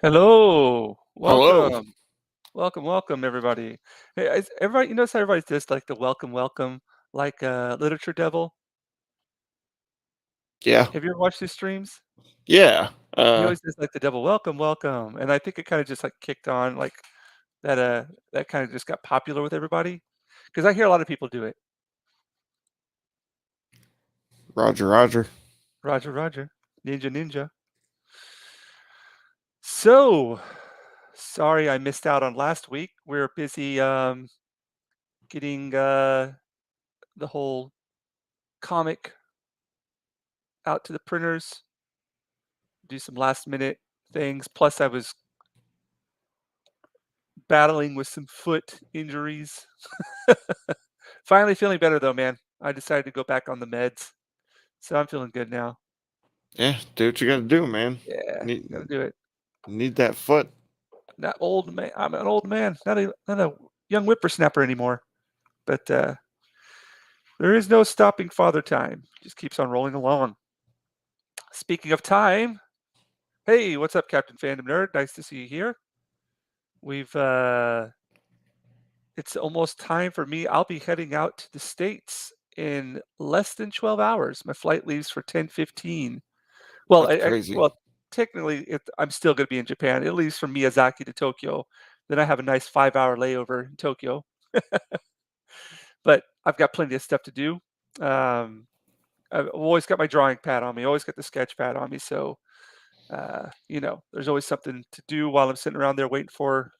Hello, Hello. welcome, everybody. Hey, everybody, you notice how everybody's just like the welcome, like Literature Devil. Yeah. Have you ever watched his streams? Yeah. He Uh, always does like the devil, welcome, and I think it kind of just like kicked on, like that. That kind of just got popular with everybody because I hear a lot of people do it. Roger, Roger. Roger, Ninja. So sorry I missed out on last week. We are busy getting the whole comic out to the printers, do some last minute things. Plus, I was battling with some foot injuries. Finally feeling better though, man. I decided to go back on the meds. So I'm feeling good now. Yeah, do what you gotta do, man. Yeah, Need gotta do it. need that foot. Not old man. I'm an old man, not a young whippersnapper anymore. But there is no stopping father time. Just keeps on rolling along. Speaking of time, hey, what's up, Captain Fandom Nerd? Nice to see you here. We've It's almost time for me. I'll be heading out to the States in less than 12 hours. My flight leaves for 10:15. Well, That's crazy. well, technically, I'm still going to be in Japan. It leaves from Miyazaki to Tokyo. Then I have a nice 5-hour layover in Tokyo. But I've got plenty of stuff to do. Um, I've always got my drawing pad on me. Always got the sketch pad on me. So, there's always something to do while I'm sitting around there waiting for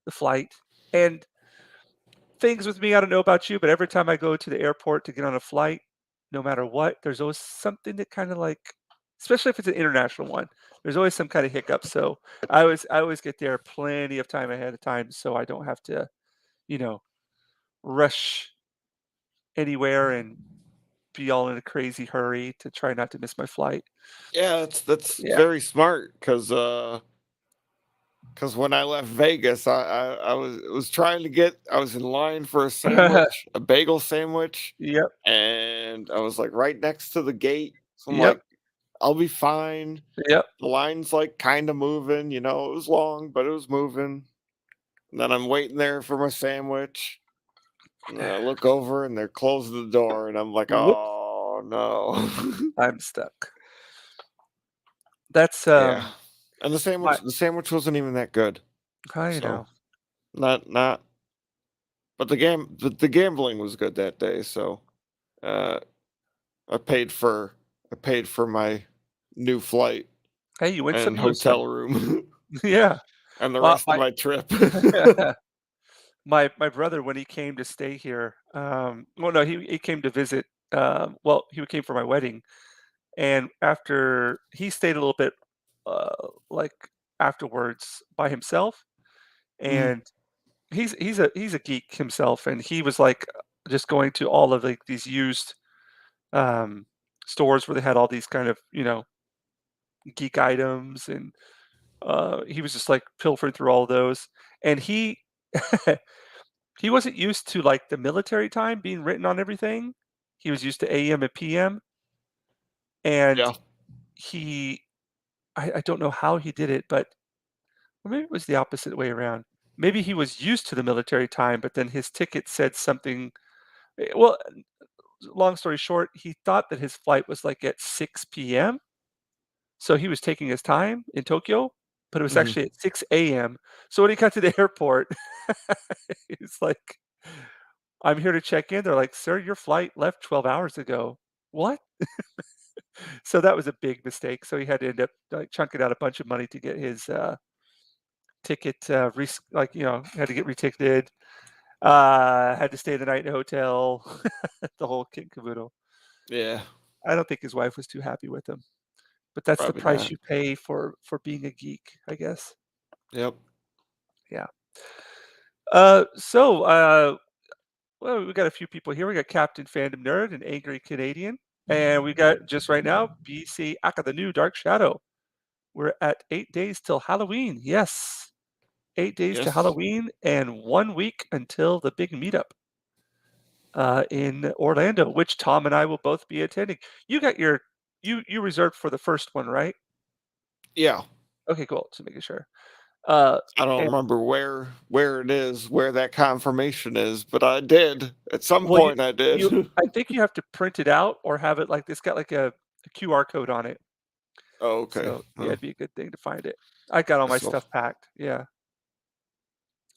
the flight. And things with me, I don't know about you, but every time I go to the airport to get on a flight, no matter what, there's always something that kind of like, especially if it's an international one, there's always some kind of hiccup. So I always get there plenty of time ahead of time, so I don't have to, you know, rush anywhere and be all in a crazy hurry to try not to miss my flight. Yeah, that's Yeah. very smart because when I left Vegas, I was trying to get I was in line for a sandwich, a bagel sandwich, Yep. and I was like right next to the gate. So I'm Yep. like, I'll be fine. Yep. The line's like kind of moving, it was long, but it was moving. And then I'm waiting there for my sandwich. And I look over and they're closing the door, and I'm like, Whoops. oh no. I'm stuck. That's Yeah. And the my sandwich the sandwich wasn't even that good. I So know. not but the gambling was good that day, so uh I paid for my new flight Hey, you win some, and you lose some. hotel room Yeah. and the Well, rest of my my trip. my brother, when he came to stay here, well, no, he came to visit, well, he came for my wedding, and after he stayed a little bit, uh, like, afterwards by himself, Mhm, and he's a geek himself, and he was, like, just going to all of, like, these used, um, stores where they had all these kind of, geek items, and, he was just, like, pilfering through all those, and he he wasn't used to, like, the military time being written on everything. He was used to AM and PM, and yeah, he I don't know how he did it, but or maybe it was the opposite way around. Maybe he was used to the military time, but then his ticket said something well, long story short, he thought that his flight was, like, at 6 p.m., so he was taking his time in Tokyo, but it was mhm. actually at 6 a.m. So when he got to the airport, he's like, "I'm here to check in." They're like, "Sir, your flight left 12 hours ago." "What?" So that was a big mistake. So he had to end up, like, chunking out a bunch of money to get his, ticket, had to get reticketed, had to stay the night in a hotel, the whole kit and caboodle. Yeah, I don't think his wife was too happy with him, but that's the probably price not. you pay for being a geek, I guess. Yep. Yeah. So, well, we got a few people here. We got Captain Fandom Nerd and Angry Canadian, and we got just right now BC Aka the new Dark Shadow. We're at 8 days till Halloween. Yes, 8 days to Yes. Halloween and 1 week until the big meetup in Orlando, which Tom and I will both be attending. You got your you reserved for the first one, right? Yeah. Okay, cool. Just making sure. Uh, I don't and remember where it is, where that confirmation is, but I did. At some well, point I did. I think you have to print it out or have it like it's got like a QR code on it. Oh, okay. So yeah, it'd be a good thing to find it. I got all my Guess I'll stuff packed. Yeah,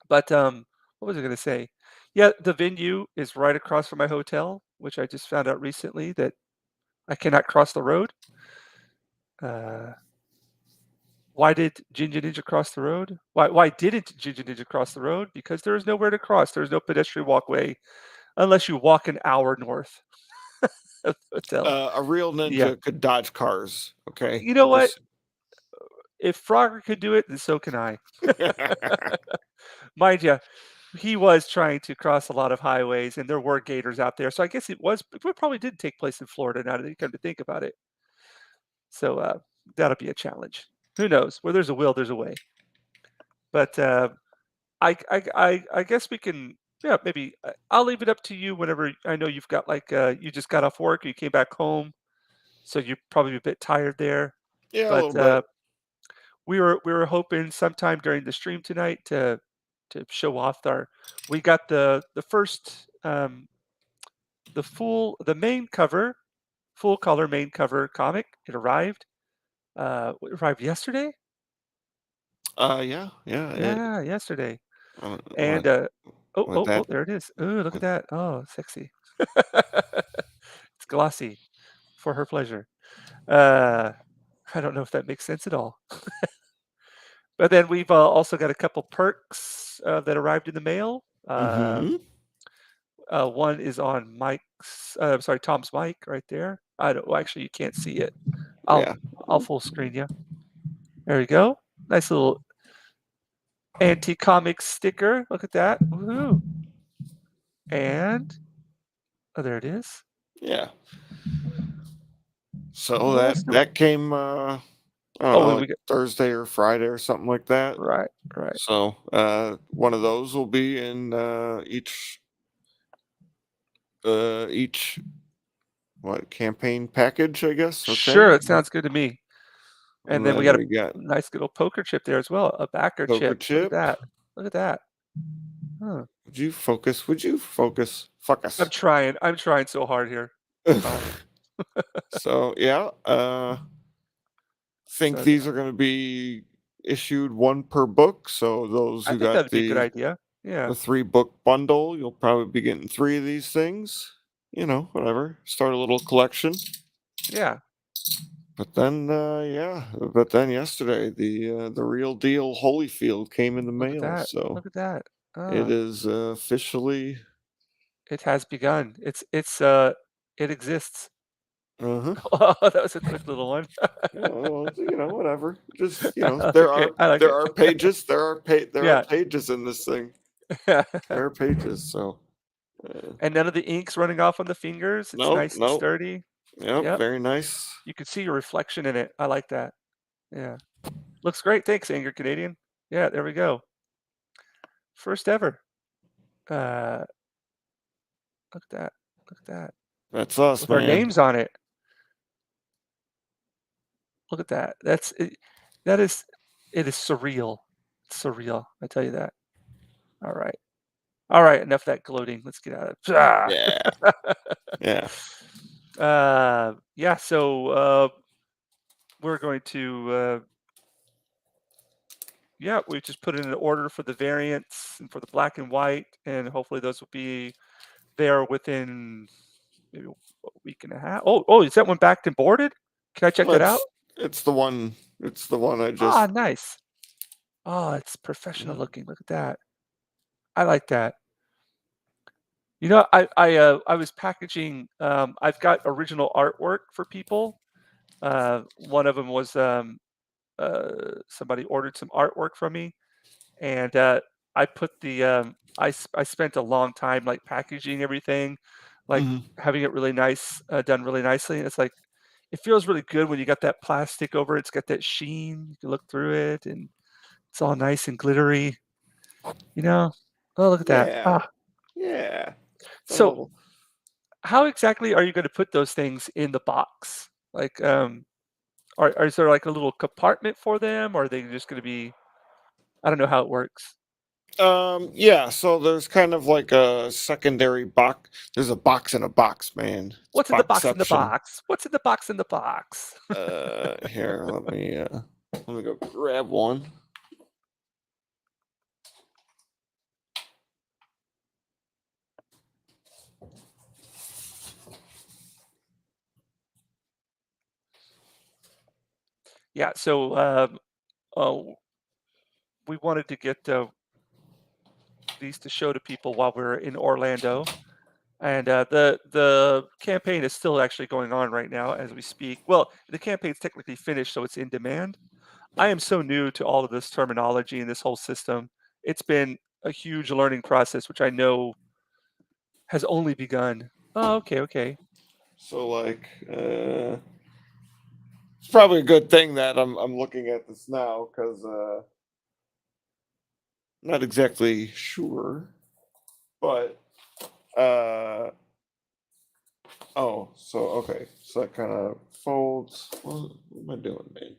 but what was I gonna say? Yeah, the venue is right across from my hotel, which I just found out recently that I cannot cross the road. Uh, why did Jinja Ninja cross the road? Why didn't Jinja Ninja cross the road? Because there is nowhere to cross. There's no pedestrian walkway unless you walk an hour north of the hotel. a real Yeah. ninja could dodge cars, okay? You know what? Just If Frogger could do it, then so can I. Mind you, he was trying to cross a lot of highways, and there were gators out there. So I guess it probably did take place in Florida. Now that you come to think about it, so that'll be a challenge. Who knows? Where there's a will, there's a way. But I guess we can. Yeah, maybe I'll leave it up to you whenever. I know you've got like you just got off work, you came back home, so you're probably a bit tired there. yeah, a But little bit. we were hoping sometime during the stream tonight to show off our. We got the first the main cover, full color main cover comic. It arrived. It arrived yesterday. Yeah, yeah, Yeah, yesterday. when And oh when oh oh, that there it is. Oh, look at when that. Oh, sexy. It's glossy for her pleasure. Uh, I don't know if that makes sense at all. But then we've also got a couple perks that arrived in the mail. Mhm. One is on sorry, Tom's mic right there. I don't. Well, actually, you can't see it. I'll Yeah. I'll full screen you. There we go. Nice little anti-comic sticker. Look at that. Woohoo! And oh, there it is. Yeah. So What that else do we? that came, I don't Oh, know, we like we got Thursday or Friday or something like that. right, right. So, one of those will be in, each what, campaign package, I guess? Okay. Sure, it sounds good to me. And And then we then got a we got nice little poker chip there as well, a backer poker chip. Look at chip. that. Look at that. Huh. Would you focus? Would you focus? Fuck I'm us. trying. I'm trying so hard here, Tom. So, yeah, think So these are gonna be issued 1 per book, so those I who think got that'd be a good idea. the Yeah. 3-book bundle, you'll probably be getting 3 of these things, whatever, start a little collection. Yeah. But then yesterday, the real deal Holyfield came in the Look at mail, that. so Look at that. It Ah, is officially. it has begun. It exists. Uh-huh. Oh, that was a quick little one. Yeah, well, whatever. Just, That's there okay. are I like there it. are pages, there are Yeah. pages in this thing. There are pages, so And none of the ink's running off on the fingers. It's nope, nice and nope. sturdy. Yep, Yep. very nice. You can see your reflection in it. I like that. Yeah. Looks great. Thanks, Angry Canadian. Yeah, there we go. First ever. Uh, Look at that. Look at that. That's us, With our man. names on it. Look at that. That is it is surreal. It's surreal. I tell you that. All right. All right, enough of that gloating. Let's get out of Yeah, yeah. yeah, so we're going to yeah, we just put in an order for the variants and for the black and white, and hopefully those will be there within maybe a week and a half. Oh, is that one backed and boarded? Can I check Well, that out? it's the one. It's the one I Ah, just. nice. Oh, it's professional Yeah. looking. Look at that. I like that. I was packaging. I've got original artwork for people. One of them was somebody ordered some artwork from me, and I put I spent a long time like packaging everything, like Mhm. having it really nice, done really nicely. And it's like it feels really good when you got that plastic over it. It's got that sheen. You can look through it, and it's all nice and glittery. You know. Oh, look at that. Yeah, Ah, yeah. It's a so little. how exactly are you going to put those things in the box? Like, is there like a little compartment for them, or are they just going to be? I don't know how it works. Yeah. So there's kind of like a secondary box. There's a box in a box, man. It's What's in the box in the boxception. box? What's in the box in the box? Here, let me go grab one. Yeah, so oh, we wanted to get these to show to people while we're in Orlando, and the campaign is still actually going on right now as we speak. Well, the campaign's technically finished, so it's in demand. I am so new to all of this terminology and this whole system. It's been a huge learning process, which I know has only begun. Oh, okay, okay. So like, it's probably a good thing that I'm looking at this now because not exactly sure, but uh oh, so okay, so that kind of folds. What am I doing, man?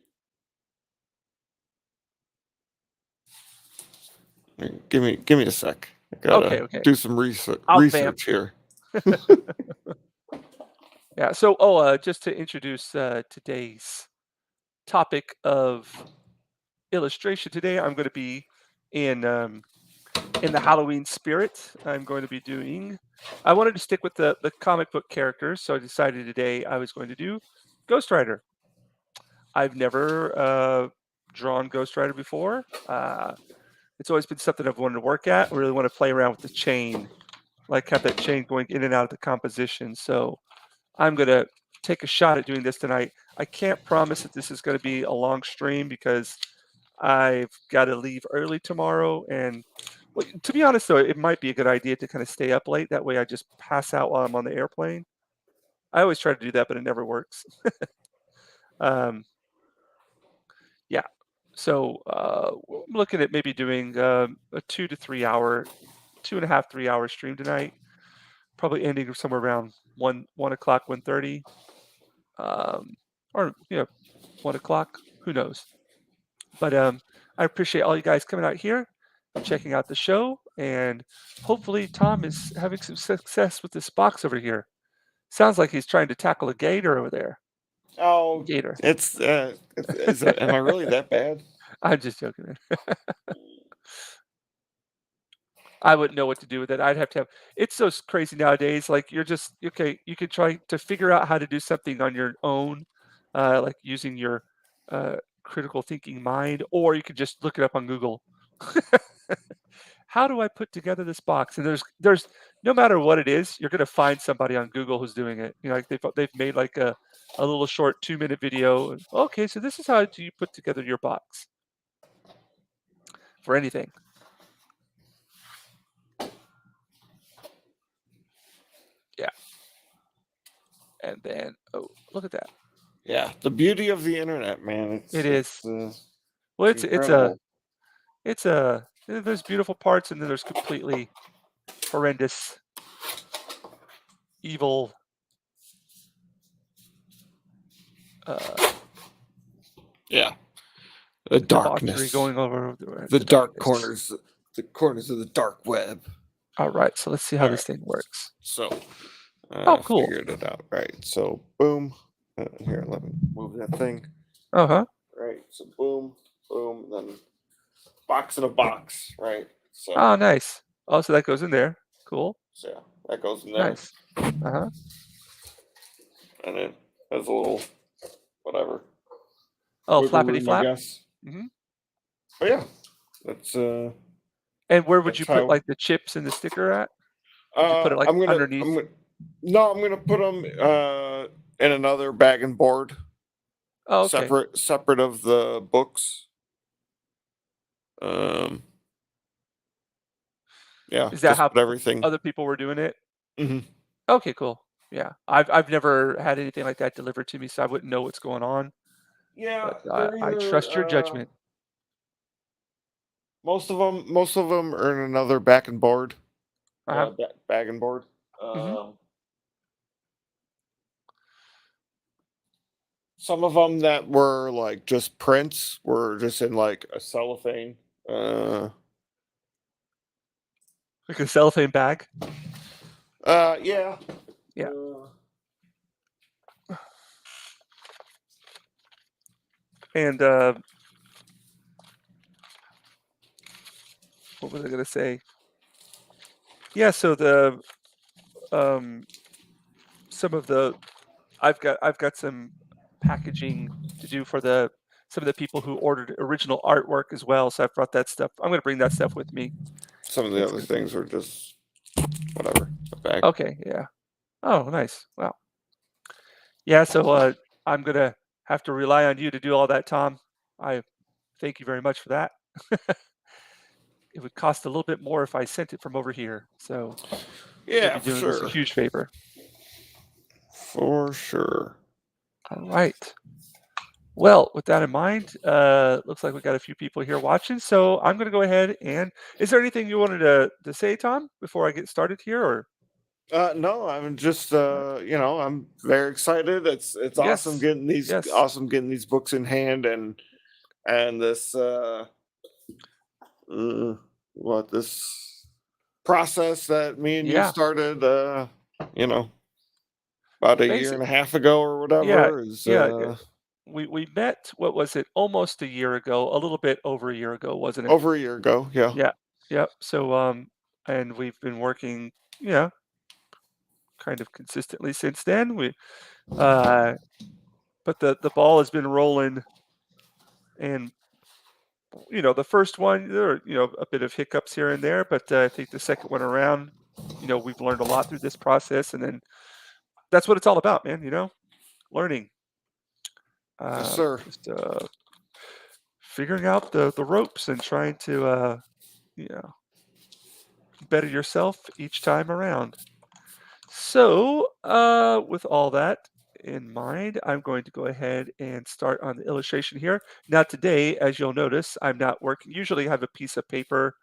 Give me a sec. I Okay, gotta okay. do some research I'll vamp. research here. Yeah. So, just to introduce today's topic of illustration today, I'm going to be in in the Halloween spirit. I'm going to be doing. I wanted to stick with the comic book characters, so I decided today I was going to do Ghost Rider. I've never drawn Ghost Rider before. It's always been something I've wanted to work at. I really want to play around with the chain, like have that chain going in and out of the composition. So I'm gonna take a shot at doing this tonight. I can't promise that this is gonna be a long stream because I've got to leave early tomorrow. And well, to be honest, though, it might be a good idea to kind of stay up late. That way, I just pass out while I'm on the airplane. I always try to do that, but it never works. Um, yeah. So I'm looking at maybe doing a 2 to 3 hour, 2.5, 3 hour stream tonight. Probably ending somewhere around 1 o'clock, 1:30, um, or 1 o'clock. Who knows? But I appreciate all you guys coming out here, checking out the show, and hopefully Tom is having some success with this box over here. Sounds like he's trying to tackle a gator over there. Oh, Gator. am I really that bad? I'm just joking, man. I wouldn't know what to do with it. I'd have to have. It's so crazy nowadays. Like you're just okay. You could try to figure out how to do something on your own, like using your critical thinking mind, or you could just look it up on Google. how do I put together this box? And there's no matter what it is, you're gonna find somebody on Google who's doing it. You know, like they've made like a little short 2-minute video. Okay, so this is how do you put together your box for anything. Yeah, and then oh, look at that. Yeah, the beauty of the internet, man. It is. Well, It's it's a incredible. there's beautiful parts and then there's completely horrendous, evil uh Yeah, the debauchery darkness, going over the the dark darkness. corners, the corners of the dark web. All right, so let's see how All right, this thing works. so Oh, cool. figured it out. Right, so boom. Here, let me move that thing. Uh-huh. Right, so boom, boom, then box in a box. Right, Oh, nice. Oh, so that goes in there. Cool. so yeah, that goes in there, Nice. Uh-huh. and it has a little whatever Oh, wiggle flappity room, I flap. guess. Mhm. But yeah, that's And where would you that's put, how. like, the chips and the sticker at? Would you put it, like, I'm underneath? gonna no, I'm gonna put them in another bag and board, Oh, okay. separate of the books. Um, yeah, Is that just how put everything. other people were doing it? Mhm. Okay, cool. Yeah. I've never had anything like that delivered to me, so I wouldn't know what's going on, Yeah, but they're I either trust your judgment. most of them are in another back and board, Uh-huh. bag and board. Mhm. Um, some of them that were like just prints were just in like a cellophane. Uh, Like a cellophane bag? yeah. Yeah. Uh, And, what was I gonna say? Yeah, so um, some of the I've got some packaging to do for some of the people who ordered original artwork as well, so I've brought that stuff. I'm gonna bring that stuff with me. some of the That's other gonna things were just whatever, a bag. okay, yeah. Oh, nice. Wow. Yeah, so, I'm gonna have to rely on you to do all that, Tom. I thank you very much for that. It would cost a little bit more if I sent it from over here, so you're gonna Yeah, be for doing us a sure. huge favor. For sure. All right. Well, with that in mind, looks like we got a few people here watching, so I'm gonna go ahead and is there anything you wanted to say, Tom, before I get started here, or No, I'm just Alright. I'm very excited. It's Yes. Yes. awesome getting these books in hand, and this uh this process that me and you Yeah. started you know about a year Basic and a half ago or yeah, whatever is yeah, we met, what was it, almost a year ago, a little bit over a year ago, wasn't it? over a year ago. Yeah. Yeah. Yep. So, and we've been working, yeah, kind of consistently since then. Uh, but the ball has been rolling and the first one, there are, a bit of hiccups here and there, but I think the second one around, we've learned a lot through this process, and then that's what it's all about, man. Learning, Yes, sir. just figuring out the ropes and trying to, you know, better yourself each time around. So, with all that in mind, I'm going to go ahead and start on the illustration here. Now, today, as you'll notice, I'm not working. Usually, I have a piece of paper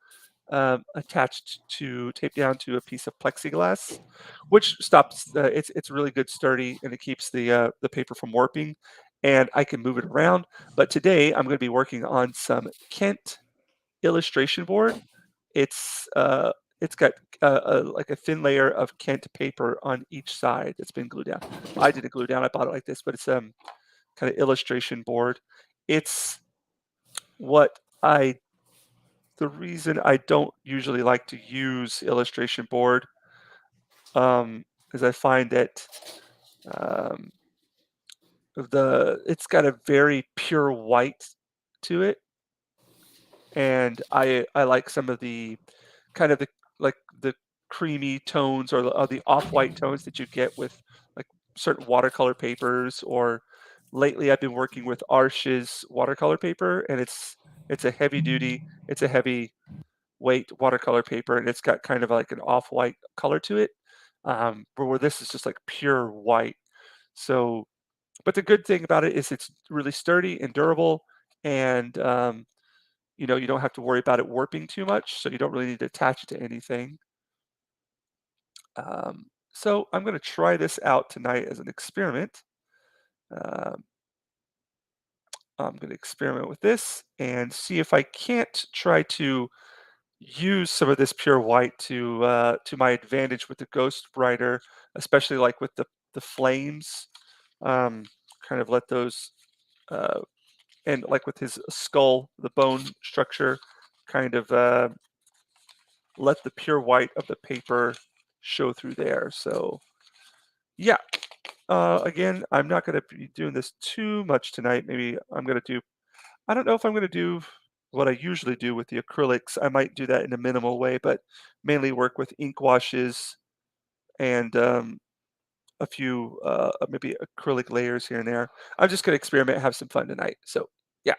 attached to taped down to a piece of plexiglass, which stops. It's really good, sturdy, and it keeps the paper from warping, and I can move it around. But today I'm going to be working on some Kent illustration board. It's uh, it's got like a thin layer of Kent paper on each side that's been glued down. I didn't glue down. I bought it like this, but it's kind of illustration board. It's what I the reason I don't usually like to use illustration board, is I find that um, it's got a very pure white to it, and I like some of the kind of the creamy tones or the off-white tones that you get with like certain watercolor papers. Or lately I've been working with Arches watercolor paper, and it's a heavy duty, it's a heavy weight watercolor paper, and it's got kind of like an off-white color to it. But where this is just like pure white. So, but the good thing about it is it's really sturdy and durable, and you don't have to worry about it warping too much, so you don't really need to attach it to anything. So I'm going to try this out tonight as an experiment. Um, I'm going to experiment with this and see if I can't try to use some of this pure white to my advantage with the ghost writer, especially like with the flames. Um, Kind of let those and like with his skull, the bone structure, kind of let the pure white of the paper show through there. So yeah, again, I'm not going to be doing this too much tonight. Maybe I'm going to do. I don't know if I'm going to do what I usually do with the acrylics. I might do that in a minimal way, but mainly work with ink washes and a few maybe acrylic layers here and there. I'm just going to experiment, have some fun tonight. So yeah,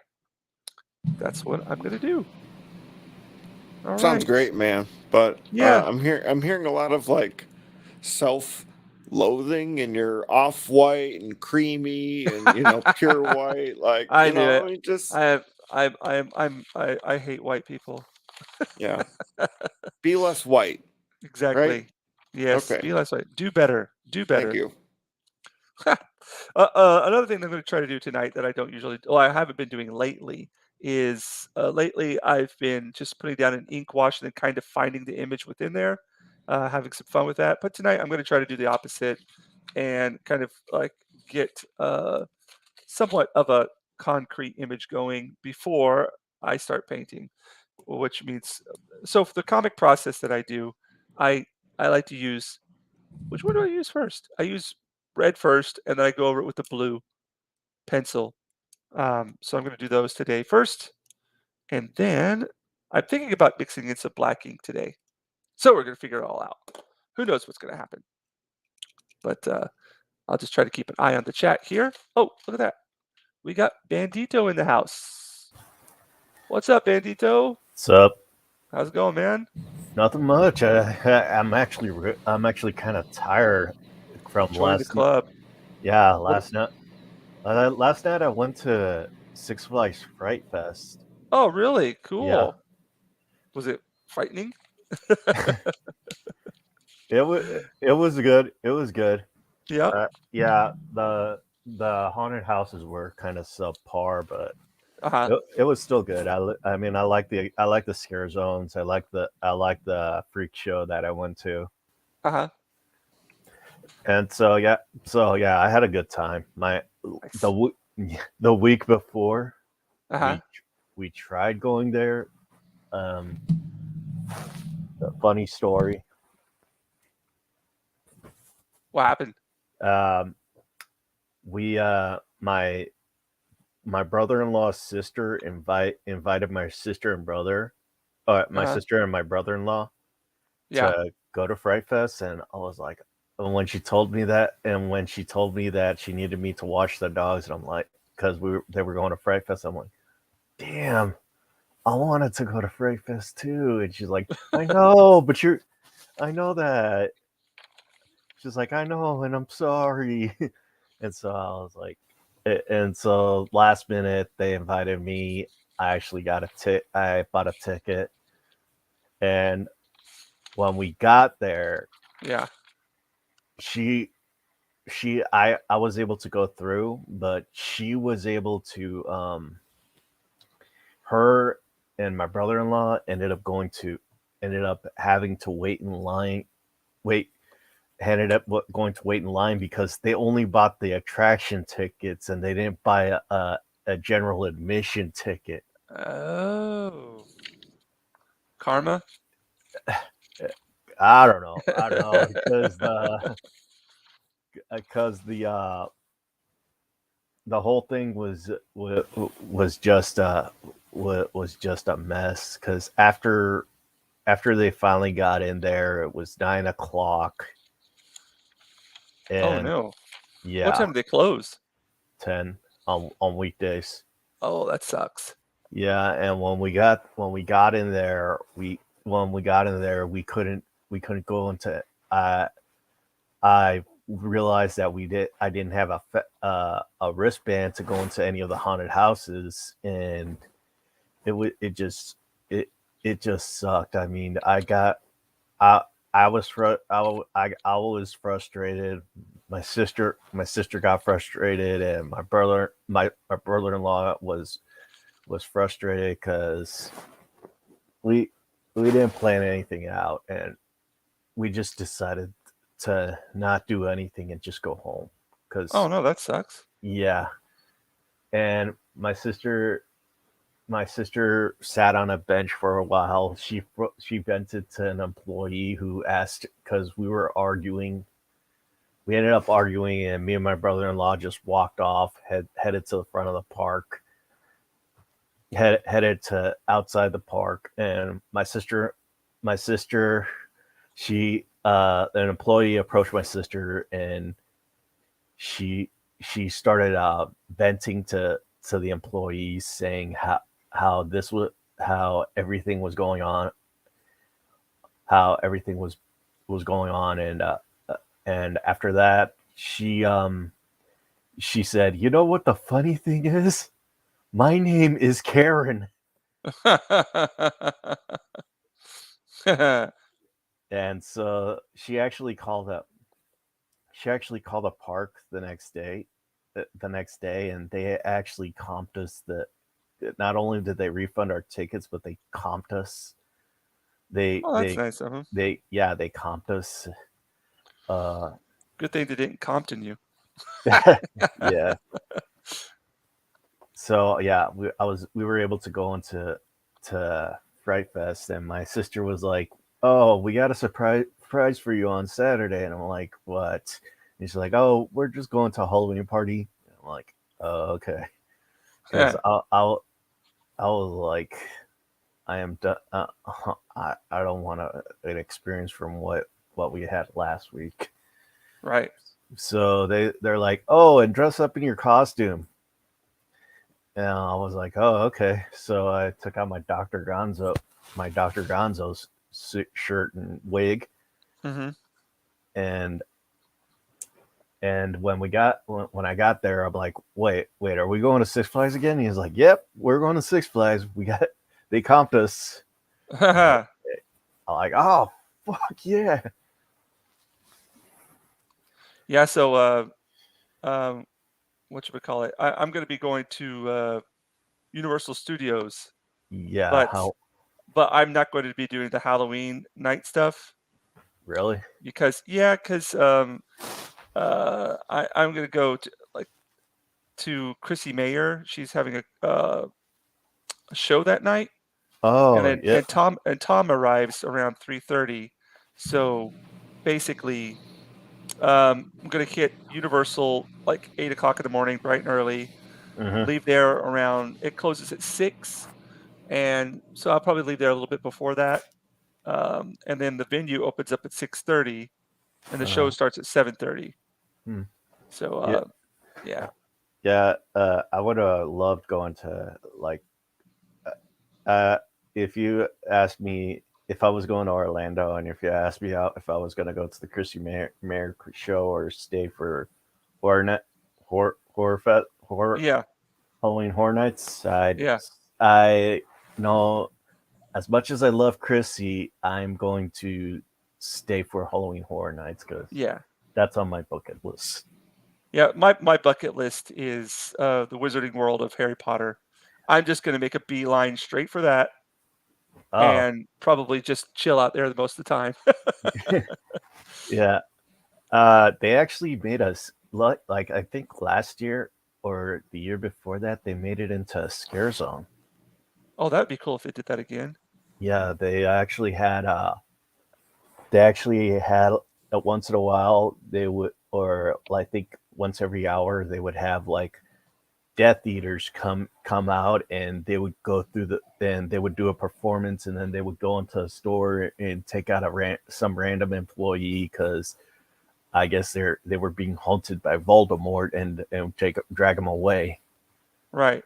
that's what I'm going to do. All Sounds right. great, man. But Yeah. I'm hearing a lot of like self-loathing, and you're off-white and creamy and pure white. Like I knew it. I mean, just I have. I hate white people. yeah, be less white, right? Exactly. Yes. Okay, Be less white. Do better. Do thank better. you. Another thing I'm going to try to do tonight that I don't usually, well, I haven't been doing lately, is lately I've been just putting down an ink wash and then kind of finding the image within there, having some fun with that. But tonight I'm going to try to do the opposite and kind of like get somewhat of a concrete image going before I start painting, which means so for the comic process that I do, I I like to use which one do I use first? I use red first, and then I go over it with the blue pencil. So I'm going to do those today first, and then I'm thinking about mixing in some black ink today. So we're going to figure it all out. Who knows what's going to happen? But I'll just try to keep an eye on the chat here. Oh, look at that. We got Bandito in the house. What's up, Bandito? What's up? How's it going, man? Nothing much. I'm actually kind of tired from Join the last. club. Yeah, What? last night. Last night I went to Six Flags Fright Fest. Oh, really? Yeah, Cool. Was it frightening? it was good. It was good. Yep. Yeah, the haunted houses were kind of subpar, but Uh huh. it was still good. I mean, I like the scare zones. I like the freak show that I went to. Uh huh. And so yeah, I had a good time. The Nice. w- the week before Uh huh. we tried going there. Um, a funny story. What happened? Um, we my brother-in-law's sister invited my sister and brother, Uh my huh. sister and my brother-in-law Yeah. to go to Fright Fest, and I was like, and when she told me that she needed me to watch the dogs, and I'm like, because they were going to Fright Fest, I'm like, damn, I wanted to go to Fright Fest too. And she's like, I know, but I know that. She's like, I know, and I'm sorry. And so I was like, and so last minute they invited me. I actually I bought a ticket, and when we got there, Yeah. she I was able to go through, but she was able to her and my brother-in-law ended up having to wait going to wait in line because they only bought the attraction tickets and they didn't buy a general admission ticket. Oh. Karma? I don't know because the whole thing was just was just a mess because after they finally got in there, it was 9 o'clock. Oh And no. What yeah, time do they close? 10 on weekdays. Oh, that sucks. Yeah, and when we got in there, we couldn't go into. I realized that I didn't have a wristband to go into any of the haunted houses, and it just it just sucked. I mean, I I was I was frustrated. My sister got frustrated, and my brother-in-law was frustrated because we we didn't plan anything out, and we just decided to not do anything and just go home. Oh Because no, that sucks. yeah, and my sister sat on a bench for a while. She vented to an employee who asked, because we were arguing. We ended up arguing, and me and my brother-in-law just walked off, headed to the front of the park, headed to outside the park. And my sister, an employee approached my sister, and she she started venting to the employees, saying how this was how everything was going on, how everything was going on. And after that, she said, "You know what the funny thing is? My name is Karen." And so she actually called a park the next day, and they actually comped us. Not only did they refund our tickets, but they comped us. They Oh, that's they nice of them. they comped us. Uh, Good thing they didn't Compton you. yeah. So yeah, we were able to go into to Fright Fest, and my sister was like, "Oh, we got a surprise for you on Saturday," and I'm like, "What?" And she's like, "Oh, we're just going to a Halloween party." And I'm like, "Oh, okay," because I was like, I am done. I don't want an experience from what we had last week. Right. So they're like, "Oh, and dress up in your costume." And I was like, "Oh, okay." So I took out my Dr. Gonzo's shirt and wig, Mm-hmm. and when I got there, I'm like, "Wait, are we going to Six Flags again?" He's like, "Yep, we're going to Six Flags. They comped us." I'm like, "Oh, fuck yeah." Yeah. So, what should we call it? I'm going to be going to Universal Studios, Yeah, but how I'm not going to be doing the Halloween night stuff really? because I'm going to go to Chrissy Mayer. She's having a show that night, and Oh, then yeah. Tom arrives around 3:30. So basically, I'm gonna hit Universal like 8 o'clock in the morning, bright and early. Mhm. Leave there around. It closes at 6, and so I'll probably leave there a little bit before that. And then the venue opens up at 6:30, and the show Uh, starts at 7:30. hmm. So Yeah, yeah, yeah. I would have loved going to, like, uh, if you asked me if I was going to Orlando, and if you asked me out if I was going to go to the Chrissy Mayer show or stay for horror net horror yeah, Halloween Horror Nights, yeah, I know, as much as I love Chrissy, I'm going to stay for Halloween Horror Nights because yeah. that's on my bucket list. Yeah, my bucket list is the Wizarding World of Harry Potter. I'm just gonna make a beeline straight for that Oh, and probably just chill out there the most of the time. yeah. They actually made us like I think last year or the year before that they made it into a scare zone. Oh, that'd be cool if they did that again. Yeah, they actually had once in a while they would, or I think once every hour they would have like Death Eaters come out, and they would go through then they would do a performance, and then they would go into a store and take out some random employee because I guess they were being haunted by Voldemort and drag them away. Right.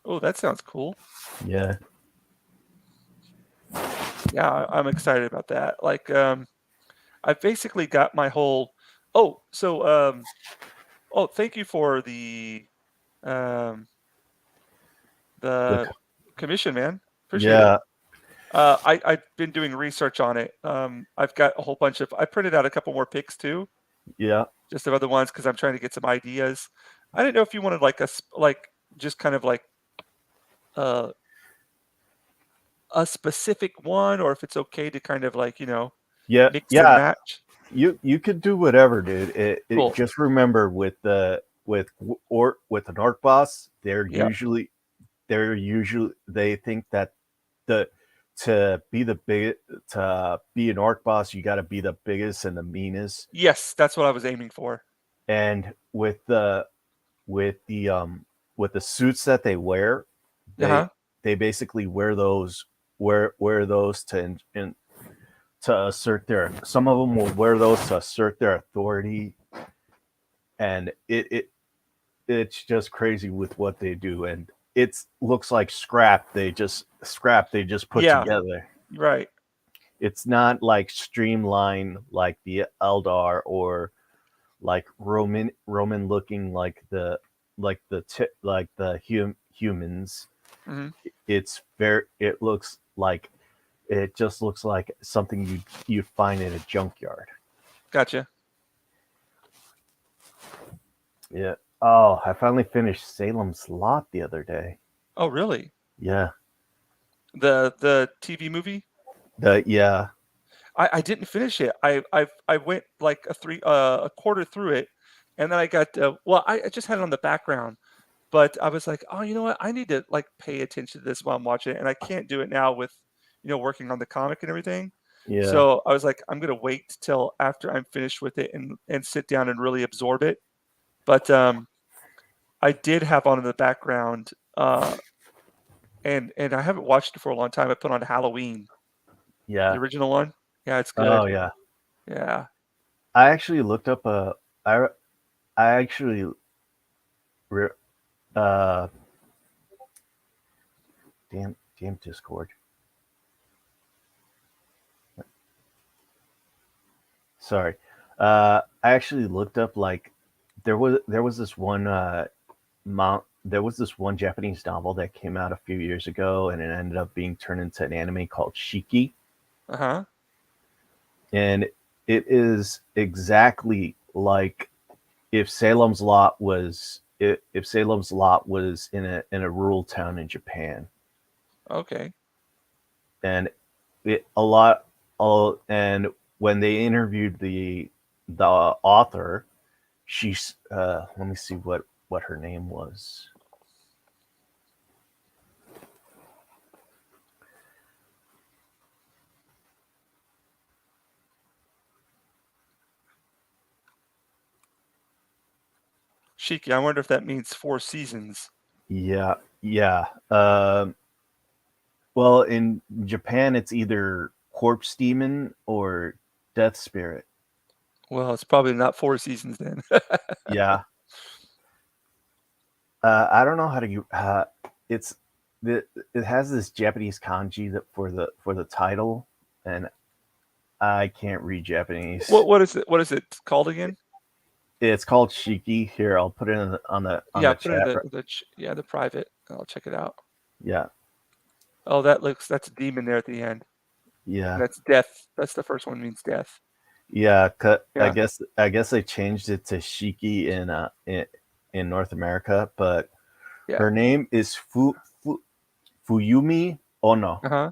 Oh, that sounds cool. Yeah. Yeah, I'm excited about that. Like, I basically got my whole. Oh, so oh, thank you for um The the commission, man. Appreciate it. yeah, I've been doing research on it. I've got a whole bunch of. I printed out a couple more picks too, yeah, just of other ones because I'm trying to get some ideas. I didn't know if you wanted like like just kind of like uh, a specific one, or if it's okay to kind of like yeah, mix and yeah. match. You could do whatever, dude. Cool. Just remember with an arc boss, Yep. they think that the to be the big to be an arc boss, you got to be the biggest and the meanest. Yes, that's what I was aiming for. And with the with the suits that they wear, Uh-huh. they basically wear those to assert their. Some of them will wear those to assert their authority, and it's just crazy with what they do, and it looks like scrap. They just put Yeah, together. right. It's not like streamlined like the Eldar or like Roman looking like humans. Hmm. It just looks like something you'd find in a junkyard. Gotcha. Yeah. Oh, I finally finished Salem's Lot the other day. Oh, really? Yeah. The TV movie? Yeah. I didn't finish it. I went like a quarter through it, and then I got well, I just had it on the background, but I was like, oh, you know what? I need to like pay attention to this while I'm watching it, and I can't do it now with working on the comic and everything. Yeah. So I was like, I'm gonna wait till after I'm finished with it and sit down and really absorb it. But I did have on in the background, and I haven't watched it for a long time. I put on Halloween, the Yeah. original one. Yeah, it's Oh good. yeah. Yeah. I actually looked up I I actually re- uh damn Discord. Sorry. I actually looked up like there was this one there was this one Japanese novel that came out a few years ago, and it ended up being turned into an anime called Shiki, Uh-huh. and it is exactly like if Salem's Lot was in a rural town in Japan, Okay. and it a lot all and when they interviewed the author, she's let me see what her name was. Shiki, I wonder if that means 4 seasons. Yeah, yeah. Well, in Japan, it's either corpse demon or death spirit. Well, it's probably not 4 seasons then. Yeah. I don't know how to. It's it has this Japanese kanji that for the title, and I can't read Japanese. What is it called again? It's called Shiki. Here, I'll put it on Yeah, the put it in chat. the private. I'll check it out. Yeah, Oh, that's a demon there at the end. yeah, And that's death. That's the first one means death. yeah. Yeah. I guess they changed it to Shiki in North America, but Yeah. her name is Fuyumi Ono, Uh-huh.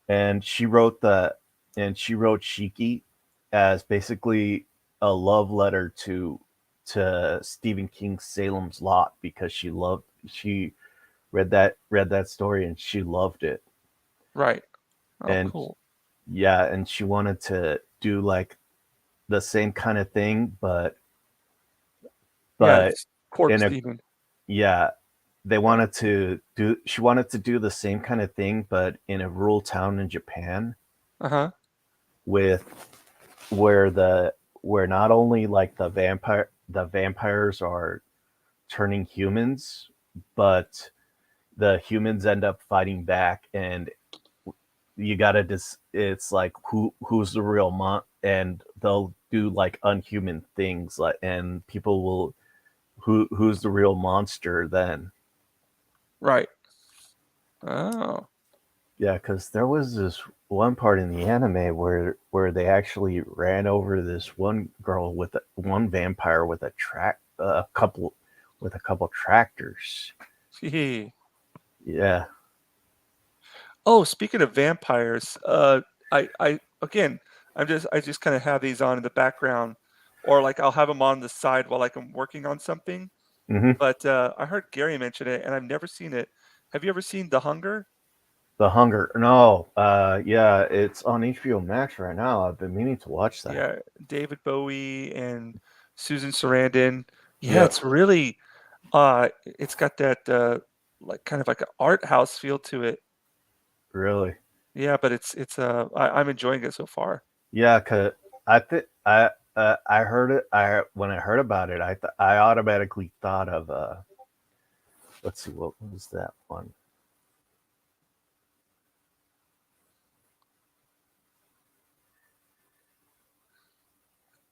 and she wrote Shiki as basically a love letter to Stephen King's Salem's Lot because she read that story and she loved it. Right. Oh, And cool. yeah, and she wanted to do like the same kind of thing, Yeah, but Corpse in a demon. yeah, they wanted to do she wanted to do the same kind of thing, but in a rural town in Japan Uh-huh. with where not only like the vampires are turning humans, but the humans end up fighting back, and you gotta it's like who's the real and they'll do like unhuman things, like, and people will who's the real monster then. Right. Oh. Yeah, because there was this one part in the anime where they actually ran over this one girl with one vampire with a couple tractors. Yeah. Oh, speaking of vampires, I again, I just kind of have these on in the background, or like I'll have them on the side while like I'm working on something. Hmm. But I heard Gary mention it, and I've never seen it. Have you ever seen The Hunger? The Hunger. No. Yeah, it's on HBO Max right now. I've been meaning to watch that. Yeah, David Bowie and Susan Sarandon. Yeah, Yeah. it's really it's got that like kind of like an art house feel to it. Really. Yeah, but I'm enjoying it so far. Yeah, cause I think I heard it. I when I heard about it, I automatically thought of let's see, what was that one?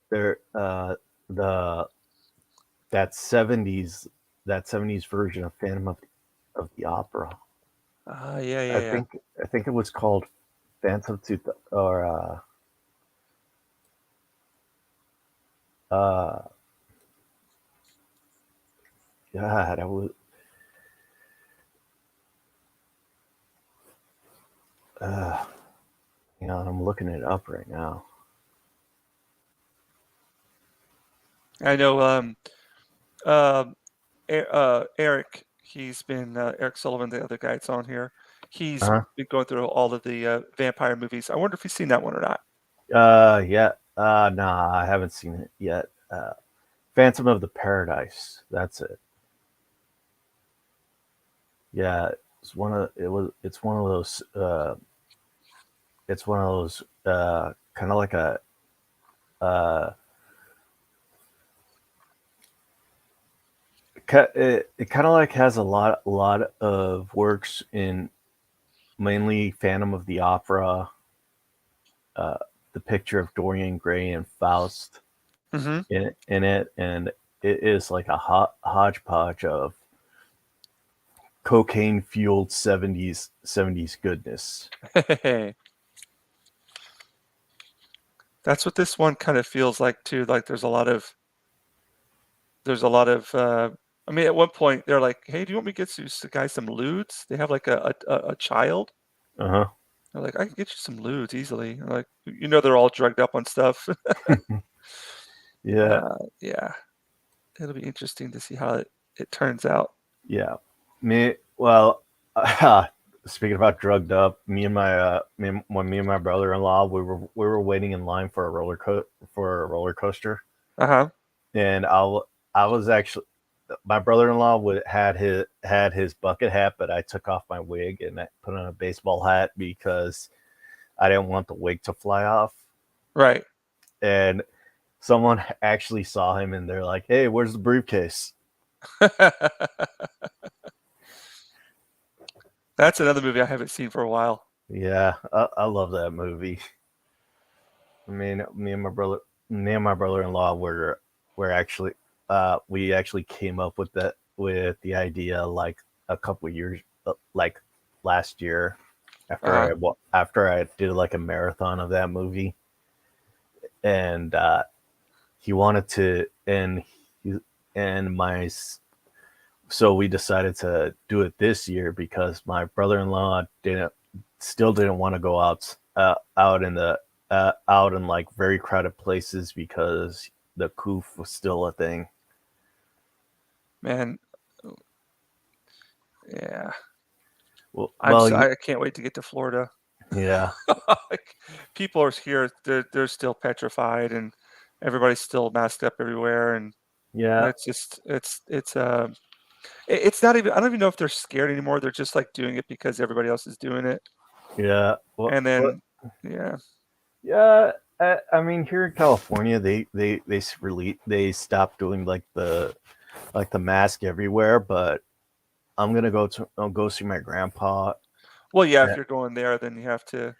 There the that 70s that 70s version of Phantom of the Opera. Yeah, I yeah, yeah. think I think it was called Phantom to or uh God, I was uh I'm looking it up right now. I know um Eric, Eric Sullivan, the other guy that's on here. He's Uh-huh. been going through all of the vampire movies. I wonder if he's seen that one or not. Yeah. Nah, I haven't seen it yet. Phantom of the Paradise. That's it. Yeah, it's one of those kind of like a uh it kind of like has a lot of works in mainly Phantom of the Opera, uh the picture of Dorian Gray and Faust Hmm. in it, and it is like a hodgepodge of cocaine fueled 70s goodness. That's what this one kind of feels like too. Like there's a lot of I mean, at one point they're like, "Hey, do you want me to get you guys some lewds?" They have like a child. Uh-huh. They're like, "I can get you some lewds easily." I'm like, they're all drugged up on stuff. Yeah. Yeah, it'll be interesting to see how it turns out. Yeah. Me, well, speaking about drugged up, when me and my brother-in-law, we were waiting in line for a roller coaster, Uh-huh. and I was actually my brother-in-law had his bucket hat, but I took off my wig and I put on a baseball hat because I didn't want the wig to fly off. Right. And someone actually saw him, and they're like, "Hey, where's the briefcase?" That's another movie I haven't seen for a while. Yeah, I love that movie. I mean, me and my brother-in-law were actually we actually came up with the idea like a couple years like last year Uh-huh. after I did like a marathon of that movie, and he wanted to he, and my so we decided to do it this year because my brother-in-law didn't want to go out in like very crowded places because the coof was still a thing. Man, yeah. Well, I can't wait to get to Florida. yeah, Like, people are here, they're still petrified and everybody's still masked up everywhere and Yeah, It's just it's not even I don't even know if they're scared anymore. They're just like doing it because everybody else is doing it. yeah. And What? then yeah. Yeah. I mean, here in California, they stopped doing like the mask everywhere. But I'll go see my grandpa. Well, yeah, if Yeah, you're going there, then you have to.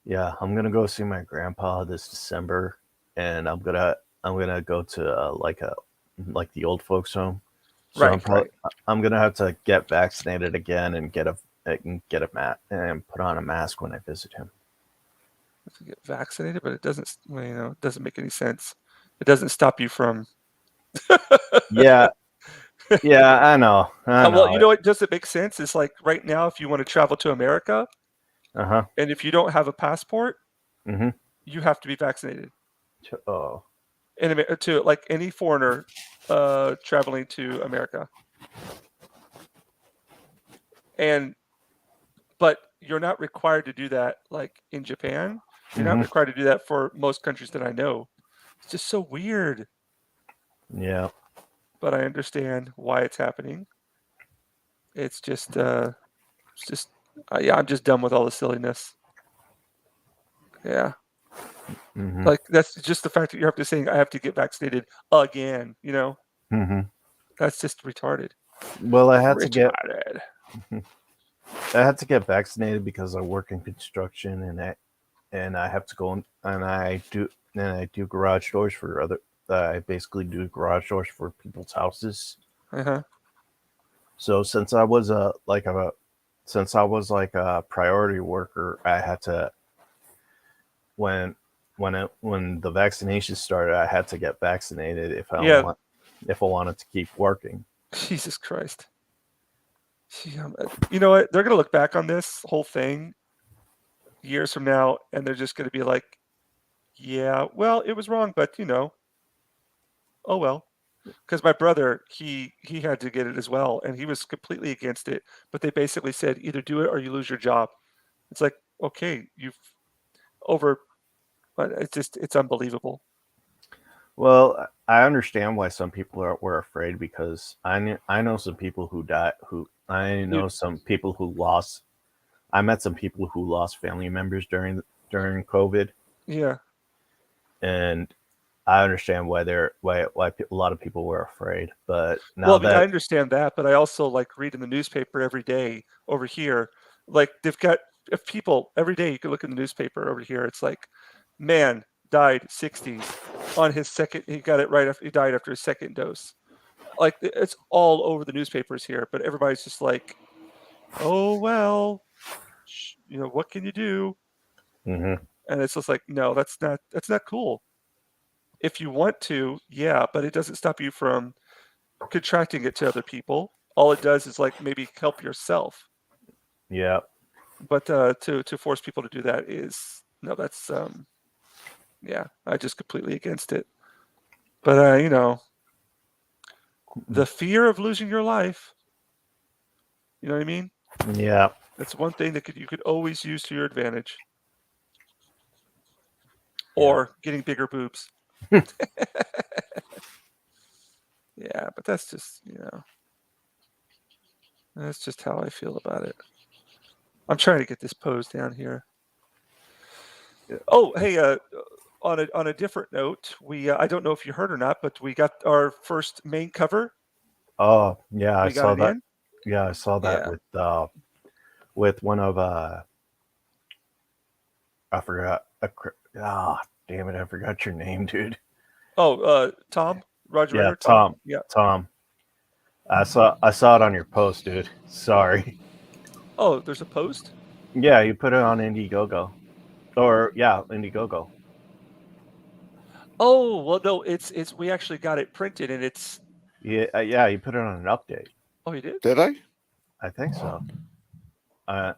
yeah, I'm gonna go see my grandpa this December, and I'm gonna go to like the old folks home. So Right, right. I'm gonna have to get vaccinated again and get a mat and put on a mask when I visit him. Have to get vaccinated, but it doesn't, well, it doesn't make any sense. It doesn't stop you from. Yeah, yeah, I Well, know you it. know what doesn't make sense is like right now, if you want to travel to America Uh-huh. and if you don't have a passport, Mm-hmm. you have to be vaccinated. Oh, To like any foreigner traveling to America. And but you're not required to do that like in Japan. You're not mm-hmm. required to do that for most countries that I know. It's just so weird, Yeah. but I understand why it's happening. It's just yeah, I'm just done with all the silliness. Yeah. Mm-hmm. Like that's just the fact that you have to say I have to get vaccinated again, Mm-hmm. That's just retarded. Well, Retarded. I had to get vaccinated because I work in construction and I have to go and I do garage doors for other. I basically do garage doors for people's houses. Uh-huh. So since I was like a priority worker, I had to when when the vaccination started, I had to get vaccinated Yeah, if I wanted to keep working. Jesus Christ. You know what? They're gonna look back on this whole thing years from now, and they're just gonna be like, "Yeah, well, it was wrong, but oh well." Because my brother, he had to get it as well, and he was completely against it. But they basically said, either do it or you lose your job. It's like, okay, you've over, but it's unbelievable. Well, I understand why some people were afraid because I know some people who died who I You, know some people who lost I met some people who lost family members during COVID, yeah. and I understand a lot of people were afraid. But Well, now I mean, I that understand that, but I also like read in the newspaper every day over here. Like they've got if people every day you can look in the newspaper over here. It's like, man died 60s on his second. He got it right after he died after his second dose. Like it's all over the newspapers here, but everybody's just like, oh well, what can you do? Mhm. And it's just like, no, that's not cool. If you want to, yeah, but it doesn't stop you from contracting it to other people. All it does is like maybe help yourself. Yeah. But to force people to do that is no, that's yeah, I just completely against it. But the fear of losing your life, you know what I mean? Yeah. That's one thing that you could always use to your advantage. Yeah. Or getting bigger boobs. Yeah, but that's just, that's just how I feel about it. I'm trying to get this pose down here. Oh, hey, on a different note, we I don't know if you heard or not, but we got our first main cover. Oh, yeah, I We got saw it that. in. Yeah, I saw that Yeah. with one of I forgot. Damn it, I forgot your name, dude. Oh, Tom, Roger Yeah, Rader, Tom. Tom. Yeah. Tom. I saw it on your post, dude. Sorry. Oh, there's a post. Yeah, you put it on Indiegogo. Or yeah, Indiegogo. Oh, well, no, it's we actually got it printed, and it's. Yeah, yeah, you put it on an update. Oh, you did? Did I? I think so. Uh,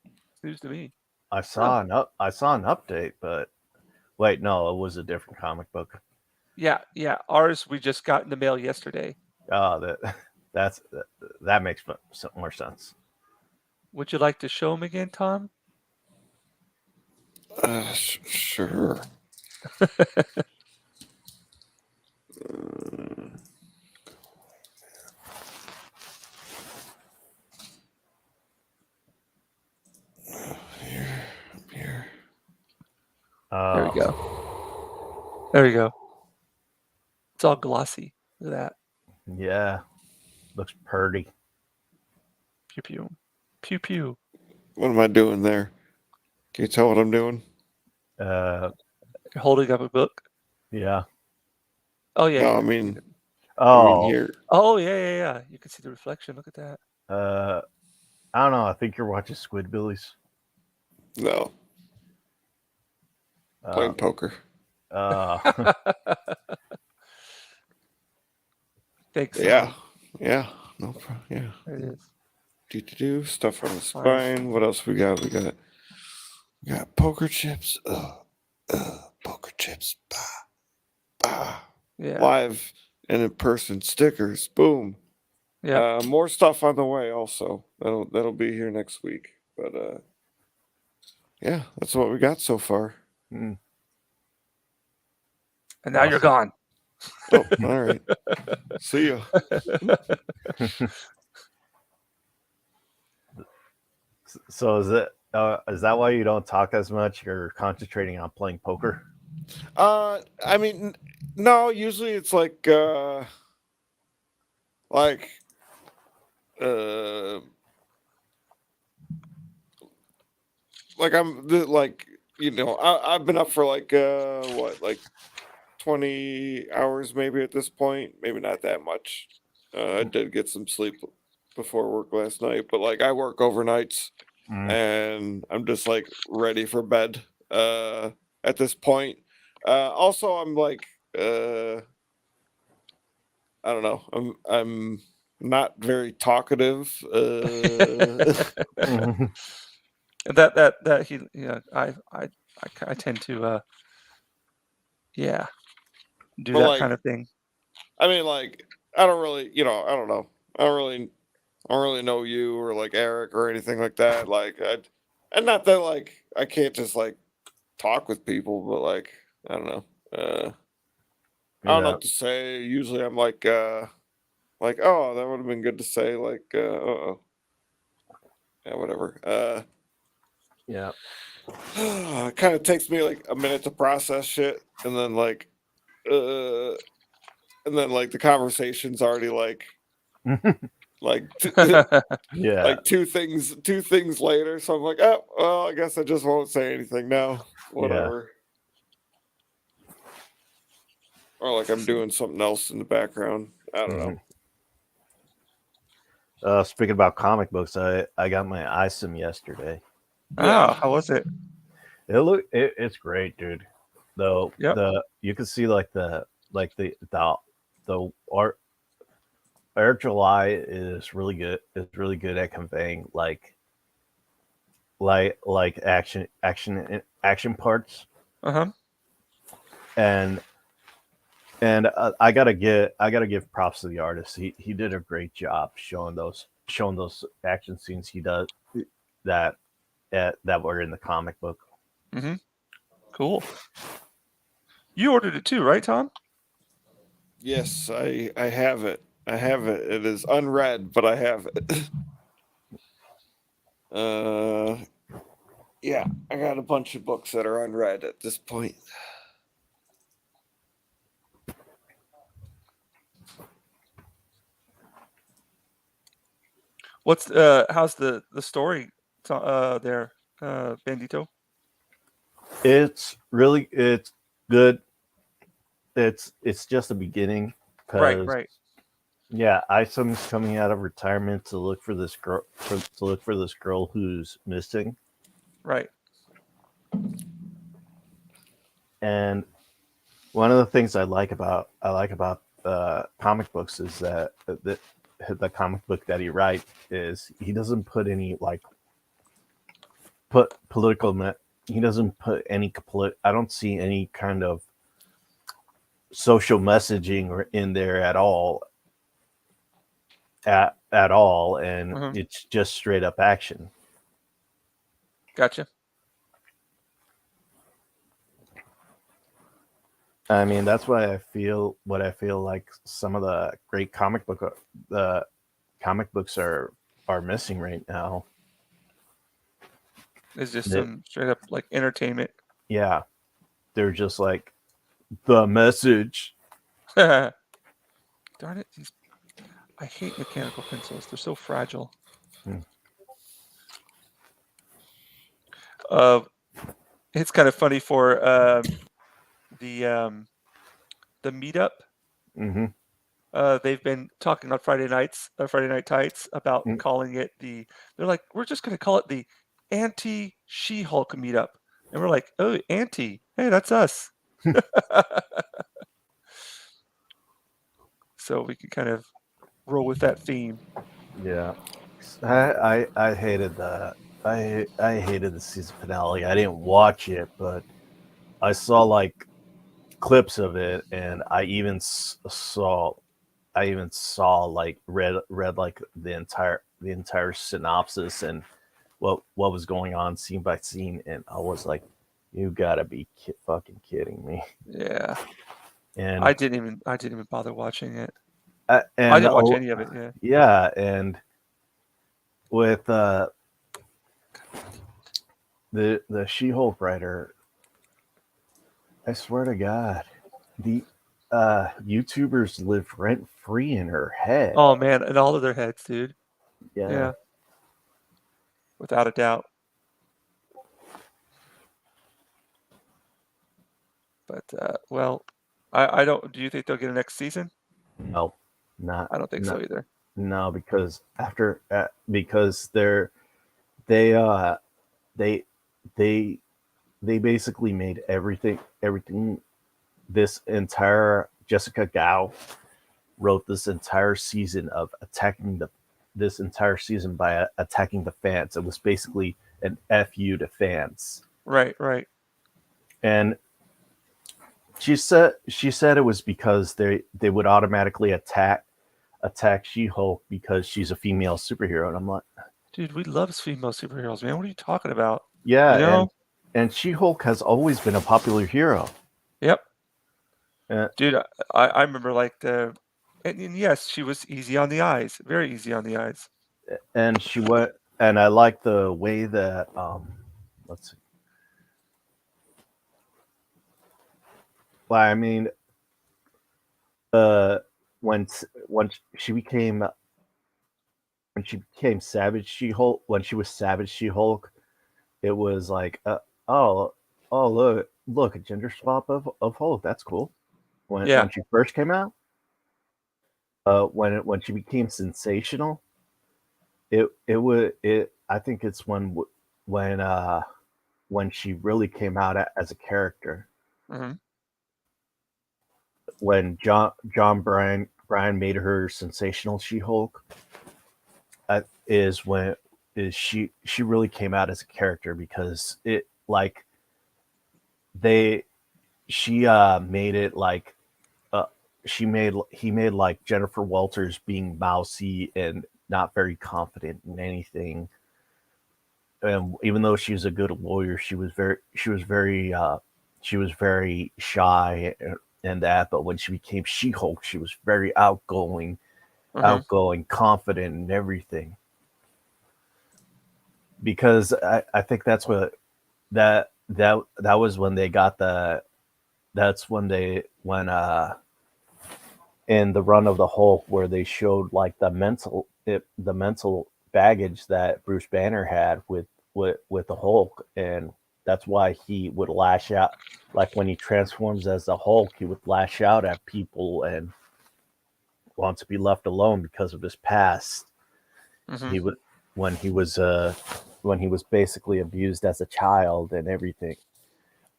It's news to me. I Huh. I saw an update, but wait, no, it was a different comic book. Yeah, yeah. Ours we just got in the mail yesterday. Oh, that's that makes more sense. Would you like to show them again, Tom? Sure. There we go. There we go. It's all glossy. Look at that. Yeah, looks pretty. Pew pew. Pew pew. What am I doing there? Can you tell what I'm doing? Uh, You're holding up a book. yeah. Oh yeah. No, yeah. I mean Oh, here. Oh yeah. You can see the reflection. Look at that. I don't know. I think you're watching Squidbillies. No, playing poker. Thanks. Yeah. No problem. Yeah. There it is. Do stuff on the Fine. spine. What else we got? We got poker chips. Poker chips. Yeah. Live and in person stickers. Boom. Yeah. More stuff on the way. Also, that'll be here next week. But yeah, that's what we got so far. Mm. And now you're Awesome. gone. Oh, all right. See ya. So is that why you don't talk as much? You're concentrating on playing poker? I mean, no. Usually it's like I've been up for like 20 hours maybe at this point, maybe not that much. I did get some sleep before work last night, but like I work overnights and I'm just like ready for bed at this point. Also I'm like I don't know, I'm not very talkative. that he I tend to do But that like kind of thing. I mean, like, I don't really, I don't know. I don't really know you or like Eric or anything like that. And not that like I can't just like talk with people, but like I don't know. I don't know what to say. Usually, I'm like, oh, that would have been good to say. Like, yeah, whatever. Yeah. It kind of takes me like a minute to process shit, and then like the conversation's already like Yeah. like two things later. So I'm like, oh well, I guess I just won't say anything now. Whatever. Or like I'm doing something else in the background. I don't know. Speaking about comic books, I got my ISIM yesterday. Oh, how was it? It's great, dude. Though Yep. you can see like the art July is really good. It's really good at conveying like action parts. Uh-huh. And I gotta give props to the artist. He did a great job showing those action scenes he does that were in the comic book. Mm-hmm. Cool. You ordered it too, right, Tom? Yes, I have it. I have it. It is unread, but I have it. Yeah, I got a bunch of books that are unread at this point. What's how's the story there, Bandito? It's good. It's just the beginning. Right. Yeah, Isam's coming out of retirement to look for this girl who's missing. Right. And one of the things I like about comic books is that the comic book that he writes is he doesn't put any he doesn't put any I don't see any kind of social messaging in there at all. And it's just straight up action. Gotcha. I mean, that's why I feel like some of the great comic books are missing right now. It's just some straight up like entertainment. Yeah. they're just like the message. Darn it! I hate mechanical pencils. They're so fragile. Hmm. It's kind of funny for the um, the meetup. Mm-hmm. They've been talking on Friday Night Tights about Mm. calling it the. They're like, we're just going to call it the anti She-Hulk meetup, and we're like, oh, anti, hey, that's us. So we can kind of roll with that theme. Yeah, I hated that. I hated the season finale. I didn't watch it, but I saw like clips of it, and I even saw like read like the entire synopsis and what was going on scene by scene, and I was like, you gotta be fucking kidding me. Yeah, And I didn't even bother watching it. uh, I and didn't watch uh, any of it. Yeah. yeah, and with the She-Hulk writer, I swear to God, the YouTubers live rent free in her head. Oh man, and all of their heads, dude. Yeah. Yeah, without a doubt. But well, I don't. Do you think they'll get a next season? No, not I don't think so not either. no, because because they uh they they they basically made everything this entire Jessica Gao wrote this entire season of attacking this entire season by attacking the fans. It was basically an fu to fans, Right, right. and she said it was because they would automatically attack She-Hulk because she's a female superhero, and I'm like, Dude, we love female superheroes, man. What are you talking about? yeah, You know? and She-Hulk has always been a popular hero. Yep. Uh, Dude, I remember like and yes, she was easy on the eyes, very easy on the eyes. and she went, and I like the way that let's see. Well, I mean, uh, when when she became Savage She-Hulk, when she was Savage She-Hulk, it was like, oh, look, a gender swap of Hulk. That's cool. Yeah. When she first came out, when she became sensational, it would it. I think it's when when she really came out as a character. Hmm. When John Bryan made her sensational She Hulk, is when is she really came out as a character, because it like they she made it like uh he made like Jennifer Walters being mousy and not very confident in anything. And even though she was a good lawyer, she was very shy and that. But when she became She Hulk, she was very Hmm. confident and everything. Because I think that's what that was when they got the that's when they when in the run of the Hulk, where they showed like the mental baggage that Bruce Banner had with the Hulk, and that's why he would lash out. Like when he transforms as the Hulk, he would lash out at people and want to be left alone because of his past. Hmm. He would when he was when he was basically abused as a child and everything.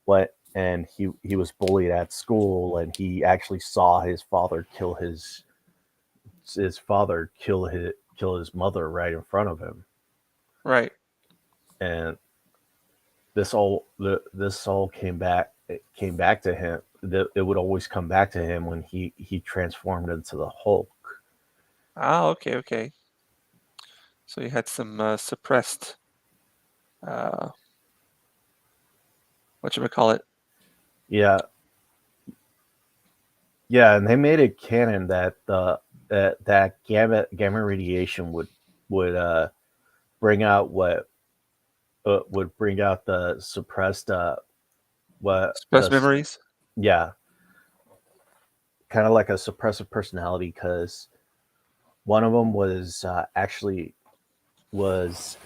What and he was bullied at school, and he actually saw his father kill his mother right in front of him. Right. And this all came back to him. It would always come back to him when he transformed into the Hulk. Ah, okay, okay. So you had some suppressed, uh, whatchamacallit? Yeah, yeah, and they made it canon that that gamma radiation would bring out what would bring out what Suppressed the memories. yeah, kind of like a suppressive personality because one of them was actually was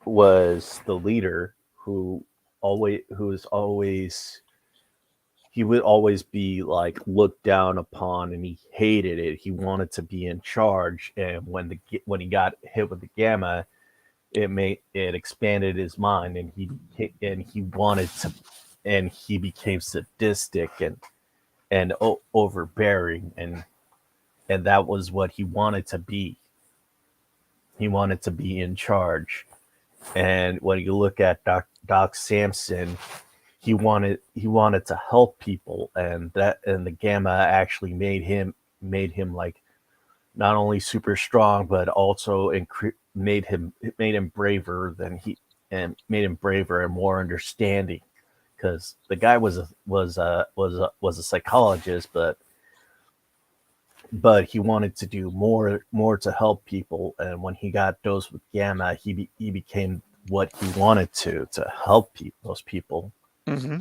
was the leader who's always he would always be like looked down upon and he hated it. He wanted to be in charge, and when he got hit with the gamma, it expanded his mind, and he wanted to, and he became sadistic and overbearing, and that was what he wanted to be. He wanted to be in charge. And when you look at Doc Samson, he wanted to help people, and the gamma actually made him like not only super strong but also made him braver than he and made him braver and more understanding because the guy was a psychologist, but he wanted to do more to help people, and when he got dosed with gamma, he became what he wanted to help those people. Mm-hmm.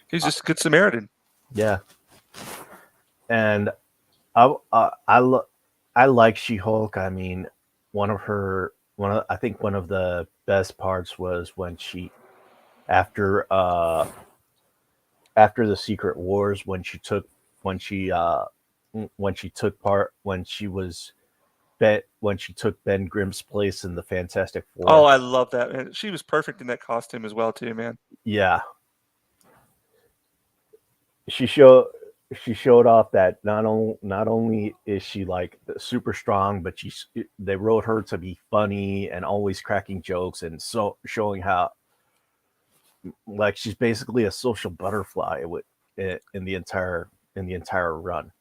He's just a good Samaritan. Yeah, and I like She-Hulk. I mean, I think one of the best parts was when after uh after the Secret Wars, when she uh when she took part when she took Ben Grimm's place in the Fantastic Oh, Four. I love that. And she was perfect in that costume as well, too, man. Yeah, she showed she showed off that not only is she like super strong, but they wrote her to be funny and always cracking jokes, and so showing how like she's basically a social butterfly in the entire run.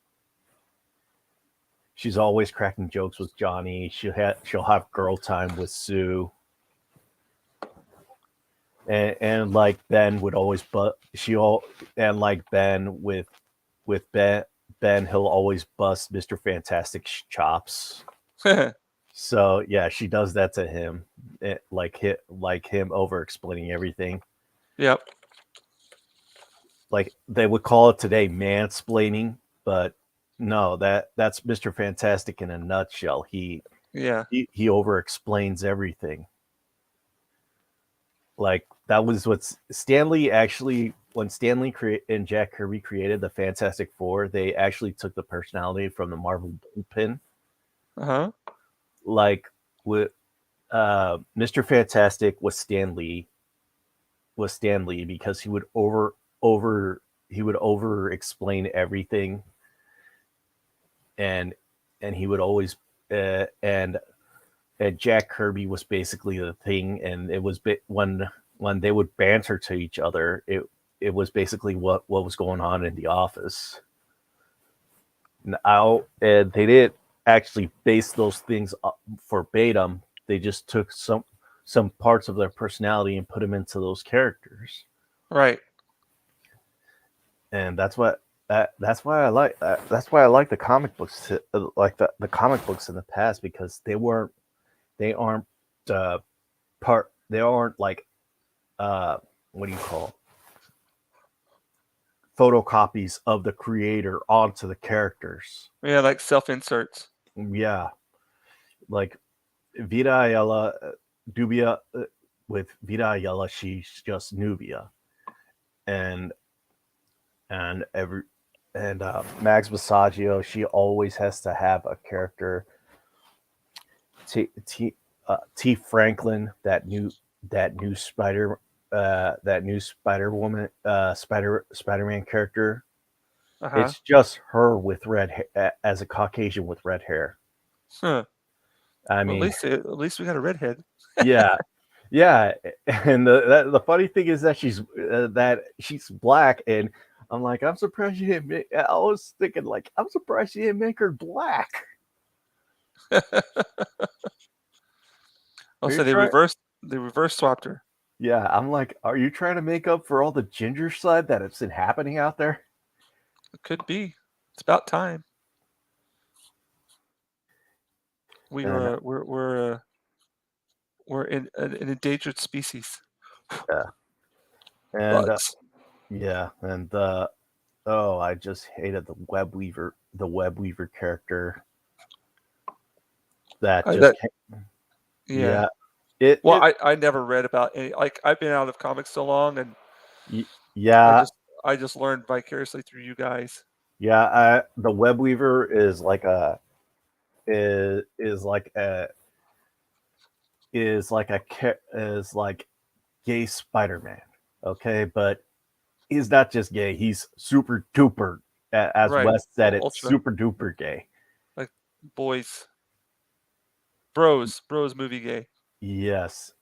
She's always cracking jokes with Johnny. She'll have girl time with Sue, and like Ben would always but she all and like Ben with Ben, he'll always bust Mr. Fantastic's chops. So yeah, she does that to him, like him over explaining everything. Yep. Like they would call it today mansplaining, but no, that's Mr. Fantastic in a nutshell. Yeah. He over explains everything. Like that was what Stanley actually when and Jack Kirby created the Fantastic Four, they actually took the personality from the Marvel bullpen. Uh-huh. Like with Mr. Fantastic was Stan Lee because over he would over explain everything, and he would always and Jack Kirby was basically the thing, and it was when they would banter to each other, it was basically what was going on in the office. Now, and they didn't actually base those things up verbatim. They just took some parts of their personality and put them into those characters, Right. and that's why I like the comic books, like the comic books in the past, because they aren't they aren't like what do you call photocopies of the creator onto the characters. Yeah, like self-inserts. Yeah, like Vita Ayala, Dubia with Vita Ayala, she's just Nubia, and every and Max Massaggio, she always has to have a character. T Franklin, that new Spider Woman, Spider-Man character. Uh-huh. It's just her with as a Caucasian with red hair. Huh. I Well, mean, at least we got a redhead. yeah, yeah. And the funny thing is that she's black, and I'm like, I'm surprised you didn't. I was thinking like, I'm surprised you didn't make her black. Are you Also, they trying? reverse swapped her. Yeah, I'm like, are you trying to make up for all the ginger side that has been happening out there? It could be. It's about time. We And were we're We're in an endangered species. And Bugs. yeah, and I just hated the web weaver character that just That came. yeah. Yeah, it Well, it I never read about any like I've been out of comics so long, and y- I yeah just I just learned vicariously through you guys. yeah. The web weaver is like a is like a is like gay Spider-Man. Okay, but he's not just gay; he's super duper. As Right. Wes said, it's Ultra super duper gay. like boys, bros movie gay. Yes.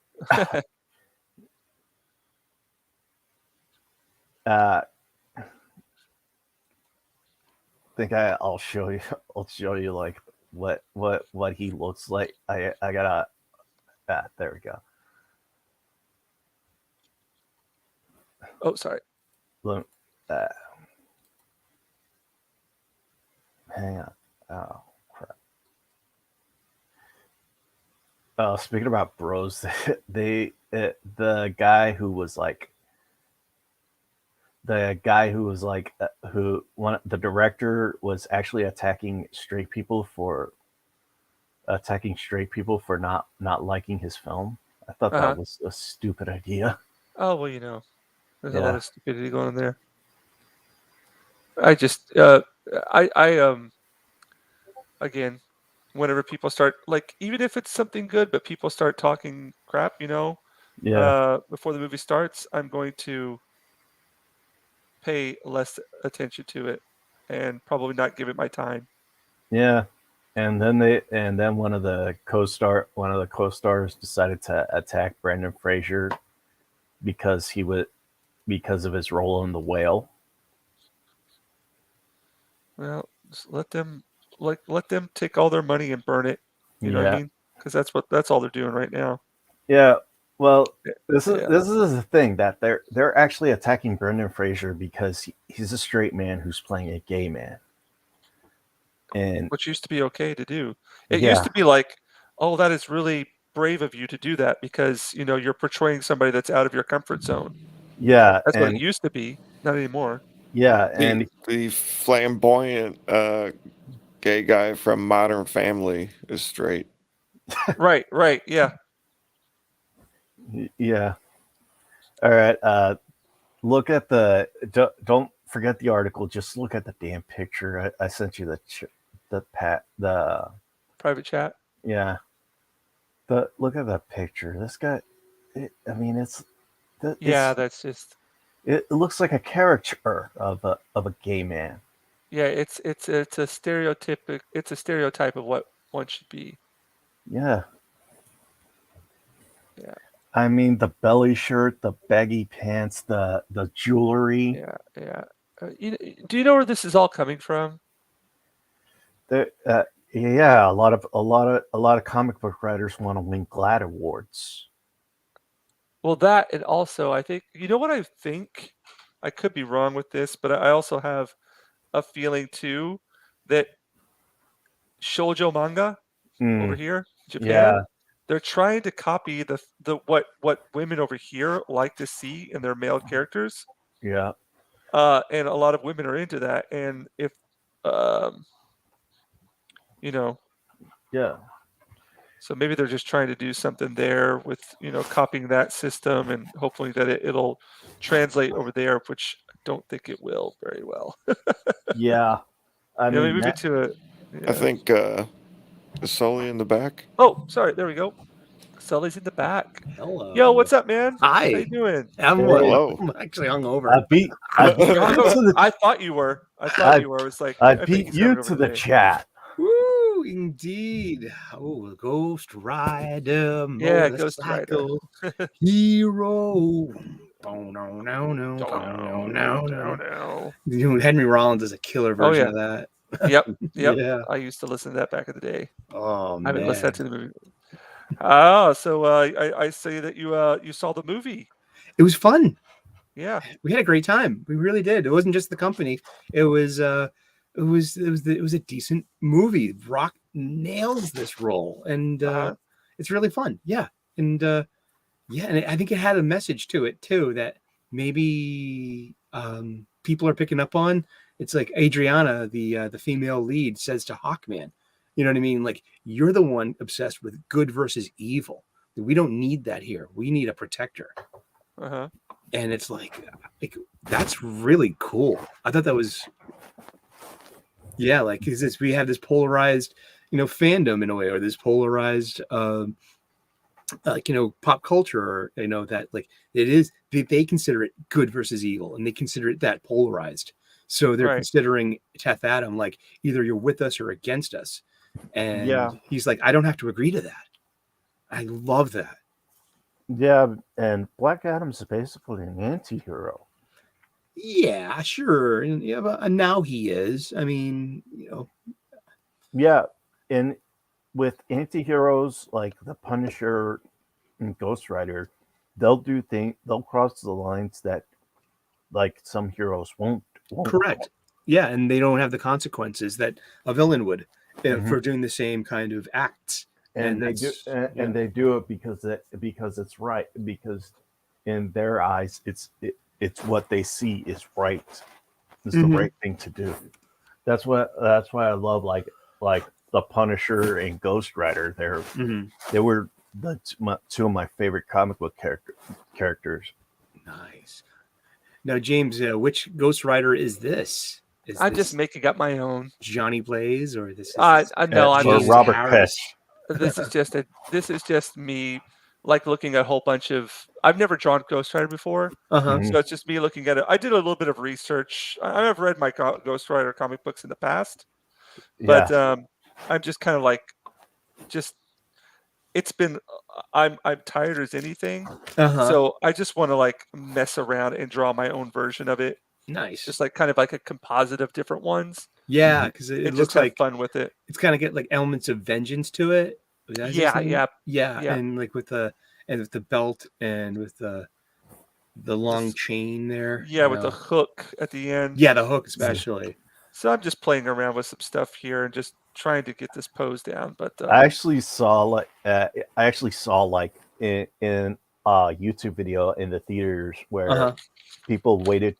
I think I'll show you. I'll show you like what he looks like. I gotta. There we go. Oh, sorry. Look, uh, hang on. Oh crap. Speaking about bros, the guy who was like who one the director was actually attacking straight people for not liking his film. I thought Uh-huh. that was a stupid idea. Oh, well, there's a lot Yeah, of stupidity going on there. I just I again, whenever people start like even if it's something good, but people start talking crap, yeah, before the movie starts, I'm going to pay less attention to it and probably not give it my time. yeah. And then one of the co-stars decided to attack Brendan Fraser because because of his role in The Whale. Well, just let them take all their money and burn it. You know what I Yeah, mean? Because that's all they're doing right now. yeah. Well, Yeah. Yeah. this is the thing that they're actually attacking Brendan Fraser because he's a straight man who's playing a gay man, and Which used to be okay to do. It used yeah, to be like, "Oh, that is really brave of you to do that because, you're portraying somebody that's out of your comfort zone." yeah, That's what it and used to be, not anymore. yeah, The and the flamboyant gay guy from Modern Family is straight. Right, right, yeah. yeah. All right. Look at don't forget the article. Just look at the damn picture. I sent you the Private chat. yeah. The look at that picture. This guy. I mean, Yeah, that's just it looks like a caricature of a gay man. yeah, it's a stereotype of what one should be. Yeah. Yeah, I mean, the belly shirt, the baggy pants, the jewelry. yeah, yeah. Do you know where this is all coming from? There, yeah, a lot of comic book writers want to win GLAAD awards. Well, that and also I think what I think? I could be wrong with this, but I also have a feeling too that shoujo manga over Mm, here, Japan, yeah, they're trying to copy the what women over here like to see in their male characters. yeah, And a lot of women are into that. And if um, you know, yeah, so maybe they're just trying to do something there with, copying that system and hopefully that it'll translate over there, which I don't think it will very well. yeah. I mean, Maybe to a I yeah. think is Sully in the back. Oh, sorry, there we go. Sully's in the back. Yo, Hello. what's up, man? How you Hi. doing? I'm hey, well. Hello. I'm actually hungover. I beat I beat You're you to hungover. the I thought you were. I thought I you were. I was like, I I bet beat he's you hungover to the today. chat. Woo, indeed. Oh, Ghost Rider, Yeah, Ghost Rider. motorcycle hero. Oh no, no, no, Don't no, know. no, Don't no. know. Henry Rollins is a killer Oh version yeah. of that. Yep. Yep. Yeah. I used to listen to that back in the day. Oh I haven't listened man. to the movie. Oh, so I say that you saw the movie. It was fun. Yeah. We had a great time. We really did. It wasn't just the company. It was it was a decent movie. Rock nails this role, and Uh-huh. it's really fun. Yeah, And yeah, and I think it had a message to it too that maybe people are picking up on. It's like Adriana, the female lead, says to Hawkman, you know what I mean? Like, you're the one obsessed with good versus evil. We don't need that here. We need a protector. Uh-huh. And it's like that's really cool. I thought that was, yeah, like, because we have this polarized, fandom in a way, or this polarized like, pop culture, or that, like, it is, they consider it good versus evil, and they consider it that polarized. So they're Right. considering Teth Adam like, either you're with us or against us. And Yeah. he's like, I don't have to agree to that. I love that. Yeah, and Black Adam's basically an anti-hero. Yeah, sure. And yeah, but now he is. I mean, Yeah, and with anti-heroes like the Punisher and Ghost Rider, they'll cross the lines that like some heroes won't. correct. Yeah, and they don't have the consequences that a villain would Mhm. for doing the same kind of acts. And they do, that's, and they do it because it's right, because in their eyes it's what they see is right. It's the Mhm. right thing to do. That's why I love like the Punisher and Ghost Rider. They were two of my favorite comic book characters. Nice. Now, James, which Ghost Rider is this? Is I'm this just making up my own. Johnny Blaze, or this is No, I'm or James just Robert Harris? Pesci. this is just me, like, looking at a whole bunch of. I've never drawn Ghost Rider before, Uh-huh. Mhm. so it's just me looking at it. I did a little bit of research. I've read my Ghost Rider comic books in the past, but Yeah, I'm just kind of like, just it's been. I'm tired as anything, Uh-huh. so I just want to, like, mess around and draw my own version of it, Nice. just like kind of like a composite of different ones, Yeah, because it and just looks have like fun with it. it's kind of get like elements of vengeance to it. Was that his Yeah, name? yeah, Yeah, yeah. and like with the belt, and with the long This, chain there. yeah, with the hook at the end. Yeah, the hook especially. So I'm just playing around with some stuff here and just trying to get this pose down. But I actually saw like in a YouTube video in the theaters where Uh-huh. people waited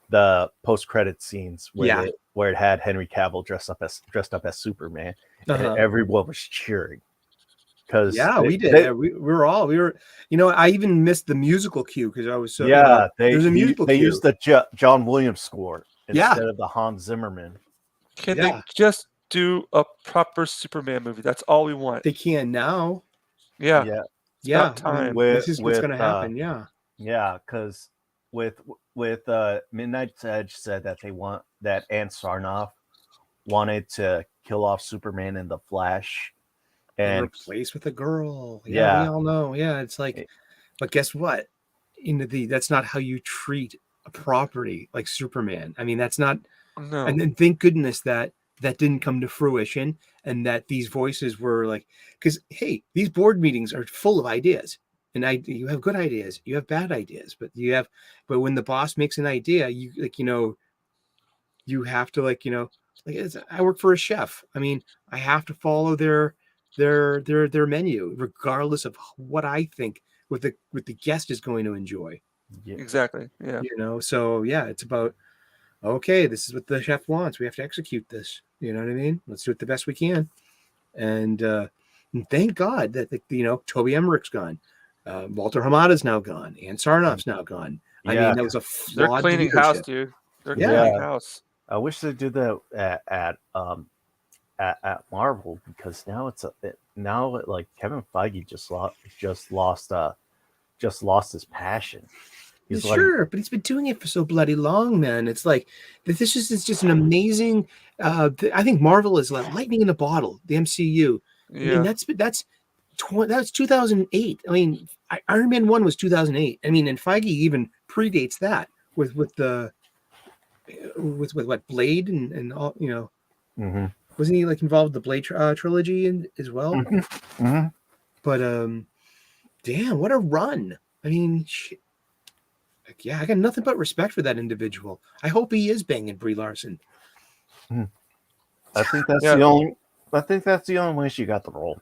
the post credit scenes Yeah. where it had Henry Cavill dressed up as Superman, and Uh-huh. everyone was cheering because Yeah, we did. Yeah, we were. I even missed the musical cue because I was so. There's a musical they cue. used the John Williams score Yeah. instead of the Hans Zimmerman. can Yeah. they just do a proper Superman movie? That's all we want. They can now. Yeah, Yeah, it's Yeah, about time. this is what's going to happen. Yeah. yeah, because with Midnight's Edge said that Ant Sarnoff wanted to kill off Superman in the Flash, And and replaced with a girl. Yeah, we yeah, all know. Yeah, it's like, but guess what? That's not how you treat a property like Superman. I mean, that's not. No, And then thank goodness that didn't come to fruition, and that these voices were like, because hey, these board meetings are full of ideas, and you have good ideas, you have bad ideas, but when the boss makes an idea, you like, you have to, like, I work for a chef. I mean, I have to follow their menu, regardless of what I think what the guest is going to enjoy. yeah, exactly. Yeah, So yeah, it's about, okay, this is what the chef wants. We have to execute this. You know what I mean? Let's do it the best we can. And thank God that Toby Emmerich's gone. Walter Hamada's now gone. And Sarnoff's now gone. I Yeah. mean, that was a they're flawed cleaning house, leadership. dude. They're Yeah. cleaning house. I wish they did that at Marvel, because now like Kevin Feige just lost his passion. He's like, Sure, but he's been doing it for so bloody long, man. It's like this is just an amazing. I think Marvel is like lightning in a bottle. The MCU. I mean, Yeah, that's 2008. I mean, Iron Man 1 was 2008. I mean, and Feige even predates that with what, Blade and all. mhm, Wasn't he like involved with the Blade trilogy as well? mhm. But damn, what a run! I mean, like, yeah, I got nothing but respect for that individual. I hope he is banging Brie Larson. I think that's Yeah. the only way she got the role.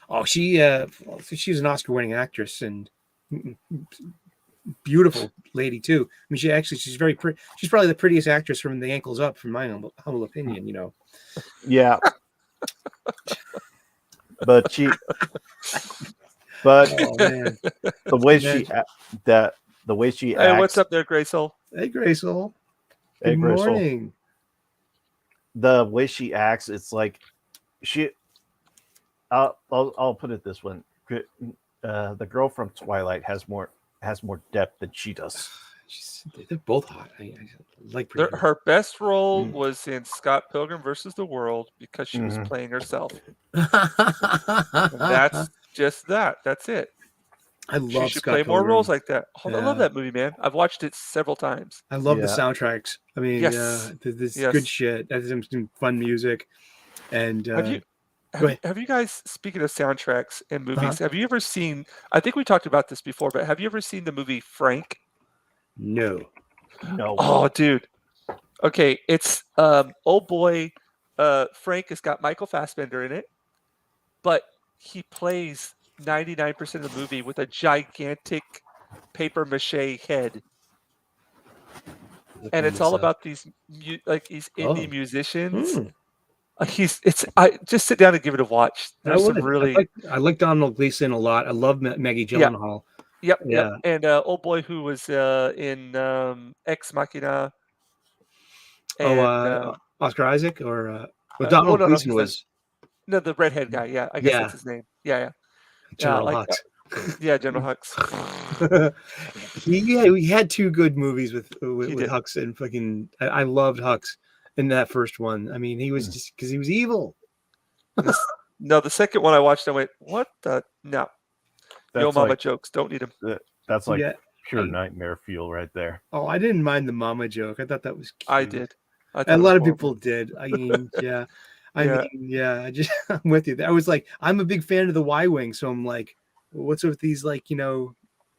Oh, she was an Oscar-winning actress and beautiful lady too. I mean, she's very pretty. She's probably the prettiest actress from the ankles up, from my humble opinion. You know. Yeah, but but Oh man, the way man. the way she Hey, what's acts, up there, Gracel? Hey, Gracel. hey, Good Grisel, morning. the way she acts, it's like she. I'll put it this way: the girl from Twilight has more depth than she does. They're both hot. I like pretty. Her best role was in Scott Pilgrim versus the World because she was Mhm. playing herself. I And that's just that. That's it. She love should Scott play more Pilgrim. roles like that. Oh, I love Yeah. that movie, man. I've watched it several times. I love the Yeah. soundtracks. I mean, Yes. this Yes. good shit. That's some fun music. And Have you go ahead. have you guys, speaking of soundtracks and Uh-huh. movies, have you ever seen, I think we talked about this before, but have you ever seen the movie Frank? No. No. Oh, dude. Okay, it's oh boy, Frank has got Michael Fassbender in it, but he plays 99% of the movie with a gigantic paper mache head. And it's all about these these indie musicians. I just sit down and give it a watch. There's some really I like Donald Gleason a lot. I love Maggie yeah, Gyllenhaal. yep, Yeah. and old boy who was in Ex Machina Oh, and Oscar Isaac or well, oh Donald no, Gleason he's not. was No, the redhead guy. Yeah, I guess that's his name. Yeah, General like Hux. yeah, General Hux. he had two good movies with He did. Hux and fucking. I loved Hux in that first one. I mean, he was just because he was evil. No, the second one I watched, I went, "What the no." Yo That's mama like jokes. Don't need them. that's like Yeah. pure nightmare fuel right there. Oh, I didn't mind the mama joke. I thought that was cute. I did. I thought A it was lot of horrible. people did. I mean, yeah. I Yeah. mean, yeah. I just I'm with you. I was like, I'm a big fan of the Y-wing, so I'm like, what's with these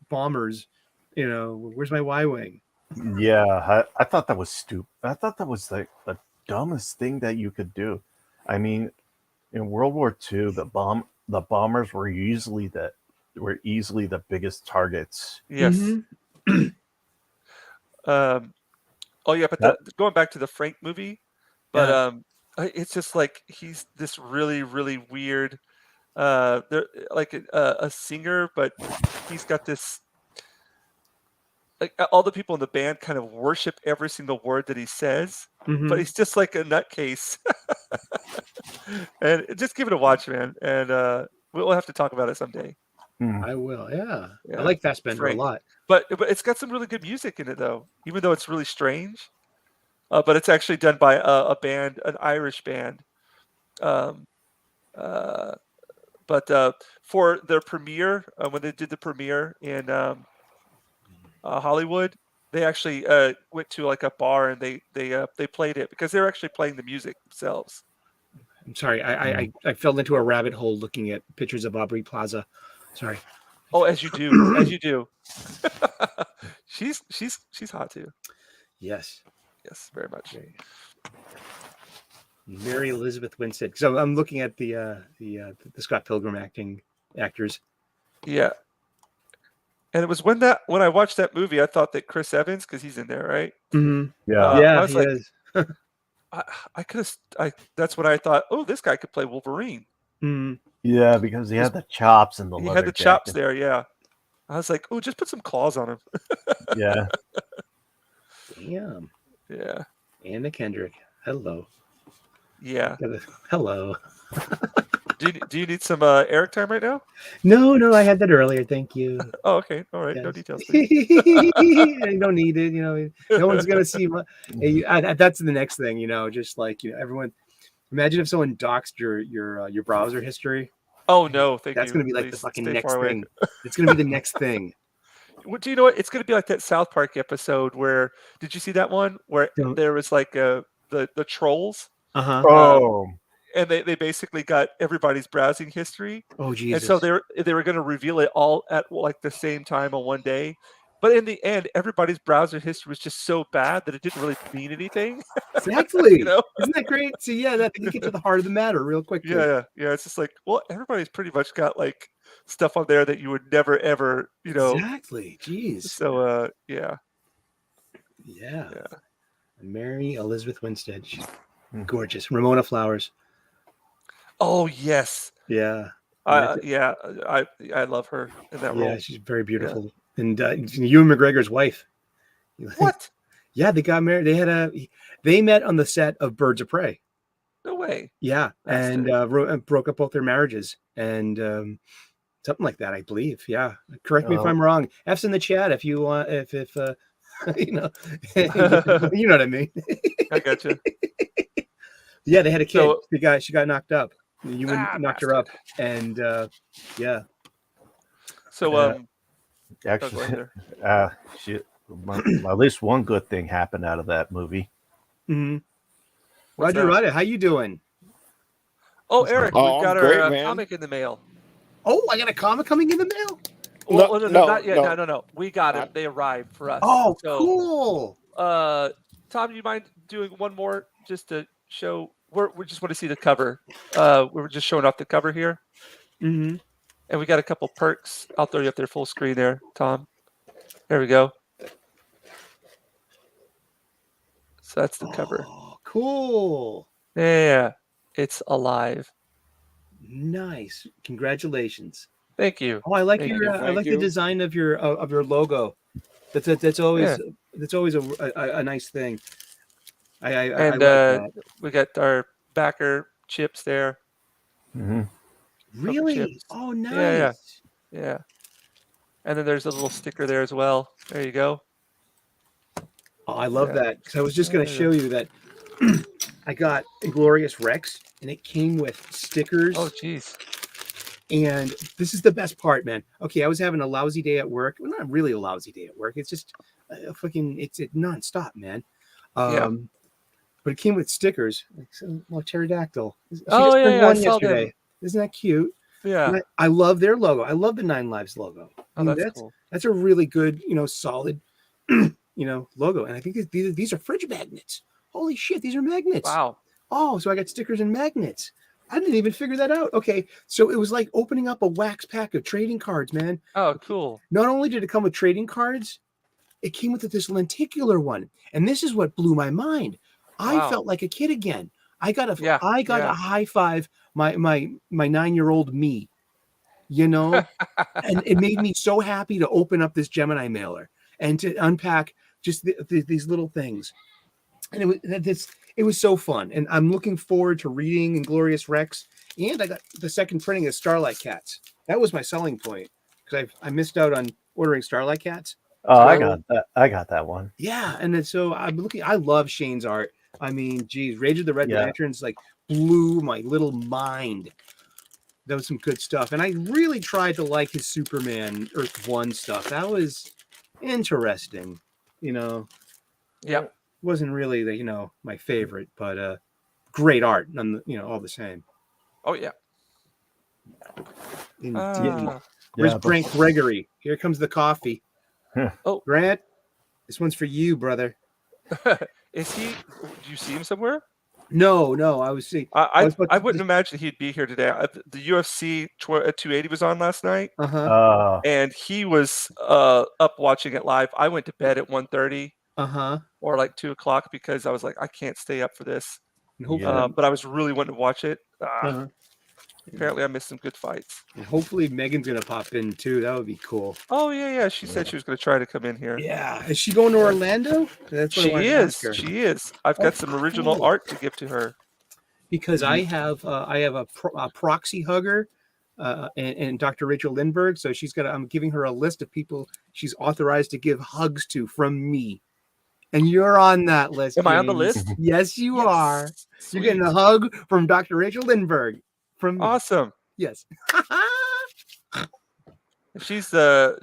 bombers? Where's my Y-wing? Yeah, I thought that was stupid. I thought that was like the dumbest thing that you could do. I mean, in World War II, the bombers were easily the biggest targets. Yes. Mhm. Oh yeah, but That going back to the Frank movie, but it's just like he's this really, really weird there like a singer, but he's got this like all the people in the band kind of worship every single word that he says, but Mhm. he's just like a nutcase. And just give it a watch, man. And we'll have to talk about it someday. I will. Yeah. I Yeah, like Fassbender a Frank. lot. But it's got some really good music in it though, even though it's really strange. But it's actually done by a band, an Irish band. Um, but for their premiere, when they did the premiere in Hollywood, they actually went to like a bar and they played it because they're actually playing the music themselves. I'm sorry. I fell into a rabbit hole looking at pictures of Aubrey Plaza. Sorry. Oh, as you do, as you do. she's hot too. Yes. Yes, very much. Mary Elizabeth Winstead. So I'm looking at the Scott Pilgrim actors. Yeah. And it was when I watched that movie, I thought that Chris Evans, because he's in there, right? Mm-hmm. yeah, I Yeah, was he like, is. I could have. That's when I thought, oh, this guy could play Wolverine. Mhm. yeah, because he had the chops and the He leather had the chops jacket. there, yeah. I was like, oh, just put some claws on him. Yeah, Damn. Yeah, Anna Kendrick. Hello. yeah. Hello. Do you need some Eric time right now? No, I had that earlier. Thank you. Oh, okay, all right. No Yes. details, please. I don't need it. No one's gonna see my. That's the next thing. Just like everyone. Imagine if someone doxed your browser history. Oh no, thank That's you. gonna be like the Please fucking stay next far away. thing. It's gonna be the next thing. Well, do you know what? It's going to be like that South Park episode where did you see that one where Don't. there was like the trolls Uh-huh. oh, and they basically got everybody's browsing history, Oh and so Jesus. they were going to reveal it all at like the same time on one day, But in the end, everybody's browser history was just so bad that it didn't really mean anything. Exactly. You know? Isn't that great? So yeah, that you get to the heart of the matter real quickly. Yeah. It's just like, well, everybody's pretty much got like stuff on there that you would never ever, Exactly. Jeez. So yeah. Yeah. Yeah. Mary Elizabeth Winstead. She's Mhm. gorgeous. Ramona Flowers. Oh yes. Yeah. Yeah, I love her in that Yeah, role. she's very beautiful. And Ewan McGregor's wife. What? Yeah, they got married. They met on the set of Birds of Prey. No way. Yeah, and Bastard. broke up both their marriages and something like that, I believe. Yeah, correct me if Oh. I'm wrong. F's in the chat if you want. If you know, you know what I mean. I got you. Yeah, they had a kid. So- She got knocked up. Ewan knocked her up, and yeah. So go Actually, ahead there. at least one good thing happened out of that movie. Mm-hmm. What's Roger, that? Roger, how you doing? Oh, Eric, Oh, we've got I'm great, our man. comic in the mail. Oh, I got a comic coming in the mail. Well, No, not yet. no. No. We got it. They arrived for us. Oh, So, cool. Tom, do you mind doing one more just to show? We just want to see the cover. We're just showing off the cover here, Mm-hmm. and we got a couple perks. I'll throw you up there full screen there, Tom. There we go. So that's the cover. Oh, cool. Yeah, it's alive. Nice. Congratulations. Thank you. Oh, I like Thank your you. I like the you. design of your logo. That's always a nice thing. I And like that. we got our backer chips there. Mm-hmm. Really? chips. Oh, nice. Yeah. Yeah. And then there's a little sticker there as well. There you go. Oh, I love Yeah. that because I was just going to Yeah. show you that I got Inglorious Rex and it came with stickers. Oh, geez. And this is the best part, man. Okay, I was having a lousy day at work. Well, not really a lousy day at work. It's just it's nonstop, man. Yeah. But it came with stickers. Like pterodactyl. She Oh, just yeah, turned yeah, I one saw them. yesterday. Isn't that cute? Yeah. And I love their logo. I love the Nine Lives logo. I Oh, mean, that's cool. that's a really good, solid, logo. And I think these are fridge magnets. Holy shit, these are magnets. Wow. Oh, so I got stickers and magnets. I didn't even figure that out. Okay, so it was like opening up a wax pack of trading cards, man. Oh, cool. Not only did it come with trading cards, it came with this lenticular one. And this is what blew my mind. I Wow. felt like a kid again. I got Yeah, to high five my 9-year-old me, and it made me so happy to open up this Gemini mailer and to unpack just these little things. And it was so fun. And I'm looking forward to reading Inglorious Rex. And I got the second printing of Starlight Cats. That was my selling point because I missed out on ordering Starlight Cats. Oh, So I got that one. Yeah, and then so I'm looking. I love Shane's art. I mean, geez, Rage of the Red Yeah. Lanterns like blew my little mind. That was some good stuff, and I really tried to like his Superman Earth One stuff. That was interesting. Yeah. Wasn't really my favorite, but great art. All the same. Oh, yeah. Indeed. Where's Yeah, Grant Gregory? Here comes the coffee. Oh. Grant, this one's for you, brother. Is he? Do you see him somewhere? No, I was seeing. I wouldn't imagine he'd be here today. The UFC 280 was on last night, Uh-huh. and he was up watching it live. I went to bed at 1:30 Uh-huh. or like 2 o'clock because I was like, I can't stay up for this. And hopefully, But I was really wanting to watch it. uh-huh. Apparently, I missed some good fights. And hopefully Megan's gonna pop in too. That would be cool. Oh yeah. She said she was going to try to come in here. Yeah. Is she going to Orlando? That's what I She wanted to ask is. her. She is. I've got some original cool. art to give to her. Because I have a proxy hugger, and Dr. Rachel Lindbergh. So I'm giving her a list of people she's authorized to give hugs to from me. And you're on that list. Am I on the James. list? Yes, you Yes. are. Sweet. You're getting a hug from Dr. Rachel Lindbergh. From me. Awesome. Yes. She's the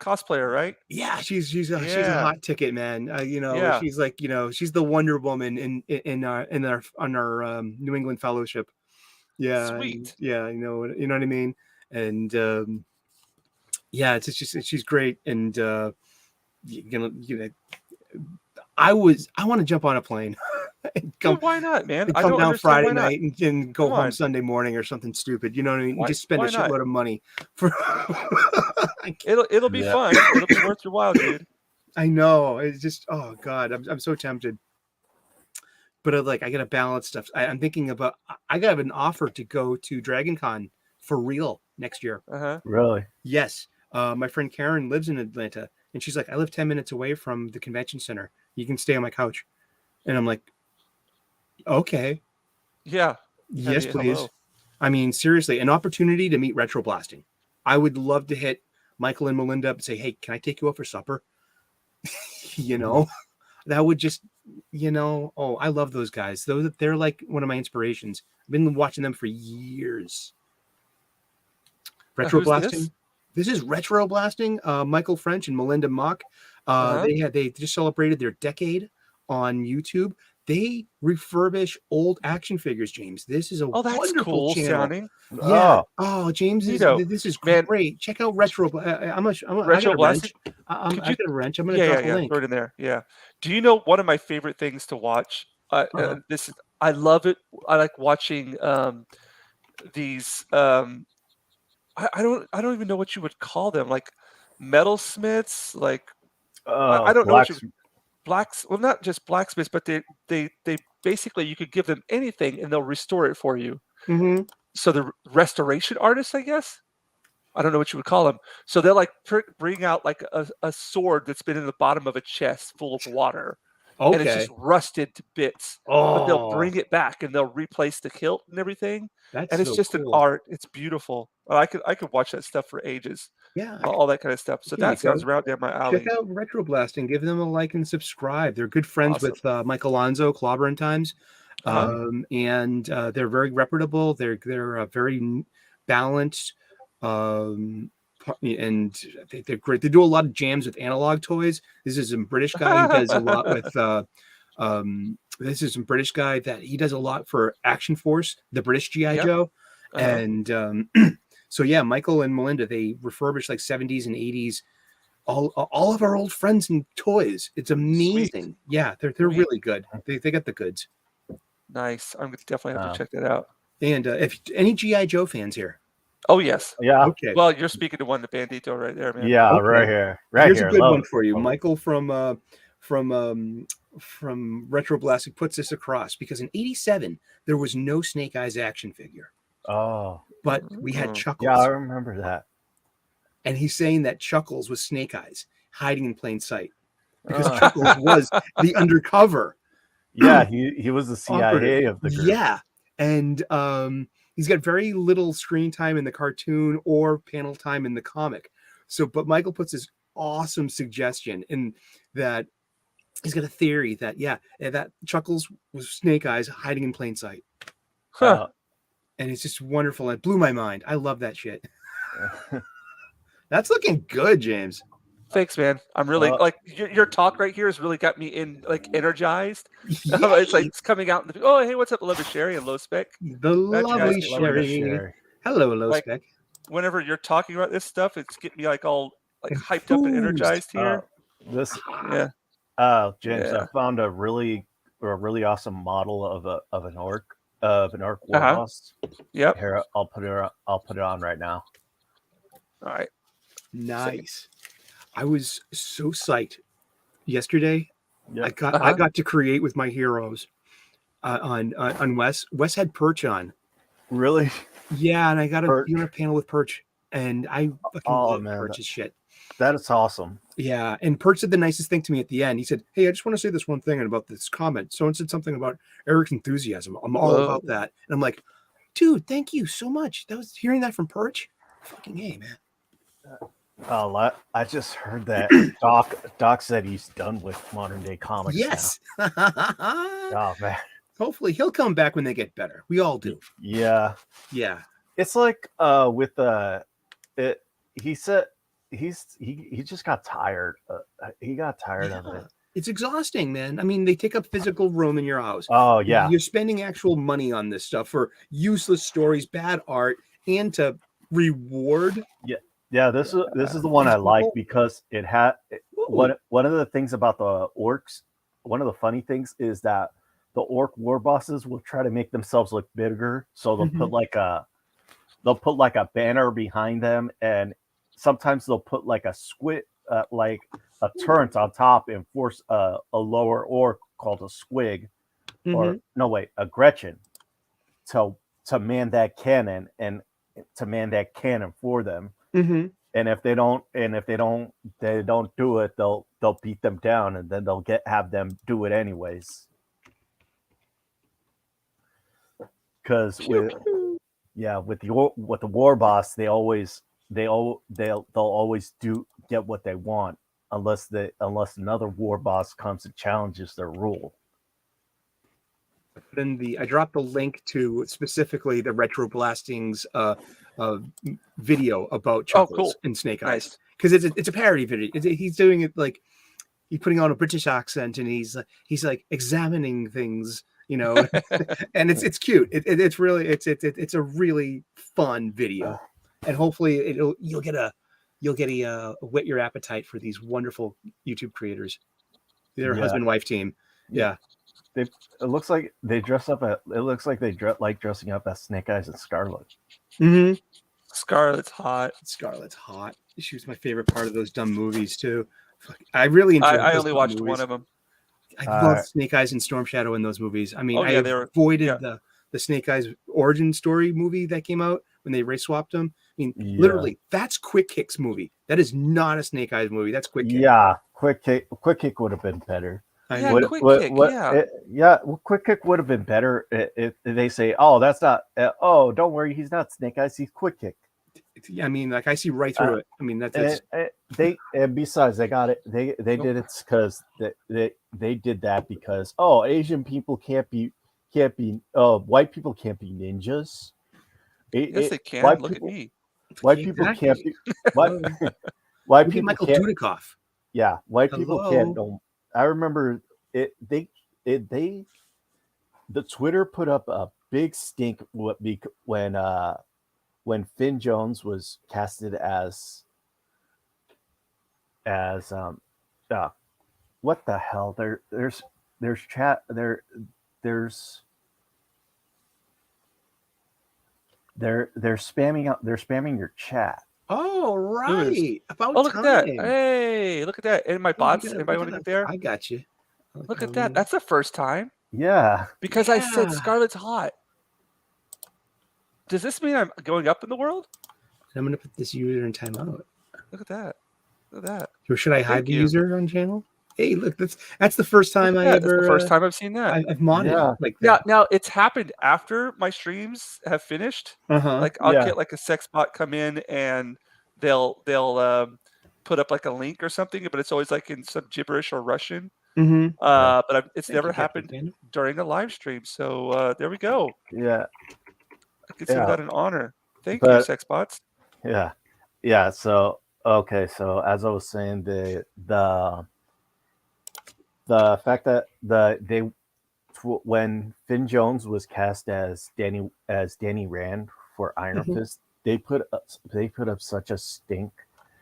cosplayer, right? Yeah, she's a Yeah. hot ticket, man. Yeah. She's like, she's the Wonder Woman in our New England Fellowship. Yeah, Sweet. Yeah, you know what I mean. And yeah, it's just she's great. And you know, I want to jump on a plane and Dude, why not, man? I come don't down understand Friday why not. night and go Come home on. Sunday morning or something stupid. You know what I mean? And just spend a Why not? shitload of money for. It'll be Yeah. fun. It'll be worth your while, dude. I know. It's just, oh God, I'm so tempted. But I got to balance stuff. I'm thinking about, I got an offer to go to Dragon Con for real next year. Uh-huh. Really? Yes. My friend Karen lives in Atlanta, and she's like, I live 10 minutes away from the convention center. You can stay on my couch. And I'm like, okay, Yeah. yes, please. Hello. I mean, seriously, an opportunity to meet Retro Blasting. I would love to hit Michael and Melinda up and say, hey, can I take you out for supper? You know, that would just, oh, I love those guys. They're like one of my inspirations. I've been watching them for years. Retro Who's this? Blasting. This is Retro Blasting. Michael French and Melinda Mock. Uh-huh. They just celebrated their decade on YouTube. They refurbish old action figures, James. This is a Oh, that's wonderful cool channel. sounding. Yeah. Oh, James, Neato. this is Man. great. Check out Retro. I got Retro a Blasting. wrench. I got a wrench. I'm going to Yeah, drop a link. throw it in there. Yeah. Do you know one of my favorite things to watch? Uh-huh. I love it. I like watching these I don't even know what you would call them, like metalsmiths, like I don't know what you blacks well, not just blacksmiths, but they basically you could give them anything and they'll restore it for you. Mm-hmm. So the restoration artists, I guess. I don't know what you would call them. So they'll like bring out like a sword that's been in the bottom of a chest full of water. And it's Okay. just rusted to bits. But they'll Oh, bring it back and they'll replace the kilt and everything. that's And it's so just an cool. art. It's beautiful. I could watch that stuff for ages. Yeah. All that kind of stuff. So Here you that sounds go. right down my Check alley. out Retro Blasting. Give them a like and subscribe. They're good friends Awesome. with Mike Alonso, Clobbering Times, Uh-huh. and they're very reputable. They're very balanced, and they're great. They do a lot of jams with analog toys. This is a British guy who does a lot with. This is some British guy that he does a lot for Action Force, the British GI Yep. Joe, Uh-huh. and so yeah, Michael and Melinda, they refurbish like 70s and 80s. All of our old friends and toys. It's amazing. Sweet. Yeah, they're Sweet. really good. They got the goods. Nice. I'm gonna definitely have to check that out. And if any GI Joe fans here. Oh yes. Yeah. Okay. Well, you're speaking to one, the Bandito right there, man. Yeah, Okay. right here. Right Here's here. a good Love one it. for you. Love it. Michael from Retro Blasting puts this across because in '87 there was no Snake Eyes action figure, Oh, but we had Mm. Chuckles. yeah, I remember that. And he's saying that Chuckles was Snake Eyes hiding in plain sight because Oh. Chuckles was the undercover. Yeah, he was the CIA operative. of the group. Yeah, and he's got very little screen time in the cartoon or panel time in the comic. So, but Michael puts this awesome suggestion in that he's got a theory that that Chuckles was Snake Eyes hiding in plain sight, Huh. and it's just wonderful. It blew my mind. I love that shit. That's looking good, James. Thanks, man. I'm really like your talk right here has really got me energized. It's like it's coming out. Oh, hey, what's up, lovely Sherry and Low Spec? The Glad you guys lovely get lovely Sherry. Hello, Low Like, Spec. Whenever you're talking about this stuff, it's getting me like all like hyped up and energized here. This, Yeah. James, Yeah. I found a really awesome model of an orc war boss. Yep. Here, I'll put it on right now. All right. Nice. I was so psyched yesterday. Yep. I got to create with my heroes on Wes. Wes had Perch on. Really? Yeah, and I got Perch. be on a panel with Perch, and I fucking love Perch's shit. That is awesome. Yeah, and Perch said the nicest thing to me at the end. He said, "Hey, I just want to say this one thing about this comment. Someone said something about Eric's enthusiasm. I'm all about that." And I'm like, "Dude, thank you so much. That was hearing that from Perch. Fucking hey, man." Oh, I just heard that Doc said he's done with modern day comics. Yes. Now. Oh man. Hopefully he'll come back when they get better. We all do. Yeah. Yeah. It's like with he said he just got tired. He got tired of it. It's exhausting, man. I mean, they take up physical room in your house. Oh yeah. You're spending actual money on this stuff for useless stories, bad art, and to reward. Yeah, this is the one I like because it had one of the things about the orcs, one of the funny things is that the orc war bosses will try to make themselves look bigger, so they'll put like a banner behind them, and sometimes they'll put like a squid, like a turret on top, and force a lower orc called a squig, or no wait, a Gretchen, to man that cannon for them. And if they don't do it, they'll beat them down, and then they'll have them do it anyways. Because with the war boss, they'll always get what they want, unless another war boss comes and challenges their rule. I dropped the link to specifically the Retro Blastings video about Chuckles cool. and Snake Eyes, Nice. because it's a parody video. He's doing it like he's putting on a British accent, and he's like examining things, and it's cute. It's really it's a really fun video, and hopefully you'll get a whet your appetite for these wonderful YouTube creators. They're a husband-wife team. Yeah. It looks like they dress up like dressing up as Snake Eyes and Scarlet. Scarlet's hot. Scarlet's hot. She was my favorite part of those dumb movies too. I really enjoyed. I only watched one of them. I love Snake Eyes and Storm Shadow in those movies. I mean, I avoided the Snake Eyes origin story movie that came out when they race swapped them. I mean, literally, that's Quick Kick's movie. That is not a Snake Eyes movie. That's Quick Kick. Yeah, Quick Kick would have been better. Quick Kick would have been better if they say, "Oh, that's not. Don't worry, he's not Snake Eyes. He's Quick Kick." I mean, like I see right through it. I mean, that's and besides, they got it. They did it because they did that because Asian people can't be white people can't be ninjas. Yes, they can. Look at me. White people can't be white people Michael can't. Dudikoff. Yeah, white people can't. I remember it. The Twitter put up a big stink when Finn Jones was casted as what the hell? There's chat there. They're spamming your chat. Oh, right. About look time. at that. Hey, look at that. And my bots, anybody want to get there? I got you. Look at that. That's the first time. Yeah. Because I said Scarlet's hot. Does this mean I'm going up in the world? I'm going to put this user in timeout. Look at that. Look at that. Or should I hide the user on channel? Hey, look, that's the first time I ever. That's the first time I've seen that. I've modded like that. Now it's happened after my streams have finished. Like I'll get like a sex bot come in and they'll put up like a link or something, but it's always like in some gibberish or Russian. But it's never happened during a live stream. So there we go. Yeah. I consider that an honor. Thank you, sex bots. Yeah. So okay. So as I was saying, the fact that when Finn Jones was cast as Danny Rand for Iron Fist, they put up such a stink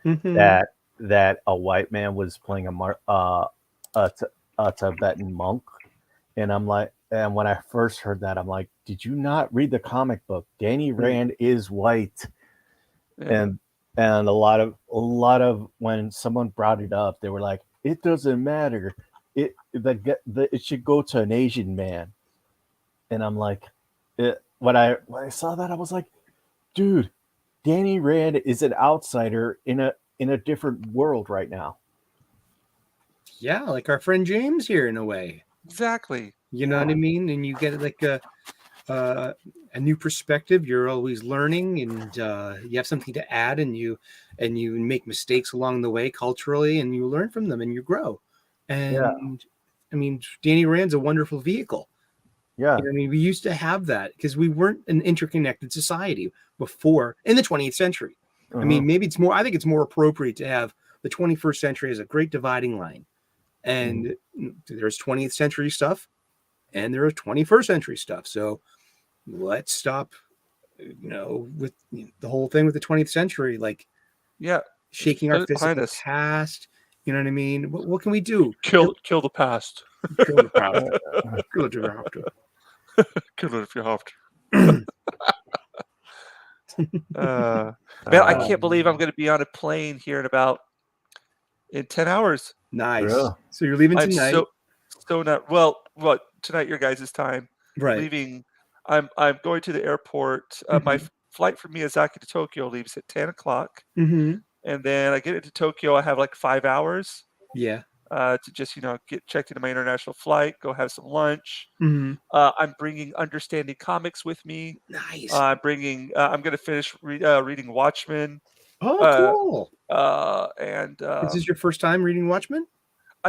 that a white man was playing a Tibetan monk, and I'm like, and when I first heard that, I'm like, did you not read the comic book? Danny Rand is white, and a lot of when someone brought it up, they were like, it doesn't matter. It should go to an Asian man, and I'm like, when I saw that, I was like, dude, Danny Rand is an outsider in a different world right now. Yeah, like our friend James here in a way. Exactly. You know what I mean? And you get like a new perspective. You're always learning, and you have something to add, and you make mistakes along the way culturally, and you learn from them, and you grow. And I mean, Danny Rand's a wonderful vehicle. Yeah. You know, I mean, we used to have that because we weren't an interconnected society before in the 20th century. I mean, maybe I think it's more appropriate to have the 21st century as a great dividing line. And there's 20th century stuff and there is 21st century stuff. So let's stop, with the whole thing with the 20th century, like shaking our fist at the past You know what I mean? What can we do? Kill the past. Kill the past. Kill it if you have to. Kill it if you have to. Man, I can't believe I'm going to be on a plane here in 10 hours. Nice. Yeah. So you're leaving I'm tonight, so not well. Tonight your guys' time. right? Leaving. I'm going to the airport. My flight from Miyazaki to Tokyo leaves at 10 o'clock, Mm-hmm. and then I get into Tokyo. I have like 5 hours Yeah. to just get checked into my international flight, go have some lunch. Mm-hmm. I'm bringing Understanding Comics with me. Nice. I'm going to finish reading Watchmen. Oh, cool. And Is this your first time reading Watchmen?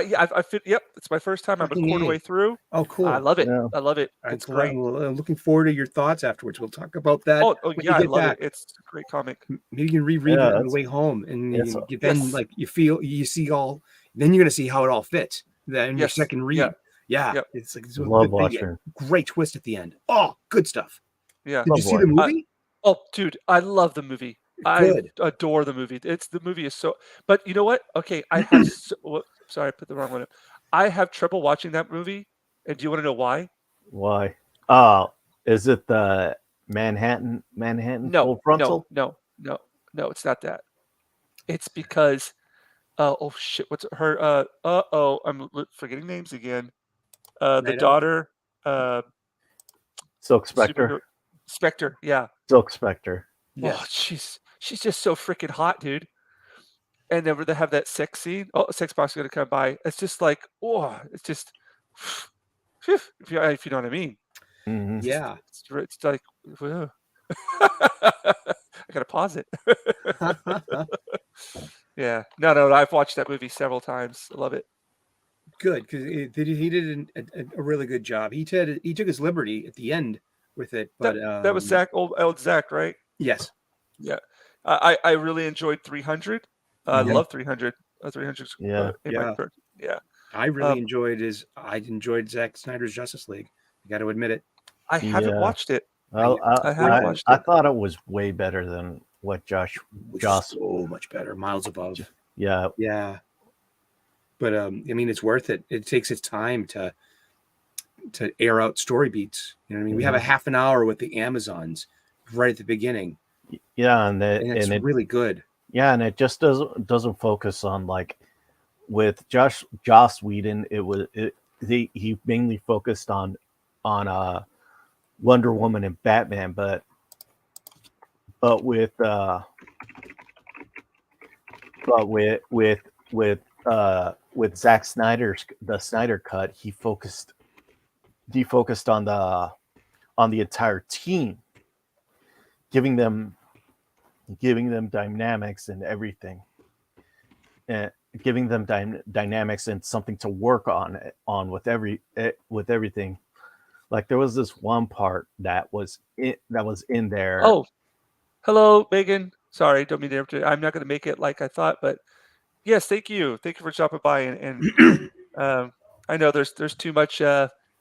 yeah, yep, it's my first time. I'm a Fucking quarter A. way through. Oh, cool. I love it. Yeah. I love it. All right, It's cool. great. Well, I'm looking forward to your thoughts afterwards. We'll talk about that. Oh when yeah, you I get love back. it. It's a great comic. Maybe you can reread Yeah, it on the it's- way home, and it's- then Yes. like you see all. Then you're gonna see how it all fits. Then your Yes. second read. Yeah. Yeah, Yep. it's like Love big, Watchmen. great twist at the end. Oh, good stuff. Yeah. Did you Love see the Watchmen. movie? Oh, dude, I love the movie. Good. I adore the movie. The movie is so. But you know what? Okay, I have. Sorry, I put the wrong one up. I have trouble watching that movie, and do you want to know why? Why? Is it the Manhattan No, full frontal? no. It's not that. It's because. Oh shit! What's her? I'm forgetting names again. The Night Owl? daughter. Silk Spectre. Superhero- Spectre. Yeah. Silk Spectre. Oh, she's just so freaking hot, dude. And then they have that sex scene. Oh, a sex box is gonna come by. It's just like, oh, it's just, if you know what I mean. Mhm. Yeah. It's like, whoa. I gotta pause it. Yeah. No. I've watched that movie several times. I love it. Good, because he did a really good job. He took his liberty at the end with it, but That was Zach, old Zach, right? Yes. Yeah. I really enjoyed 300. I Mhm. love 300. 300. Yeah. Yeah. I really Um, enjoyed Zack Snyder's Justice League. I got to admit it. I haven't Yeah. watched it. Well, I haven't watched I it. thought it was way better than what Josh. Was Joss. so much better, miles above. Yeah. Yeah. But I mean, it's worth it. It takes its time to air out story beats. You know what I mean? We have a half an hour with the Amazons right at the beginning, Yeah, and it's really good. Yeah, and it just doesn't focus on like with Joss Whedon. He mainly focused on Wonder Woman and Batman, but with Zack Snyder's the Snyder cut, he focused on the entire team, giving them dynamics and everything, and giving them dynamics and something to work on with everything. Like there was this one part that was in there. Oh, hello, Megan. Sorry, don't mean to interrupt you. I'm not going to make it like I thought, but yes, thank you for dropping by. And I know there's too much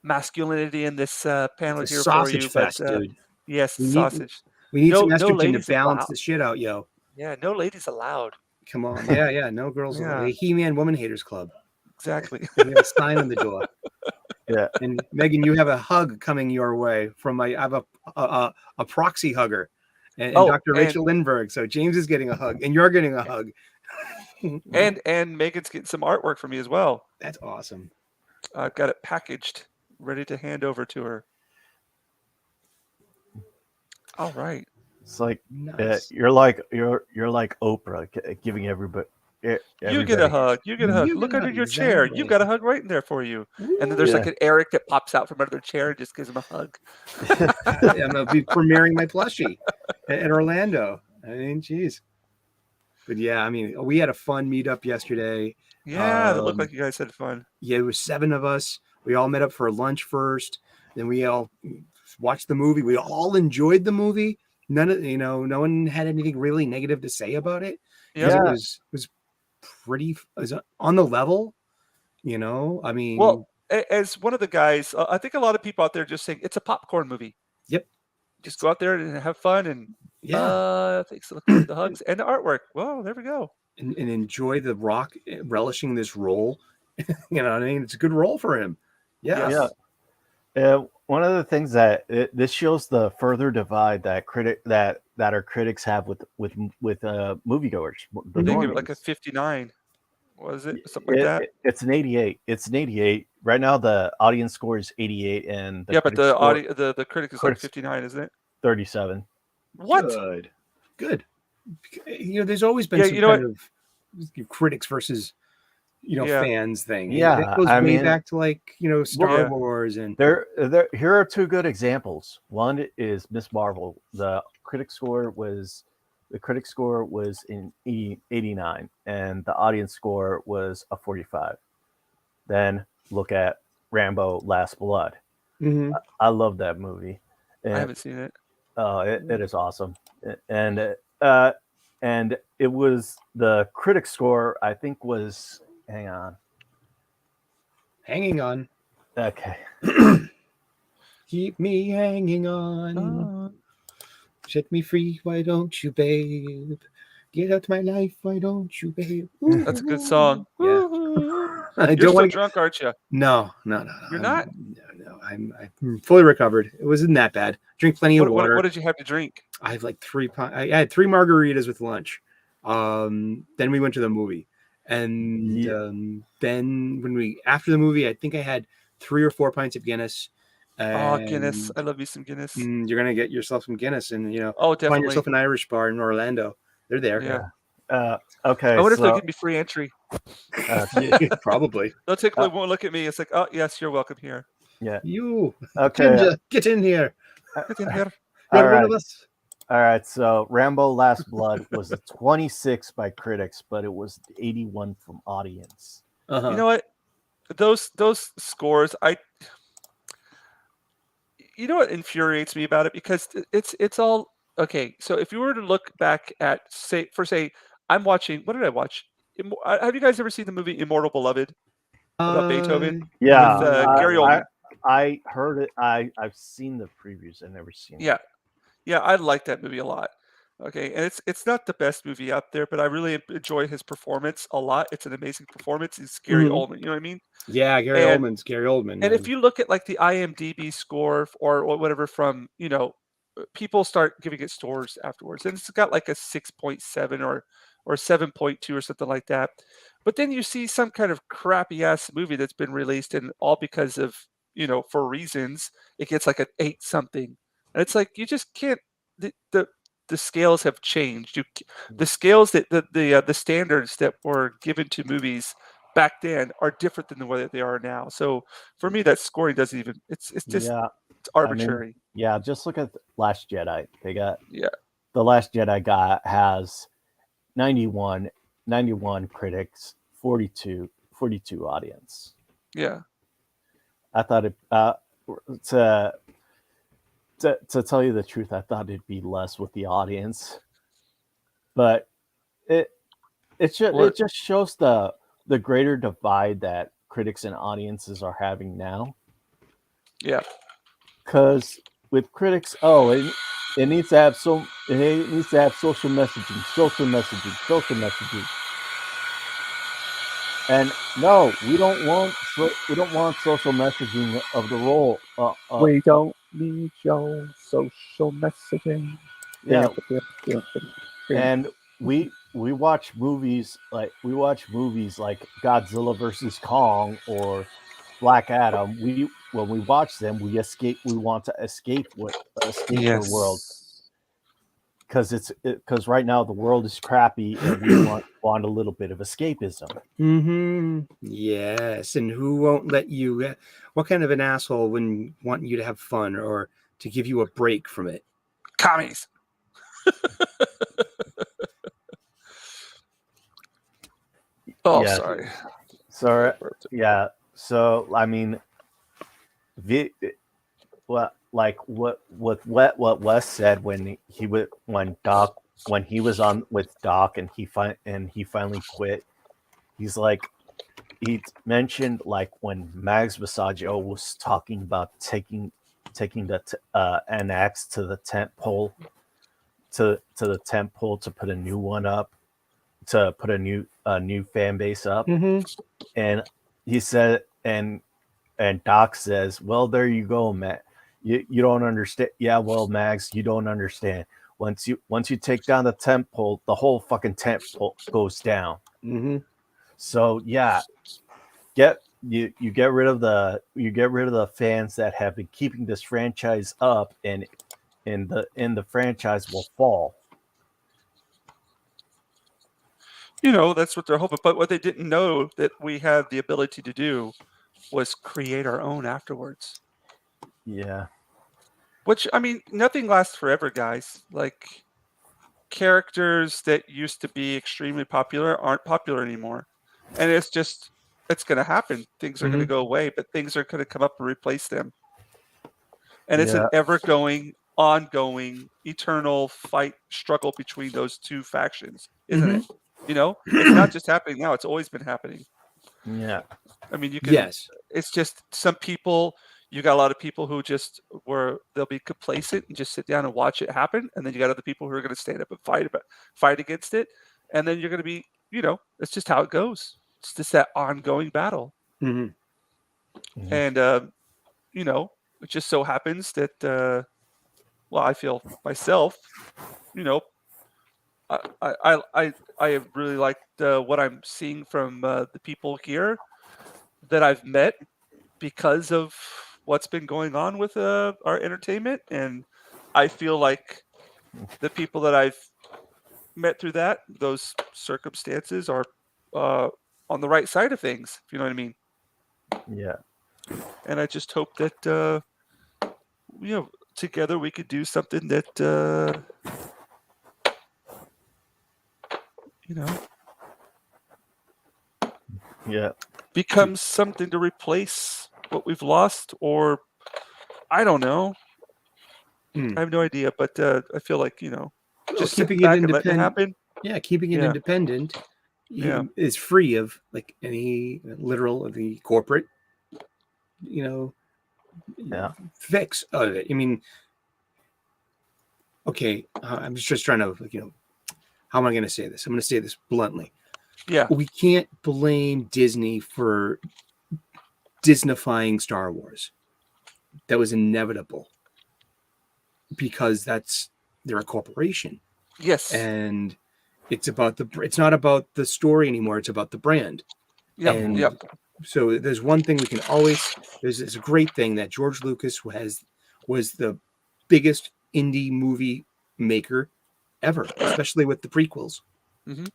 masculinity in this panel It's a here sausage for you, fest, but dude. yes, We need- sausage. We need No- some no estrogen to ladies balance allowed. the shit out, yo. Yeah, no ladies allowed. Come on. Yeah. No girls. Yeah. The He-Man Woman Haters Club. Exactly. We have a sign on the door. Yeah. And Megan, you have a hug coming your way from I have a proxy hugger, and Oh, Dr. and- Rachel Lindbergh. So James is getting a hug, and you're getting a hug. And Megan's getting some artwork from me as well. That's awesome. I've got it packaged, ready to hand over to her. All right. It's like Nice. you're like Oprah giving everybody. You get a hug. You get a hug. You Look get a under hug, your chair. exactly. You've got a hug right in there for you. And then there's like Yeah. an Eric that pops out from under their chair and just gives him a hug. I'm gonna be premiering my plushie at Orlando. I mean, geez. But yeah, I mean, we had a fun meetup yesterday. Yeah, that looked like you guys had fun. Yeah, it was 7 of us. We all met up for lunch first. Then we all watched the movie. We all enjoyed the movie. No one had anything really negative to say about it. Yeah. It was pretty on the level. I mean, Well, as one of the guys, I think a lot of people out there just saying it's a popcorn movie. Yep. Just go out there and have fun and yeah. thanks. Look forward to the hugs and the artwork. Well, there we go. and enjoy The Rock relishing this role. You know what I mean? It's a good role for him. Yeah. Yes. One of the things that this shows the further divide that our critics have with moviegoers. The They give it like a normies. 59. Was it something like that? It's an 88. It's an 88 right now. The audience score is 88, and the Yeah, but critic the score the critic is like critics 59, isn't it? 37. What? Good. You know, there's always been Yeah, some you know kind what? of critics versus Yeah. fans thing. Yeah, It goes I way mean, back to like, you know, Star Yeah. Wars and Here are two good examples. One is Miss Marvel. The critic score was in 89, and the audience score was a 45. Then look at Rambo: Last Blood. Mhm. I love that movie. I And haven't seen it. it is awesome. And and it was the critic score. I think was hang on. hanging on. Okay. Keep me hanging on. Set me free, why don't you, babe? Get out my life, why don't you, babe? That's a good song. Yeah. I You're don't still want to. drunk, aren't you? No. You're not? No. I'm fully recovered. It wasn't that bad. Drink plenty of water. What did you have to drink? I have like I had 3 margaritas with lunch. Then we went to the movie, and then after the movie, I think I had 3 or 4 pints of Guinness. Oh, Guinness. And I love me some Guinness. you're gonna get yourself some Guinness, and Oh, find definitely. yourself an Irish bar in Orlando. They're there. Yeah. Okay. I wonder if they'll give me free entry. Probably. They'll take one look at me. It's like, oh yes, you're welcome here. Yeah. You, Okay. Jinja, get in here. Get in here. You're All one right. of us. All right. So Rambo: Last Blood was a 26 by critics, but it was 81 from audience. You know what? Those scores, you know what infuriates me about it, because it's all okay. So if you were to look back at say I'm watching, what did I watch? Have you guys ever seen the movie Immortal Beloved about Beethoven? Yeah. With Gary Oldman. I heard it. I've seen the previews. I've never seen it. Yeah. Yeah, I like that movie a lot. Okay, and it's not the best movie out there, but I really enjoy his performance a lot. It's an amazing performance. He's Gary Oldman, you know what I mean? Yeah, Gary And Oldman's Gary Oldman. and if you look at like the IMDb score or whatever from, people start giving it scores afterwards, and it's got like a 6.7 or 7.2 or something like that. But then you see some kind of crappy ass movie that's been released, and all because of, for reasons, it gets like an 8 something. And it's like you just can't. The scales have changed. The scales that the standards that were given to movies back then are different than the way that they are now. So for me, that scoring doesn't even. It's just it's arbitrary. Just look at Last Jedi. They got Yeah. The Last Jedi has 91 critics, 42 audience. Yeah. I thought it to tell you the truth, I thought it'd be less with the audience, but it just shows the greater divide that critics and audiences are having now. Yeah. Because with critics, it needs to have social messaging. And no, we don't want social messaging of the role. We don't need your social messaging. Yeah. And we watch movies like Godzilla versus Kong or Black Adam. When we watch them, we want to escape the world, because right now the world is crappy and we want a little bit of escapism. Yes, and who won't let you? What kind of an asshole wouldn't want you to have fun or to give you a break from it? Commies. Oh, Yeah. sorry. So yeah. So I mean, what Wes said when he was on with Doc and he finally quit. He's like, he mentioned like when Mags Massaggio was talking about taking the NX to the tent pole to the tent pole to put a new one up to put a new fan base up, Mhm. and he said, and Doc says, "Well, there you go, Matt. You don't understand. Yeah, well, Mags, you don't understand. Once you take down the tent pole, the whole fucking tent pole goes down. Mhm. So yeah, you get rid of the fans that have been keeping this franchise up, and the franchise will fall." That's what they're hoping. But what they didn't know that we had the ability to do was create our own afterwards. Yeah. Which, I mean, nothing lasts forever, guys. Like, characters that used to be extremely popular aren't popular anymore. And it's going to happen. Things are going to Mhm. go away, but things are going to come up and replace them. And it's an Yeah. ever-going, ongoing, eternal fight, struggle between those two factions, isn't it? It's not just happening now, it's always been happening. Yeah. I mean, Yes. it's just some people, you got a lot of people who they'll be complacent and just sit down and watch it happen. And then you got other people who are going to stand up and fight against it. And then you're going to be, it's just how it goes. It's just that ongoing battle. Mhm. Mhm. And, it just so happens that, well, I feel myself, you know, I really like what I'm seeing from the people here that I've met because of what's been going on with our entertainment, and I feel like the people that I've met through those circumstances are on the right side of things, if you know what I mean. Yeah. And I just hope that together we could do something that you know Yeah. becomes something to replace what we've lost, or I don't know. Mm. I have no idea, but I feel like Well, just sitting keeping it back and letting it independent. happen. Yeah, keeping it Yeah, independent yeah, is free of like any literal of the corporate, you know, Yeah. fix of it. I mean, okay, I'm just trying to, how am I going to say this? I'm going to say this bluntly. yeah. We can't blame Disney for Disneyfying Star Wars. That was inevitable because they're a corporation, Yes. and it's not about the story anymore. It's about the brand. Yep. And Yep. so there's one thing we can always, there's a great thing that George Lucas was the biggest indie movie maker ever, especially with the prequels. Hmm.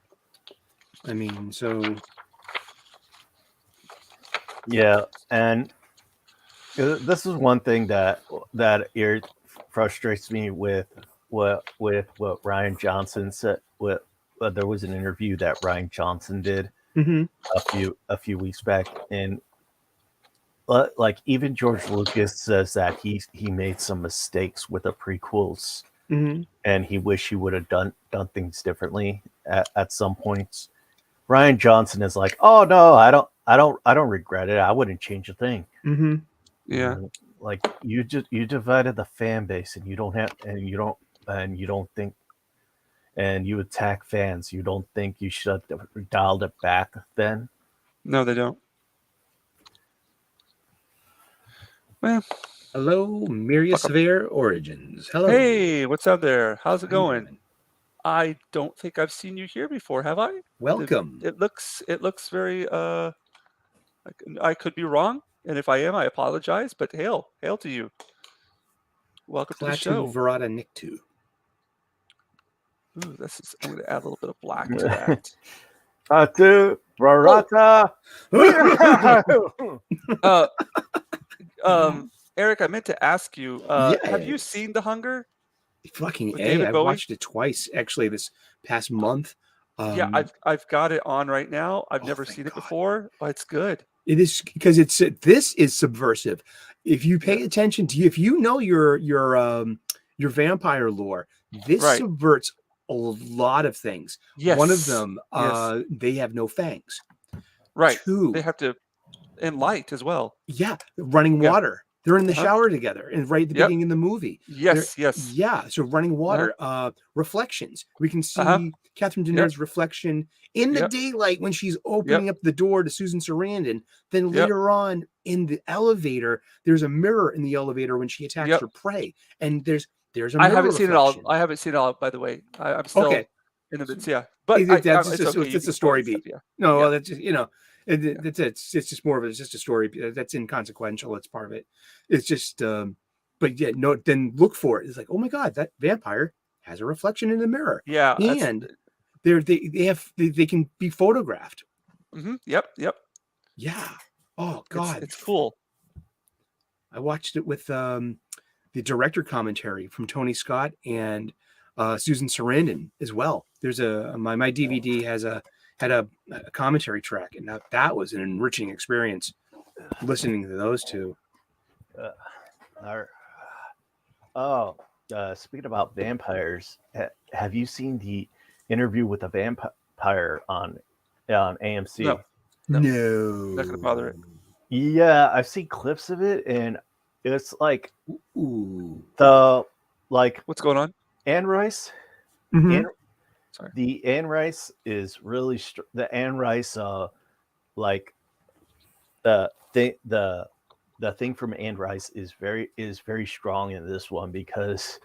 I mean, so Yeah. And this is one thing that frustrates me with what Ryan Johnson said. There was an interview that Ryan Johnson did mhm, a few weeks back, and like even George Lucas says that he made some mistakes with the prequels, mhm. and he wish he would have done things differently at some points. Ryan Johnson is like, "Oh no, I don't regret it. I wouldn't change a thing." Mm-hmm. Yeah. Like you divided the fan base, and you don't think, and you attack fans. You don't think you should have dialed it back then? No, they don't. Well, Hello, Miria fuck 'em. Severe Origins. Hello. Hey, what's up there? How's it How you going? doing? I don't think I've seen you here before, have I? Welcome. It looks very I could be wrong, and if I am, I apologize, but hail to you. Welcome to the Klaatu show. Verata Nictu. Ooh, I'm gonna add a little bit of black to that. To Barata. Uh Eric, I meant to ask you, have you Yes. seen The Hunger Fucking with A. David I've Bowie? watched it twice actually this past month. Yeah, I've got it on right now. I've never Thank seen it God. before, but it's good. It is because this is subversive. If you pay attention to, if you know your vampire lore, this Right. subverts a lot of things. Yes. One of them, Yes. they have no fangs. Right. Two, They have to and light as well. yeah, running Yeah. water. They're in the Uh-huh. shower together, and right at the Yep. beginning of the movie. Yes, yes. Yeah, so running water, reflections. We can Uh-huh. see Catherine Yep. Deneuve's reflection in the Yep. daylight when she's Yep. opening up the door to Susan Sarandon. Then Yep. later on in the elevator, there's a mirror in the elevator when she attacks Yep. her prey, and there's a I mirror haven't seen it all. reflection. I haven't seen it all, by the way. I'm Okay, still in the midst. Yeah, but that's it's just okay. You it's can a spoil story the stuff. beat. Yeah. No, Yeah. well, that's just Yeah. it's just more of it's just a story that's inconsequential. It's part of it. It's just but yeah, no. Then look for it. It's like, oh my god, that vampire has a reflection in the mirror, Yeah. That's. and they can be photographed. Yep. Yep. Yeah. Oh god, It's cool. I watched it with the director commentary from Tony Scott and Susan Sarandon as well. There's my DVD had a commentary track, and that was an enriching experience listening to those two. Speaking about vampires, have you seen the Interview with a Vampire on AMC? No. Not gonna bother it. Yeah, I've seen clips of it, and it's like Ooh. What's going on? Anne Rice. Mhm. Sorry. The Anne Rice is really the Anne Rice like the thing from Anne Rice is very strong in this one, because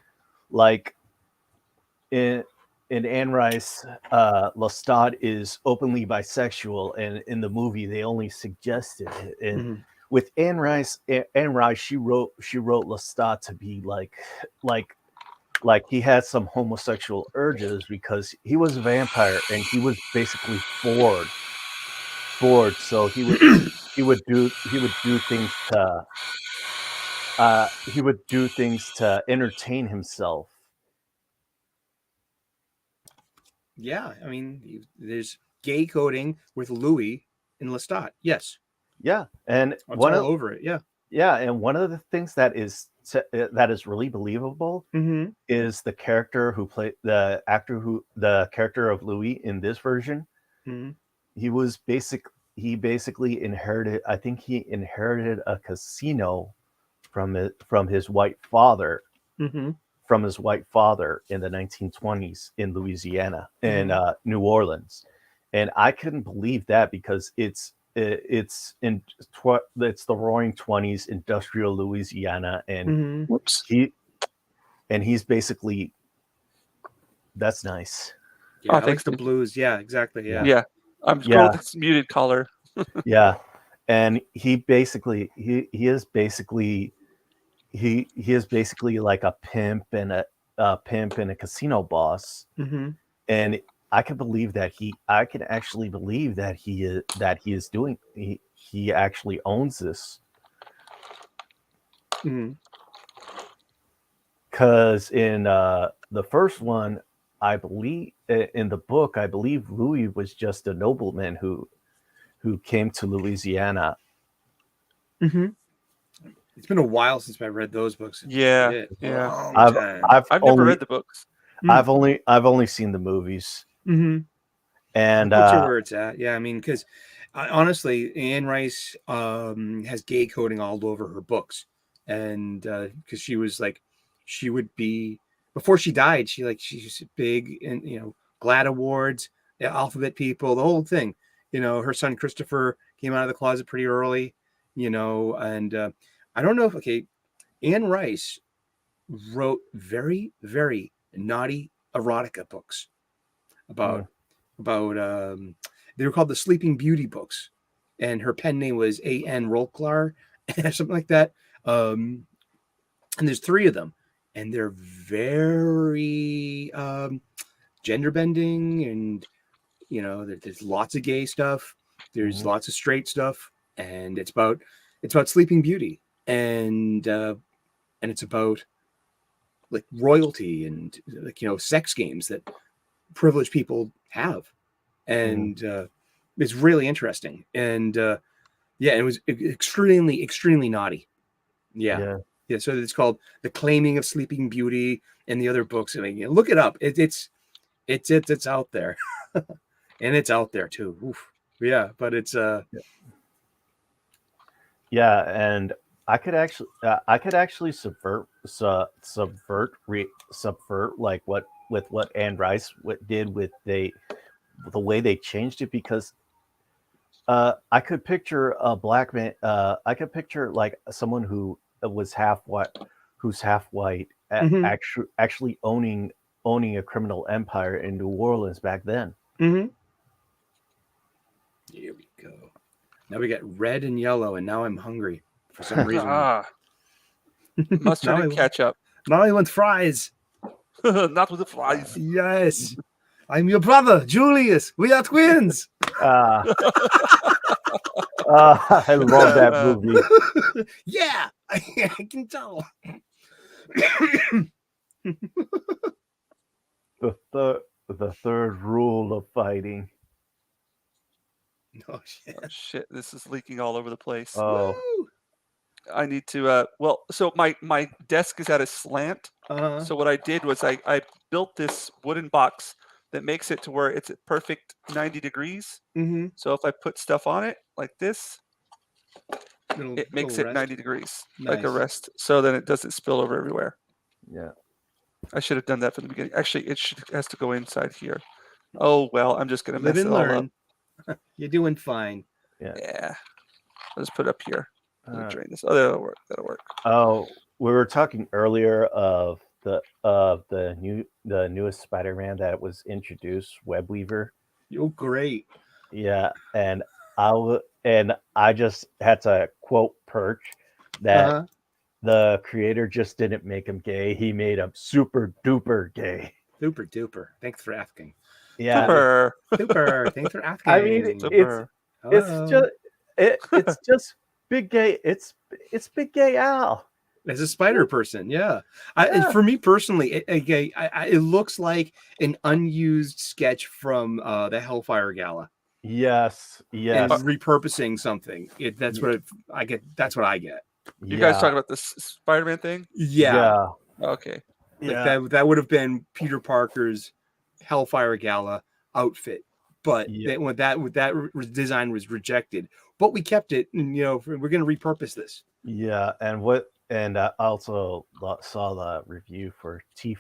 like in Anne Rice, Lestat is openly bisexual, and in the movie they only suggested it. And with Anne Rice, she wrote Lestat to be like he had some homosexual urges, because he was a vampire and he was basically bored. So he would do things to entertain himself. Yeah, I mean, there's gay coding with Louis and Lestat. Yes, Yeah, and it's all over it. Yeah, and one of the things that is really believable is the character who played the character of Louis in this version. He basically inherited. I think he inherited a casino from his white father. From his white father in the 1920s in Louisiana and New Orleans, and I couldn't believe that, because it's the Roaring '20s industrial Louisiana, and he's basically, that's nice. Yeah, I thanks. like the blues. Yeah, exactly. Yeah. Yeah. I'm scrolling this muted color. Yeah, and he is basically like a pimp and a casino boss, and I can actually believe that he is doing, he actually owns this, because in the first one, I believe in the book, I believe Louis was just a nobleman who came to Louisiana. It's been a while since I read those books. Yeah. I've never read the books. I've only seen the movies. And the books are where it's at. Yeah, I mean, because honestly, Anne Rice has gay coding all over her books, and because she was like, she would be, before she died, she's big in GLAAD awards, alphabet people, the whole thing. Her son Christopher came out of the closet pretty early. And I don't know if Anne Rice wrote very, very naughty erotica books about they were called the Sleeping Beauty books, and her pen name was A.N. Rolklar, something like that. And there's 3 of them, and they're very gender bending, and there's lots of gay stuff, there's lots of straight stuff, and it's about Sleeping Beauty, and it's about like royalty and sex games that privileged people have, and it's really interesting, and it was extremely naughty. Yeah. So it's called The Claiming of Sleeping Beauty, and the other books. I mean, look it up. It's out there, and it's out there too. Oof. Yeah, but it's yeah, and I could actually subvert like what Anne Rice did with the way they changed it, because I could picture a black man. I could picture like someone who was half white, who's half white, Mm-hmm. actually owning a criminal empire in New Orleans back then. Mm-hmm. Here we go. Now we got red and yellow, and now I'm hungry for some reason. Mustard Now and ketchup. Now I want fries. Not with the fries. Yes. I'm your brother, Julius. We are twins. I love that movie. Yeah, I can tell. The third rule of fighting. Oh shit. Oh, shit, this is leaking all over the place. Oh, Woo! I need to well, so my desk is at a slant. Uh-huh. So what I did was I built this wooden box that makes it to where it's at perfect 90 degrees. Mm-hmm. So if I put stuff on it like this, Little, it makes little it rest. 90 degrees, like a Nice. rest. So then it doesn't spill over everywhere. yeah. I should have done that from the beginning. Actually, has to go inside here. Oh well, I'm just gonna Live mess and it all up. learn. You're doing fine. Yeah, I'll just put it up here. Let me Uh, drain this. Oh, that'll work. That'll work. Oh, we were talking earlier of the newest Spider-Man that was introduced, Webweaver. Oh, great. Yeah, and I just had to quote Perch that Uh-huh. the creator just didn't make him gay; he made him super duper gay. Super duper. Thanks for asking. Yeah, Super. Super. Thanks for asking. I mean, Super. Hello. it's just big gay. It's big gay Al. As a spider person, yeah. Yeah. For me personally, it looks like an unused sketch from the Hellfire Gala. Yes, yes, And repurposing something. That's what I get. That's what I get. You guys talking about this Spider-Man thing? Yeah. Okay. Like that would have been Peter Parker's Hellfire Gala outfit, but that design was rejected. But we kept it, and we're going to repurpose this. Yeah, and I also saw the review for T.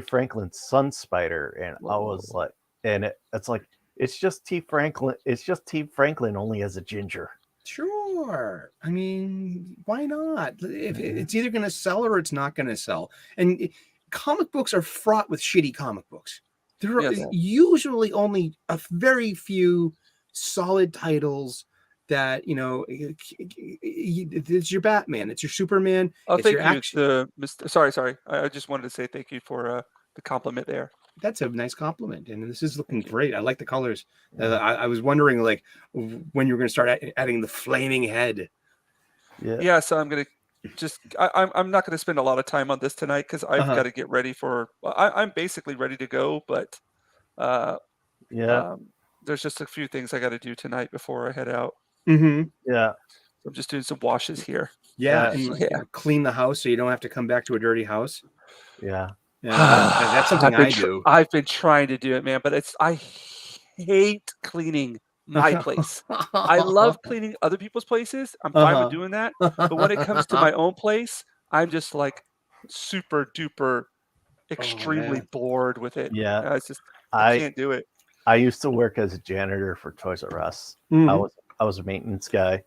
Franklin's Sun Spider, and I was like, and it's like it's just T. Franklin. It's just T. Franklin only as a ginger. Sure. I mean, why not? If it's either going to sell or it's not going to sell. And comic books are fraught with shitty comic books. There are usually only a very few solid titles that, it's your Batman, it's your Superman. Oh, it's thank your you. action. Sorry. I just wanted to say thank you for the compliment there. That's a nice compliment, and this is looking great. I like the colors. I was wondering, like, when you were going to start adding the flaming head. Yeah. So I'm gonna I'm not gonna spend a lot of time on this tonight because I've got to get ready for. I'm basically ready to go, but there's just a few things I got to do tonight before I head out. Mm-hmm. Yeah. So I'm just doing some washes here. Yeah, and clean the house so you don't have to come back to a dirty house. Yeah. That's something I do. I've been trying to do it, man, but I hate cleaning my place. I love cleaning other people's places. I'm fine with doing that. But when it comes to my own place, I'm just like super duper extremely bored with it. Yeah. It's just I can't do it. I used to work as a janitor for Toys R Us. Mm-hmm. I was a maintenance guy,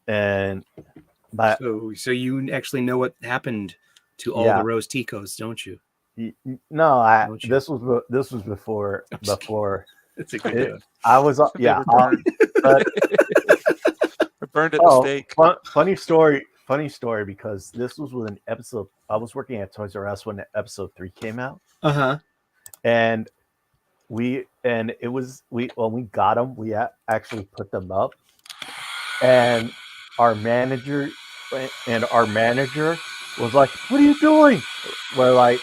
and so you actually know what happened to all the Rose Ticos, don't you? No, this was before. It's a good I was burned. Burned at the stake. Funny story because this was with an episode. I was working at Toys R Us when episode 3 came out. And we got them. We actually put them up, and our manager was like, "What are you doing?" We're like,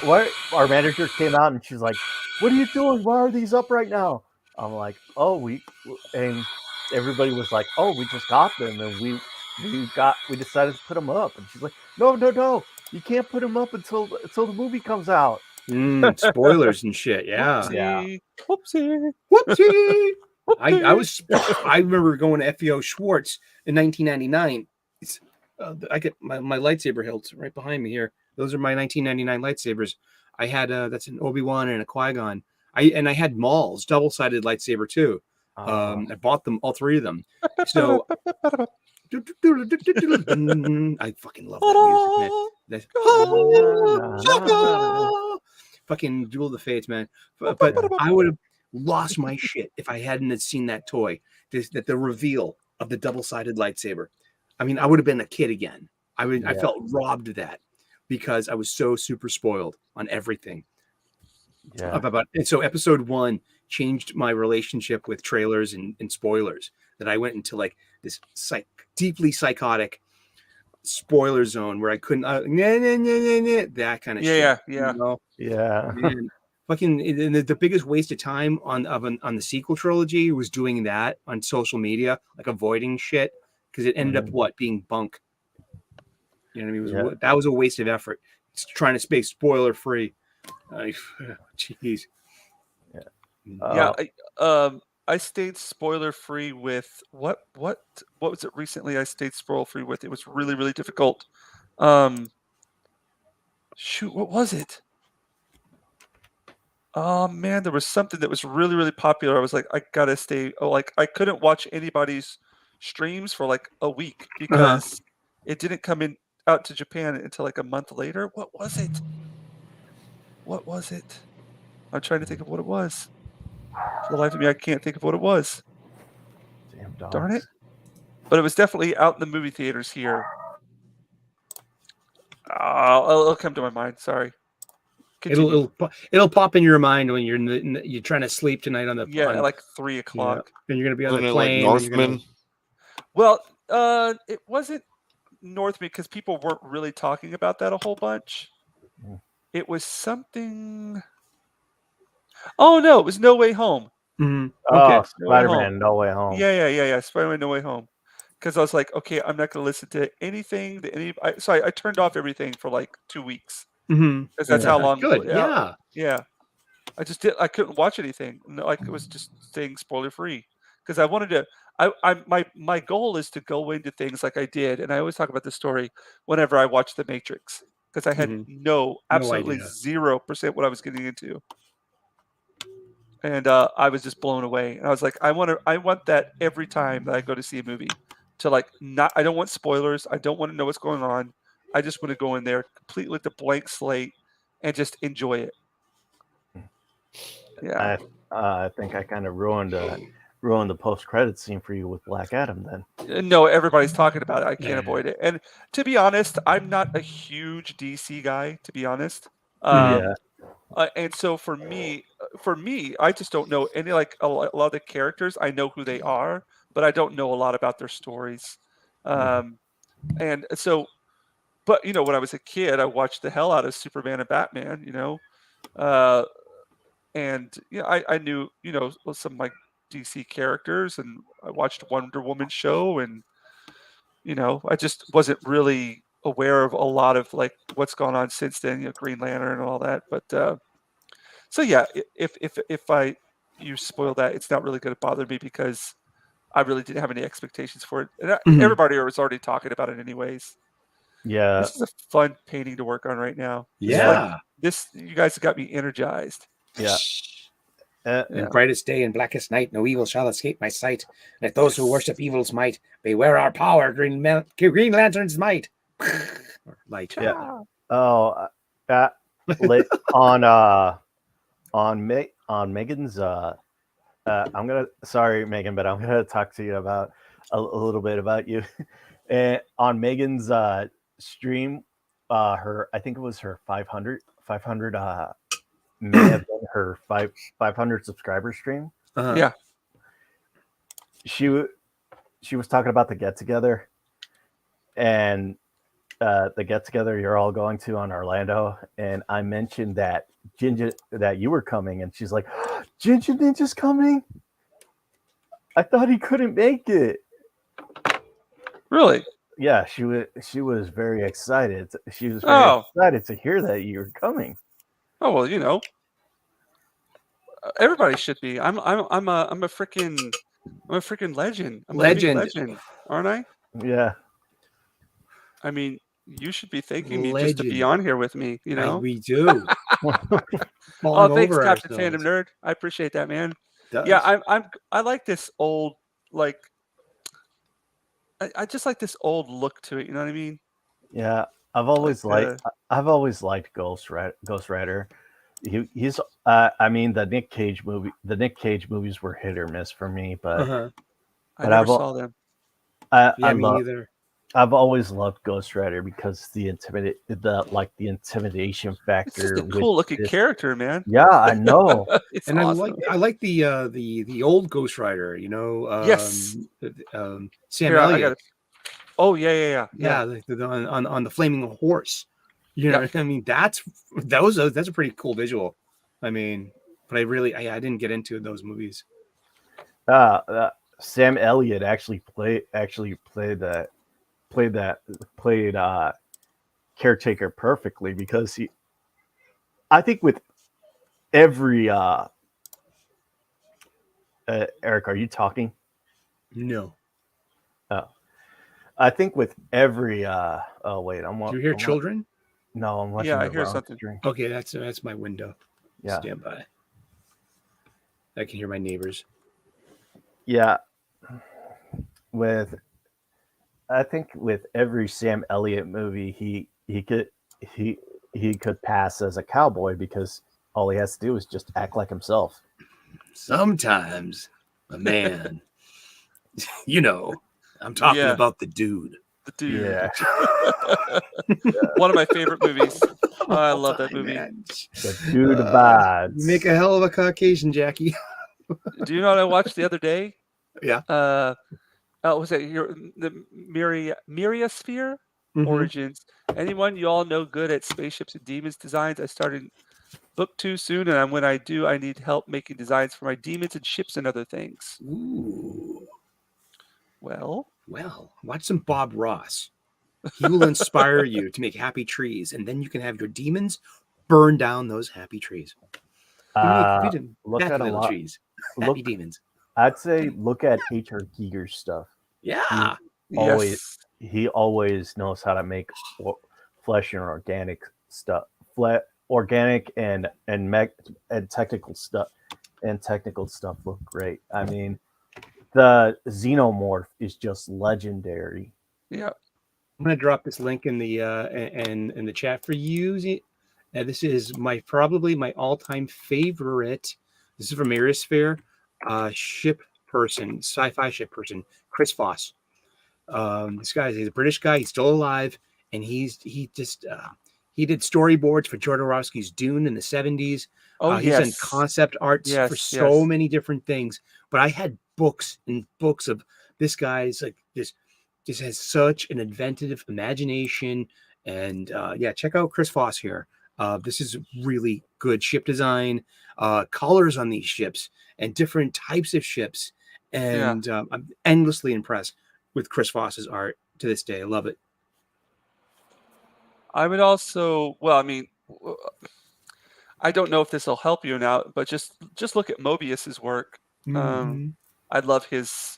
"What?" Our manager came out and she's like, "What are you doing? Why are these up right now?" I'm like, "Oh, and everybody was like, "Oh, we just got them, and we decided to put them up." And she's like, "No, you can't put them up until the movie comes out." Spoilers and shit. Yeah. Whoopsie. I remember going to FEO Schwartz in 1999 I get my lightsaber hilts right behind me here. Those are my 1999 lightsabers. I had that's an Obi-Wan and a Qui-Gon. I had Maul's double-sided lightsaber too. I bought them, all three of them. So I fucking love that music, man. That's fucking Duel of the Fates, man. But I would have lost my shit if I hadn't have seen that toy. That the reveal of the double-sided lightsaber. I mean, I would have been a kid again. I felt robbed of that because I was so super spoiled on everything. Yeah. And so episode 1 changed my relationship with trailers and spoilers, that I went into like this deeply psychotic spoiler zone where I couldn't that kind of shit. Yeah. You know? Yeah. Man, fucking and the biggest waste of time on the sequel trilogy was doing that on social media, like avoiding shit, because it ended up being bunk. You know what I mean? That was a waste of effort. It's trying to stay spoiler free. Jeez. Yeah. I stayed spoiler free with what was it recently? I stayed spoiler free with. It was really, really difficult. Shoot, what was it? Oh man, there was something that was really, really popular. I was like, I gotta stay. Oh, like I couldn't watch anybody's streams for like a week because it didn't come in out to Japan until like a month later. What was it? What was it? I'm trying to think of what it was. For the life of me, I can't think of what it was. Damn dogs. Darn it. But it was definitely out in the movie theaters here. It'll come to my mind. Sorry. It'll pop in your mind when you're trying to sleep tonight on the at like 3 o'clock. And you're gonna be on Wasn't the it like plane. Northman? Well, it wasn't Northman because people weren't really talking about that a whole bunch. It was something. Oh no, it was No Way Home. Okay. Oh, Spider-Man, No Way Home. Yeah. Spider-Man, No Way Home. Because I was like, okay, I'm not going to listen to anything that so I turned off everything for like 2 weeks. Because that's how long. Good. Yeah. I couldn't watch anything. Like it was just staying spoiler free. Because I wanted to. My goal is to go into things like I did, and I always talk about this story whenever I watched The Matrix, because I had absolutely idea. 0% what I was getting into. And I was just blown away. And I was like, I want that every time that I go to see a movie. To like I don't want spoilers. I don't want to know what's going on. I just want to go in there completely with a blank slate and just enjoy it. Yeah. I think I kind of ruined the post-credit scene for you with Black Adam then. No, everybody's talking about it. I can't avoid it. And to be honest, I'm not a huge DC guy, to be honest. And so for me, I just don't know any, like a lot of the characters. I know who they are, but I don't know a lot about their stories. And so, but when I was a kid, I watched the hell out of Superman and Batman. And I knew some of my DC characters, and I watched Wonder Woman show, and I just wasn't really aware of a lot of like what's gone on since then. Green Lantern and all that, but. So yeah, if you spoil that, it's not really going to bother me because I really didn't have any expectations for it. And everybody was already talking about it anyways. Yeah. This is a fun painting to work on right now. Yeah. You guys have got me energized. Yeah. In brightest day and blackest night, no evil shall escape my sight. Let those who worship evil's might beware our power, Green Lantern's might. Light. Yeah. Oh, on Megan's sorry Megan, but I'm gonna talk to you about a little bit about you. And on Megan's stream, I think it was her 500 may have been her 500 subscriber stream. Yeah. She was talking about the get together, and the get together you're all going to on Orlando, and I mentioned that Jinja, that you were coming, and she's like, Jinja Ninja's coming. I thought he couldn't make it. Really? Yeah, she was very excited. She was very excited to hear that you were coming. Oh well, everybody should be. I'm a freaking legend. I'm a legend, aren't I? Yeah. I mean, you should be thanking me just to be Legend. on here with me, you know? We do. Oh, Falling thanks, over Captain Fandom ourselves. Nerd. I appreciate that, man. Yeah, Does. I like this old, like, I just like this old look to it. You know what I mean? Yeah, Like, I've always liked Ghost Rider. He's I mean the Nick Cage movies were hit or miss for me, Uh-huh. I but never saw them. I Yeah, me love neither. I've always loved Ghost Rider because the intimidation It's just factor a with cool looking this. character, man. Yeah, I know. It's And awesome. I like the old Ghost Rider, you know, Yes. Sam Here, I got Elliott. it. Oh, yeah. Yeah, on the flaming horse. You know, Yep. I mean, that's a pretty cool visual. I mean, but I didn't get into those movies. Sam Elliott actually played caretaker perfectly because I think with every Eric, are you talking? No. Oh, I think with every oh wait, Do you hear children? No, I'm watching Yeah, I the hear wrong something. stream. Okay, that's my window. Yeah. Stand by. I can hear my neighbors. Yeah. I think with every Sam Elliott movie, he could pass as a cowboy because all he has to do is just act like himself. Sometimes a man, you know, I'm talking Yeah. about the dude. The dude. Yeah. One of my favorite movies. Oh, I love that All-time, movie. man. The dude You vibes. make a hell of a Caucasian, Jackie. Do you know what I watched the other day? Yeah. Was it the Myriasphere Mhm. Origins? Anyone you all know good at spaceships and demons designs? I started book 2 soon, and when I do, I need help making designs for my demons and ships and other things. Ooh. Well, Watch some Bob Ross. He will inspire you to make happy trees, and then you can have your demons burn down those happy trees. You can Look happy at a little lot. trees, happy Look, demons. I'd say look at H.R. Giger's stuff. Yeah. yes. He always knows how to make flesh and organic stuff, organic and technical stuff look great. I mean, the xenomorph is just legendary. Yeah. I'm gonna drop this link in the in the chat for you. This is probably my all-time favorite. This is from Aerosphere, ship person, sci-fi ship person, Chris Voss. This guy, he's a British guy. He's still alive, and he did storyboards for Jodorowsky's Dune in the 70s. Oh, He's done yes. concept arts for Yes, so yes. many different things. But I had books and books of this guy's like this. Just has such an inventive imagination, and yeah, check out Chris Voss here. This is really good ship design, colors on these ships, and different types of ships. Yeah. And I'm endlessly impressed with Chris Voss's art to this day. I love it. I would also, well, I mean, I don't know if this will help you now, but just look at Mobius's work. Mhm. I love his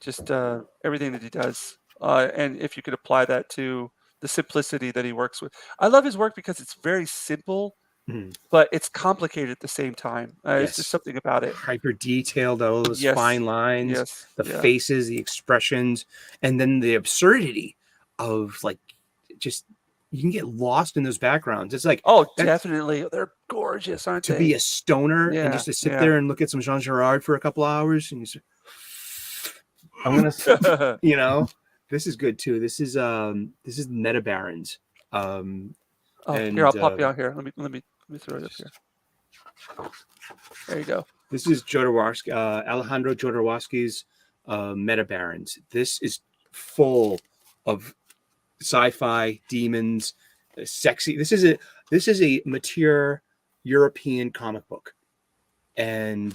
just everything that he does, and if you could apply that to the simplicity that he works with. I love his work because it's very simple, Mhm. but it's complicated at the same time. It's just Yes. something about it. Hyper detailed, those Yes. fine lines, Yes. the Yeah. faces, the expressions, and then the absurdity of like just you can get lost in those backgrounds. It's like Oh, that's definitely. They're gorgeous, aren't to they? be a stoner and Yeah. just to sit Yeah. there and look at some Jean Girard for a couple hours and I'm gonna say, you know, this is good too. This is Meta Barons. Oh, And here, I'll pop you out here. Let me throw it up here. There you go. this is Jodorowsky, Alejandro Jodorowsky's Meta Barons. This is full of sci-fi, demons, sexy. This is a mature European comic book, and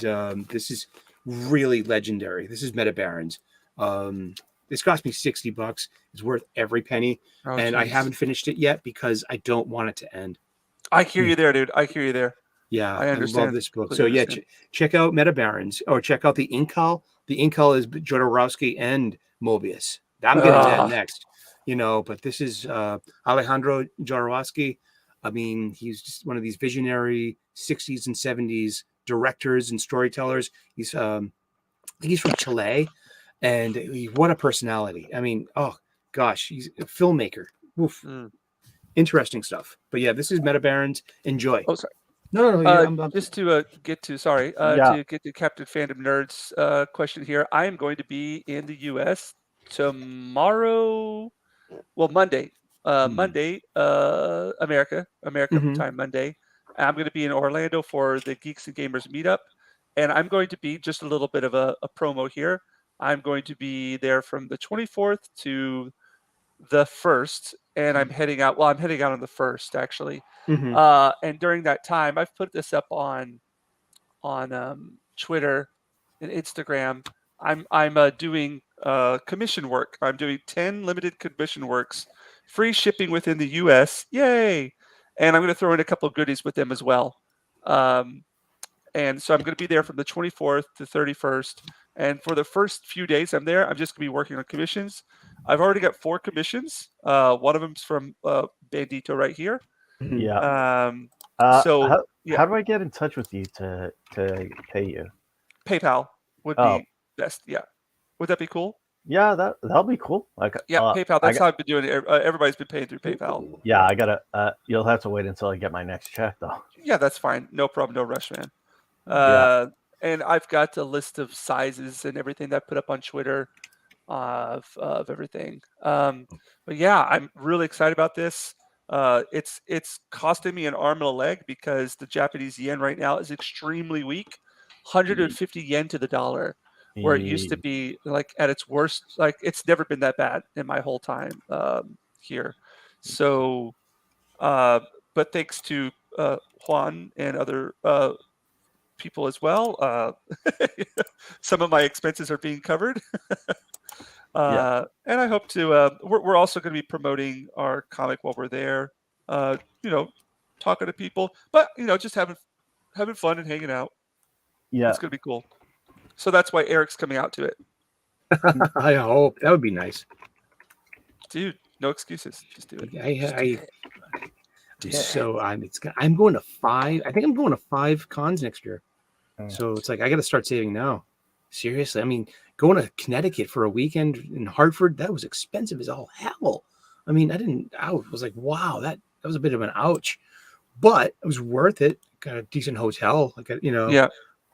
this is really legendary. This is Meta Barons. This cost me $60. It's worth every penny, Oh, and I geez. haven't finished it yet because I don't want it to end. I hear you there, dude. I hear you there. Yeah, I I understand. love this book. Completely So yeah, understand. check out Meta Barons or check out the Inkal. The Inkal is Jodorowsky and Mobius. I'm getting that Ah. next. But this is Alejandro Jodorowsky. I mean, he's just one of these visionary 60s and 70s directors and storytellers. He's I think he's from Chile, and what a personality. I mean, oh gosh, he's a filmmaker. Oof. Mm. Interesting stuff. But yeah, this is Meta Barons. Enjoy. Oh, sorry. No. Just to get to Yeah. to get to Captain Fandom Nerds question here. I am going to be in the U.S. tomorrow. Well, Monday. Monday, America Mhm. time Monday. I'm going to be in Orlando for the Geeks and Gamers meetup, and I'm going to be just a little bit of a promo here. I'm going to be there from the 24th to the 1st, and I'm heading out. Well, I'm heading out on the 1st actually. Mhm. And during that time, I've put this up on Twitter and Instagram. I'm doing commission work. I'm doing 10 limited commission works, free shipping within the U.S. Yay! And I'm going to throw in a couple of goodies with them as well. And so I'm going to be there from the 24th to 31st. And for the first few days I'm there, I'm just going to be working on commissions. I've already got 4 commissions. One of them's from Bandito right here. Mhm. Yeah. So yeah, How do I get in touch with you to pay you? PayPal would Oh. be best. Yeah, would that be cool? Yeah, that'll be cool. Like, Yeah, PayPal. I That's how I've been doing it. Everybody's been paying through PayPal. yeah, I gotta. You'll have to wait until I get my next check, though. Yeah, that's fine. No problem. No rush, man. Yeah. And I've got a list of sizes and everything that I put up on Twitter of everything. But yeah, I'm really excited about this. It's costing me an arm and a leg because the Japanese yen right now is extremely weak, 150 yen to the dollar, where it used to be like at its worst. Like it's never been that bad in my whole time here. So, uh, but thanks to Juan and other people as well, some of my expenses are being covered. And I hope to. We're also going to be promoting our comic while we're there. You know, talking to people, but just having fun and hanging out. Yeah. It's going to be cool. So that's why Eric's coming out to it, I hope that would be nice. dude. No excuses. Just do it. I'm going to 5. I think I'm going to 5 cons next year. So it's like I got to start saving now. Seriously, I mean, going to Connecticut for a weekend in Hartford, that was expensive as all hell. I mean, I was like, wow, that was a bit of an ouch, but it was worth it. Got a decent hotel, Yeah.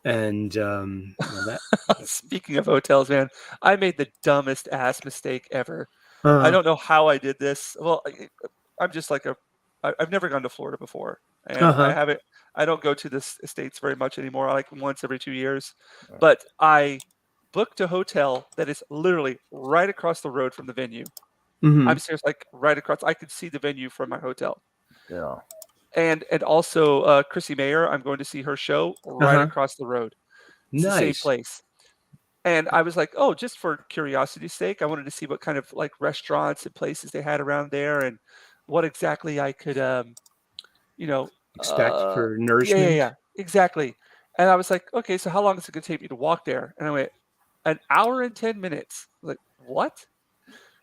and that. Speaking of hotels, man, I made the dumbest ass mistake ever. I don't know how I did this. Well, I'm just like I've never gone to Florida before, and I don't go to the States very much anymore. Like once every 2 years, but I booked a hotel that is literally right across the road from the venue. Mhm. I'm serious, like right across. I could see the venue from my hotel. Yeah. And also Chrissy Mayer, I'm going to see her show right across the road. It's the same Nice. place. And I was like, oh, just for curiosity's sake, I wanted to see what kind of like restaurants and places they had around there and what exactly I could, Expect for yeah, nourishment. exactly. And I was like, okay, so how long is it going to take me to walk there? And I went, an hour and 10 minutes. Like, what?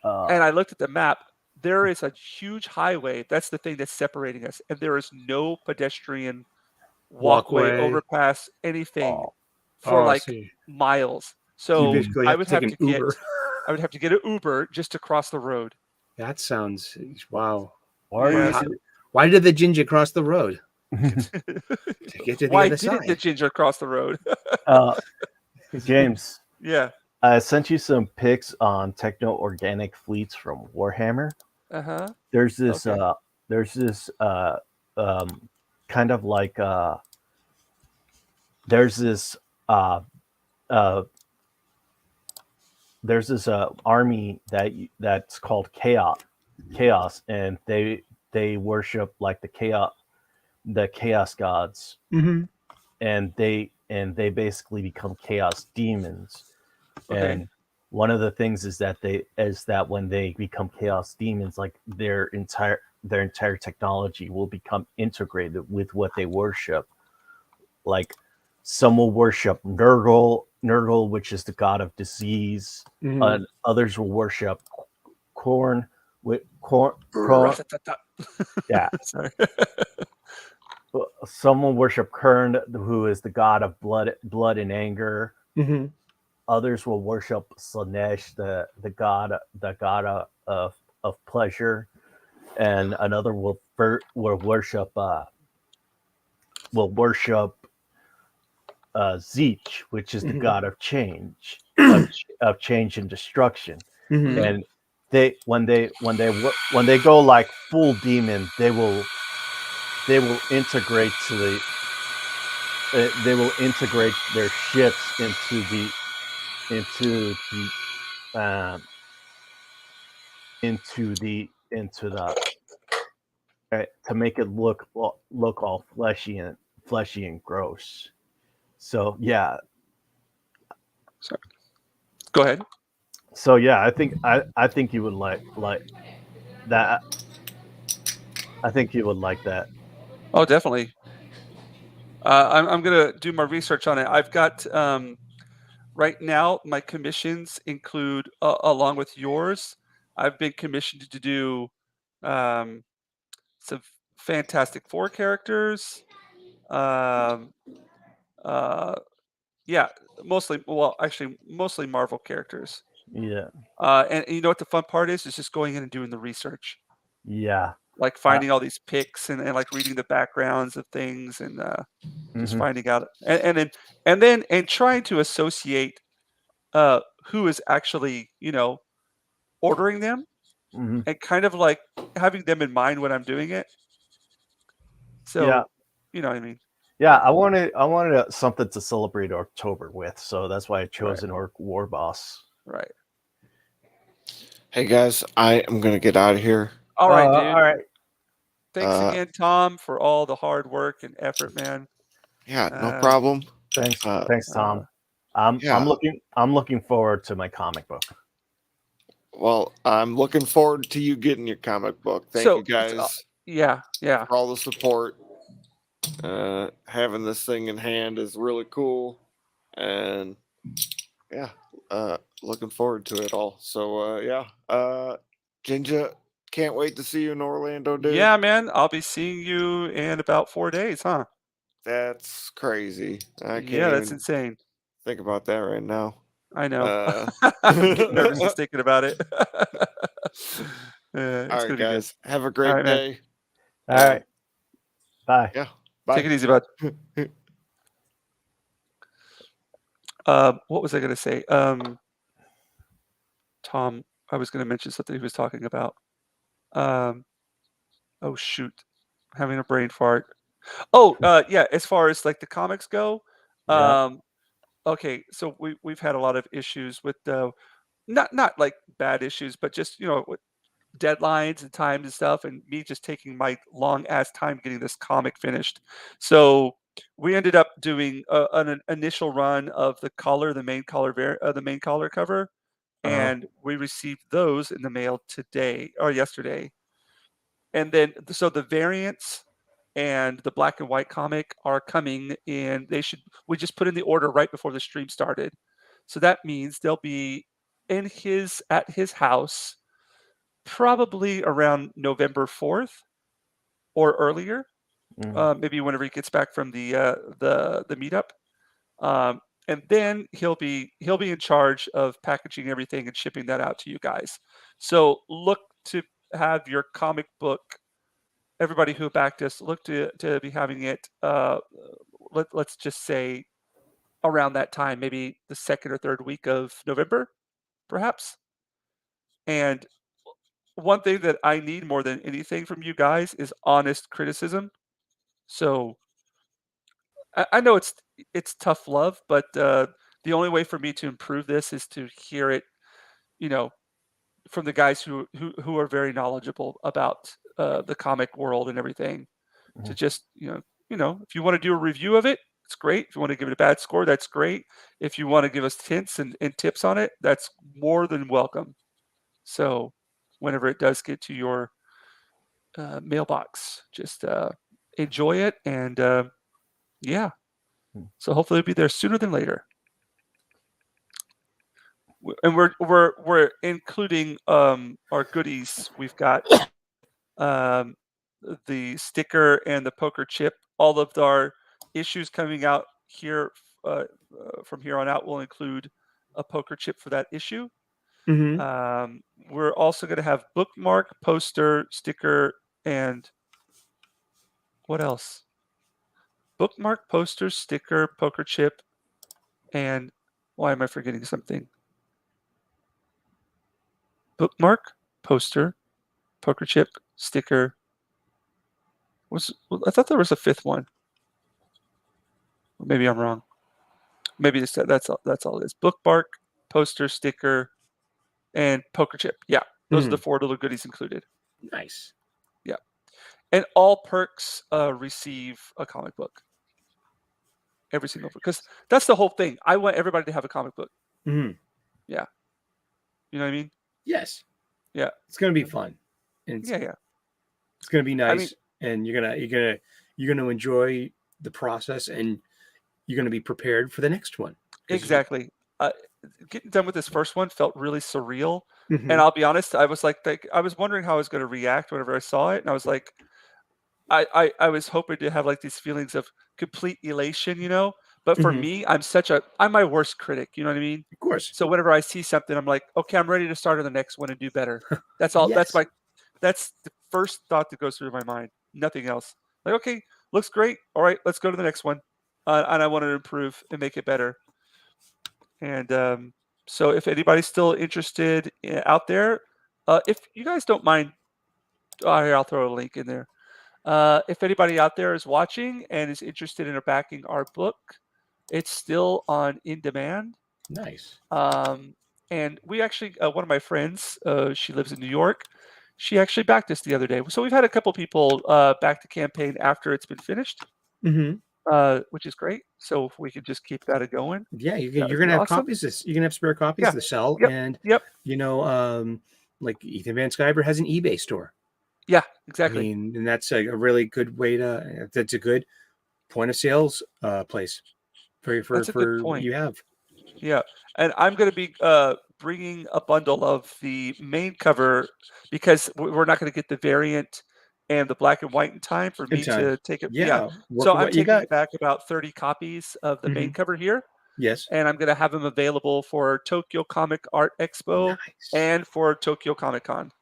And I looked at the map. There is a huge highway. That's the thing that's separating us. And there is no pedestrian walkway, overpass, anything for like See. miles. So you So basically have to take an Uber. I would have to get an Uber just to cross the road. That sounds wow. Yes. Why did the Jinja cross the road? To get to the Why other didn't the side. Ginger cross the road? James, Yeah. I sent you some pics on techno organic fleets from Warhammer. Uh-huh. There's this Okay. kind of like there's this army that's called chaos, and they worship like the chaos gods, Mm-hmm. and they basically become chaos demons. Okay. And one of the things is that when they become chaos demons, like their entire technology will become integrated with what they worship. Like some will worship Nurgle, which is the god of disease. Mm-hmm. Others will worship Korn, with Ratatata. yeah. Sorry. Someone worship Kern, who is the god of blood and anger. Mm-hmm. Others will worship Slanesh, the god of pleasure, and another will worship Zeech, which is the Mhm. god of change, of change and destruction. Mm-hmm. And when they go like full demon, they will integrate their ships into the to make it look all fleshy and gross. So yeah, Sorry. Go ahead. so yeah, I think you would like that. I think you would like that. Oh, definitely. I'm gonna do my research on it. I've got right now my commissions include along with yours. I've been commissioned to do um, some Fantastic Four characters. Um, uh, yeah, actually, mostly Marvel characters. Yeah, And you know what the fun part is? Is just going in and doing the research, yeah. like Uh, finding all these pics and like reading the backgrounds of things and just mhm, finding out and trying to associate who is actually ordering them mhm. and kind of like having them in mind when I'm doing it. Yeah, So, you know what I mean? yeah. I wanted something to celebrate October with, so that's why I chose Right, an Orc War Boss. right. Hey guys, I am gonna get out of here. All right, dude. All right. Thanks Uh, again, Tom, for all the hard work and effort, man. yeah, no Uh, problem. Thanks, Uh, uh, Tom. I'm yeah. looking forward to my comic book. Well, I'm looking forward to you getting your comic book. Thank you so, guys yeah, yeah. for all the support. Having this thing in hand is really cool, and yeah, looking forward to it all. So yeah, Jinja, can't wait to see you in Orlando, dude. Yeah, man. I'll be seeing you in about 4 days, huh? That's crazy. I can't Yeah, that's even insane. think about that right now. I know. Uh, I'm getting nervous just thinking about it. all It's right, gonna be good. guys, have a All great right, man. day. All right. Bye. Yeah, Take bye. it easy, bud. What was I gonna say? Tom, I was gonna mention something he was talking about. Um, oh shoot, having a brain fart. Oh, yeah. As far as like the comics go, Yeah. um, okay. So we've had a lot of issues with not like bad issues, but just with deadlines and times and stuff, and me just taking my long ass time getting this comic finished. So we ended up doing an initial run of the main collar cover, Uh-huh. and we received those in the mail today or yesterday. And then so the variants and the black and white comic are coming in. We just put in the order right before the stream started. So that means they'll be at his house probably around November 4th or earlier, Mhm. maybe whenever he gets back from the meetup. Um, and then he'll be in charge of packaging everything and shipping that out to you guys. So look to have your comic book. Everybody who backed us, look to be having it. Let's just say around that time, maybe the second or third week of November, perhaps. And one thing that I need more than anything from you guys is honest criticism. So I know it's tough love, but the only way for me to improve this is to hear it, you know, from the guys who are very knowledgeable about the comic world and everything. To Mhm. just if you want to do a review of it, it's great. If you want to give it a bad score, that's great. If you want to give us hints and tips on it, that's more than welcome. So whenever it does get to your mailbox, just enjoy it and yeah. Mm. So hopefully it'll be there sooner than later. And we're including our goodies. We've got um, the sticker and the poker chip. All of our issues coming out here from here on out will include a poker chip for that issue. Mm-hmm. We're also going to have bookmark, poster, sticker, and what else? Bookmark, poster, sticker, poker chip, and why am I forgetting something? Bookmark, poster, poker chip, sticker. I thought there was a fifth one. Maybe I'm wrong. Maybe that's all. That's all it is. Bookmark, poster, sticker, and poker chip. Yeah, those are the 4 little goodies included. Nice. Yeah, and all perks receive a comic book. Every single book, because that's the whole thing. I want everybody to have a comic book. Mm-hmm. Yeah, you know what I mean. Yes. Yeah, It's gonna be fun. And yeah. it's gonna be nice. I mean, and you're gonna enjoy the process, and you're gonna be prepared for the next one. exactly. Getting done with this first one felt really surreal, Mhm. and I'll be honest. I was like, I was wondering how I was going to react whenever I saw it, and I was like, I was hoping to have like these feelings of complete elation, you know. But for Mhm. me, I'm my worst critic. You know what I mean? Of course. So whenever I see something, I'm like, okay, I'm ready to start on the next one and do better. That's all. Yes. That's the first thought that goes through my mind. Nothing else. Like, okay, looks great. All right, let's go to the next one. And I want to improve and make it better. And so if anybody's still interested out there, if you guys don't mind, here, I'll throw a link in there. If anybody out there is watching and is interested in backing our book, it's still on in demand. Nice. And we actually, one of my friends, she lives in New York. She actually backed us the other day. So we've had a couple people back the campaign after it's been finished, Mm-hmm. which is great. So if we could just keep that going, Yeah, that you're would be gonna have awesome. copies. You're gonna have spare copies Yeah. to sell, Yep. and Yep. like Ethan Van Sciver has an eBay store. Yeah. I Exactly. mean, and that's a really good way to. That's a good point of sales place for That's a good what point. you have. Yeah, and I'm going to be bringing a bundle of the main cover because we're not going to get the variant and the black and white in time for In me time. to take it. Yeah, Yeah, work so with I'm what you taking got. back about 30 copies of the main Mhm. cover here, Yes. and I'm going to have them available for Tokyo Comic Art Expo Nice. and for Tokyo Comic Con.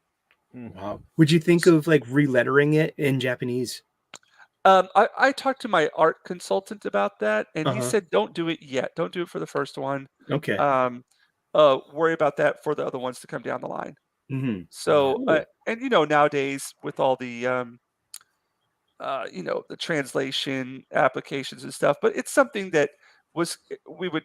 Wow. Would you think of like relettering it in Japanese? I talked to my art consultant about that, and he Uh-huh. said, "Don't do it yet. Don't do it for the first one. Okay. Worry about that for the other ones to come down the line." Mm-hmm. So, Cool. and nowadays with all the the translation applications and stuff, but it's something that we would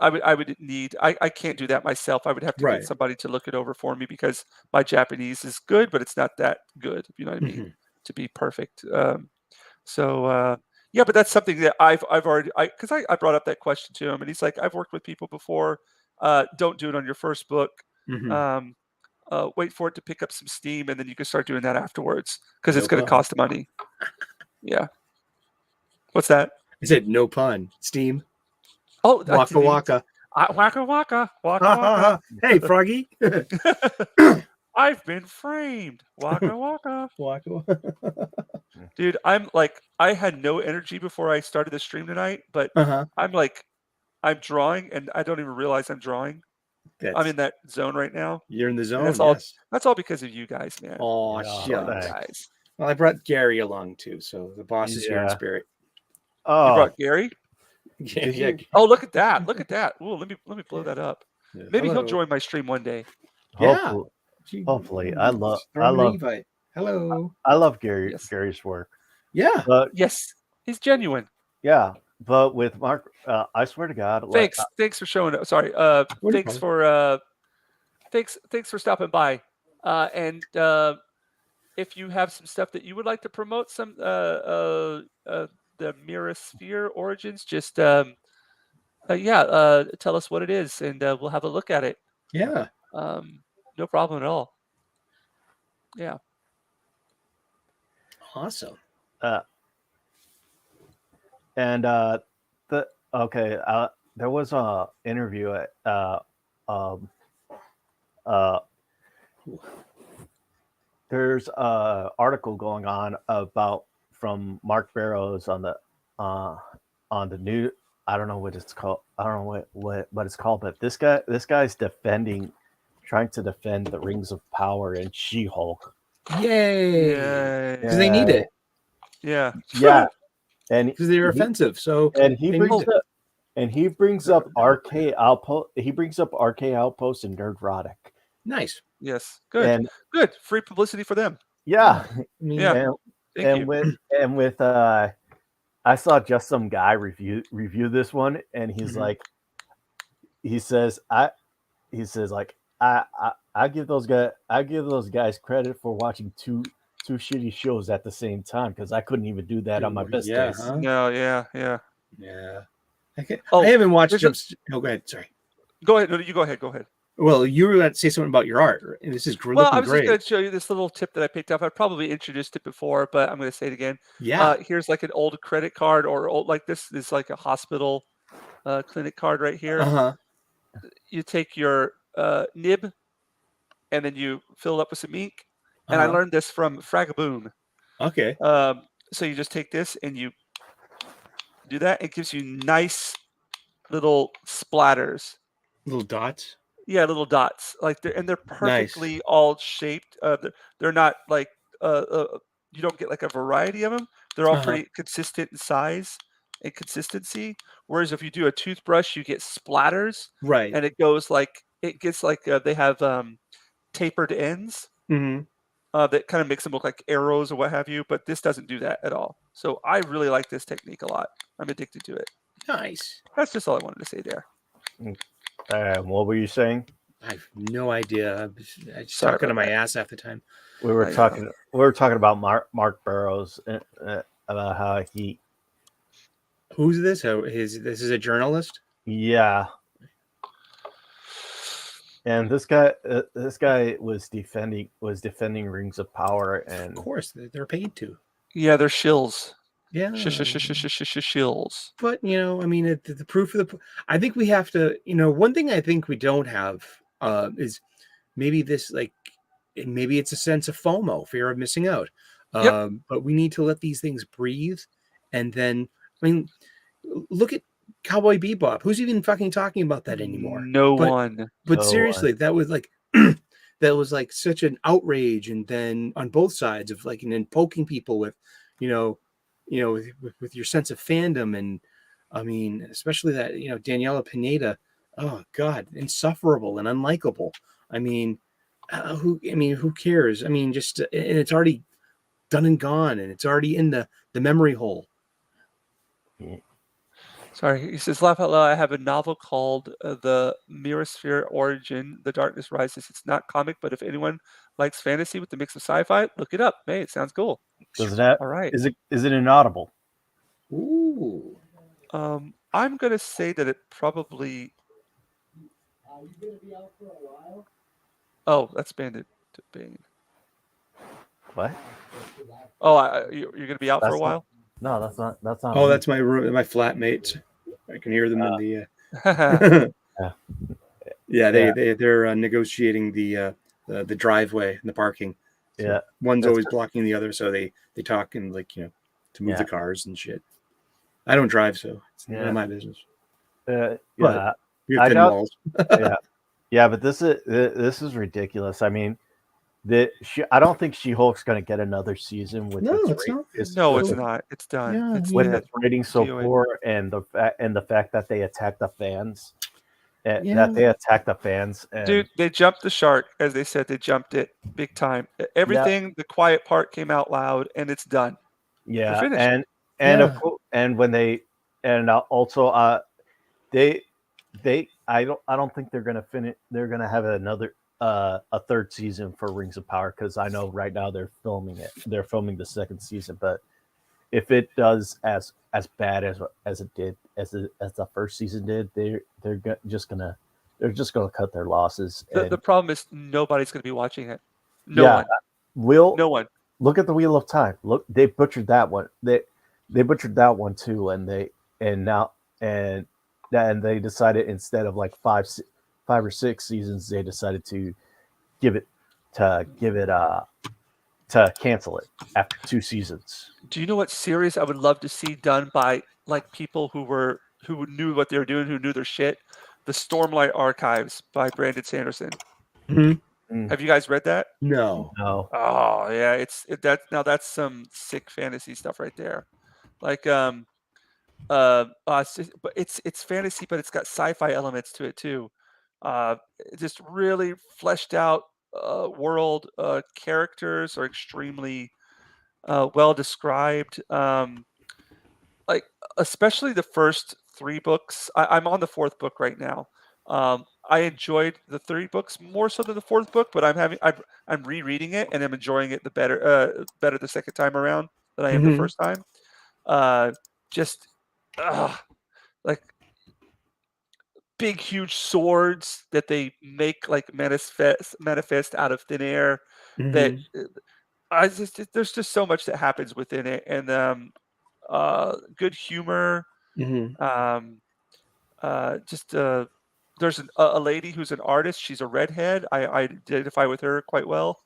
I would need. I can't do that myself. I would have to get Right. somebody to look it over for me because my Japanese is good, but it's not that good. If you know what I mean, Mm-hmm. to be perfect. So yeah, but that's something that I've already because I brought up that question to him, and he's like, I've worked with people before. Don't do it on your first book. Mm-hmm. Um, wait for it to pick up some steam, and then you can start doing that afterwards because it's No going to pun. cost money. Yeah. What's that? I said no pun. Steam. Oh, I Waka didn't even. waka. Waka waka waka waka. Hey, Froggy. I've been framed. Waka waka. Waka waka. Dude, I'm like, I had no energy before I started the stream tonight, but Uh-huh. I'm like, I'm drawing, and I don't even realize I'm drawing. I'm in that zone right now, You're in the and zone, that's all. yes. That's all because of you guys, man. Oh, Yeah, It's all you thanks. guys. Well, I brought Gary along too, so the boss is here in Yeah. spirit. You Oh, brought Gary. Yeah, Did yeah. you- Oh, look at that! Look at that! Ooh, let me blow that up. Yeah, Maybe he'll hello. join my stream one day. Yeah. hopefully. Throw him an invite. Hello. I love Yes. Gary's work. Yeah. But Yes, he's genuine. yeah, but with Mark, I swear to God, Thanks for showing up. Sorry. Thanks problem. for thanks for stopping by. And if you have some stuff that you would like to promote, some the Mirasphere origins, just tell us what it is, and we'll have a look at it. Yeah. No problem at all. Yeah. Awesome. and there was a interview of there's a article going on about from Mark Barrows on the new. I don't know what it's called. I don't know what it's called, but this guy's trying to defend the Rings of Power and She-Hulk. Yay! Yeah. Because they need it. Yeah. Yeah, and Because they're he, offensive. So and he they brings need it. up he brings up RK Outpost. He brings up RK Outpost and Nerdrotic. Nice. Yes. Good. And Good. Free publicity for them. yeah, I mean, Yeah. and Thank you. with I saw just some guy review this one, and he's Mhm. like, he says like I give those guys credit for watching two shitty shows at the same time, because I couldn't even do that on my best Yeah, days. huh? No. Yeah. Yeah. Yeah. Oh, I haven't watched there's Jump. Oh, go ahead. Sorry. Go ahead. No, you go ahead. Go ahead. Well, you were going to say something about your art, and this is Well, I looking was just great. going to show you this little tip that I picked up. I probably introduced it before, but I'm going to say it again. Yeah. Here's like an old credit card, or old, like this is like a hospital clinic card right here. Uh-huh. You take your nib and then you fill it up with some ink. And I Uh-huh. learned this from Fragaboon. Okay. So you just take this and you do that. It gives you nice little splatters. Little dots. Yeah, little dots. Like they're Nice. perfectly all shaped. They're not like you don't get like a variety of them. They're all Uh-huh. pretty consistent in size and consistency. Whereas if you do a toothbrush, you get splatters, Right. and it goes like it gets like they have tapered ends Mm-hmm. that kind of makes them look like arrows or what have you. But this doesn't do that at all. So I really like this technique a lot. I'm addicted to it. Nice. That's just all I wanted to say there. What were you saying? I have no idea. I just Sorry talk out of about my that. ass half the time. We were I know. talking about Mark Barrows, about how he, Who's this? This is a journalist? yeah, and this guy was defending Rings of Power, Of and course, they're paid to. Yeah, they're shills. Yeah. Shills. But, I mean, the proof of I think we have to, one thing I think we don't have is maybe this, like, maybe it's a sense of FOMO, fear of missing out. Yep. But we need to let these things breathe. And then, I mean, look at Cowboy Bebop. Who's even fucking talking about that anymore? No But one. But seriously, that was like that was like such an outrage, and then on both sides of like, and then poking people with, with your sense of fandom, and I mean, especially that Daniela Pineda, oh God, insufferable and unlikable. I mean, who cares? I mean, just and it's already done and gone, and it's already in the memory hole. Sorry, he says, laugh out loud. I have a novel called The Mirrorsphere Origin, The Darkness Rises. It's not comic, but if anyone likes fantasy with the mix of sci-fi, look it up. Hey, it sounds cool. does that All right. is it inaudible? Ooh. I'm going to say that it probably... Oh, that's Bandit to Bane. What? Oh, you're going to be out for a That's while? No, that's not. Oh, me. that's my room, my flatmates. I can hear them in the. Yeah, they're negotiating the driveway and the parking. So Yeah, one's that's always good. blocking the other, so they talk and like to move Yeah. the cars and shit. I don't drive, so it's none Yeah. of my business. Yeah, But we I have 10 doubt- walls. yeah, but this is ridiculous. I mean, I don't think She-Hulk's going to get another season with No, its it's not. No, with it's its- not. It's done. Yeah, It's with dead. its rating so Do it. poor, and the fact that they attack the fans, and Yeah. that they attack the fans, and Dude, they jumped the shark, as they said. They jumped it big time. Everything, the quiet part came out loud, and it's done. yeah, finished. and Yeah. of course, and when they also they I don't think they're gonna finish. They're gonna have another a third season for Rings of Power, because I know right now they're filming it. They're filming the second season, but if it does as bad as it did as the first season did, they're just gonna cut their losses. The problem is nobody's going to be watching it. No one. Look at the Wheel of Time. Look, they butchered that one. They butchered that one too, and they decided, instead of like 5 or 6 seasons, they decided to give it to cancel it after 2 seasons. Do you know what series I would love to see done by like people who knew what they were doing, who knew their shit? The Stormlight Archives by Brandon Sanderson. Mhm. Have you guys read that? No. No. Oh yeah, that's some sick fantasy stuff right there. Like but it's fantasy, but it's got sci-fi elements to it too. Just really fleshed out world. Characters are extremely well described. Like especially the first 3 books. I'm on the 4th book right now. I enjoyed the 3 books more so than the 4th book, but I'm rereading it and I'm enjoying it better the second time around than I am the Mhm. first time. Uh, just like big, huge swords that they make like manifest out of thin air. That Mhm. there's just so much that happens within it, and good humor. Mhm. Um, just there's a lady who's an artist. She's a redhead. I identify with her quite well.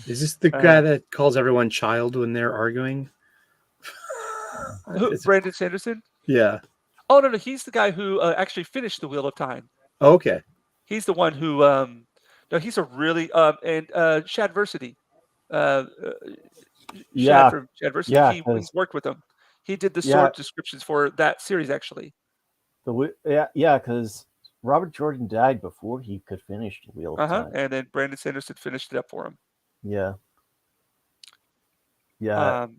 Is this the guy Uh, that calls everyone child when they're arguing? Is it- Brandon Sanderson. yeah. Oh no, he's the guy who actually finished the Wheel of Time. Okay. He's the one who no, he's a really and Shadversity. Uh, uh, Shad Yeah, from Shadversity. yeah, He's because worked with them. He did the yeah, sword descriptions for that series actually. because Robert Jordan died before he could finish the Wheel of Time. And then Brandon Sanderson finished it up for him. Yeah, yeah. Um,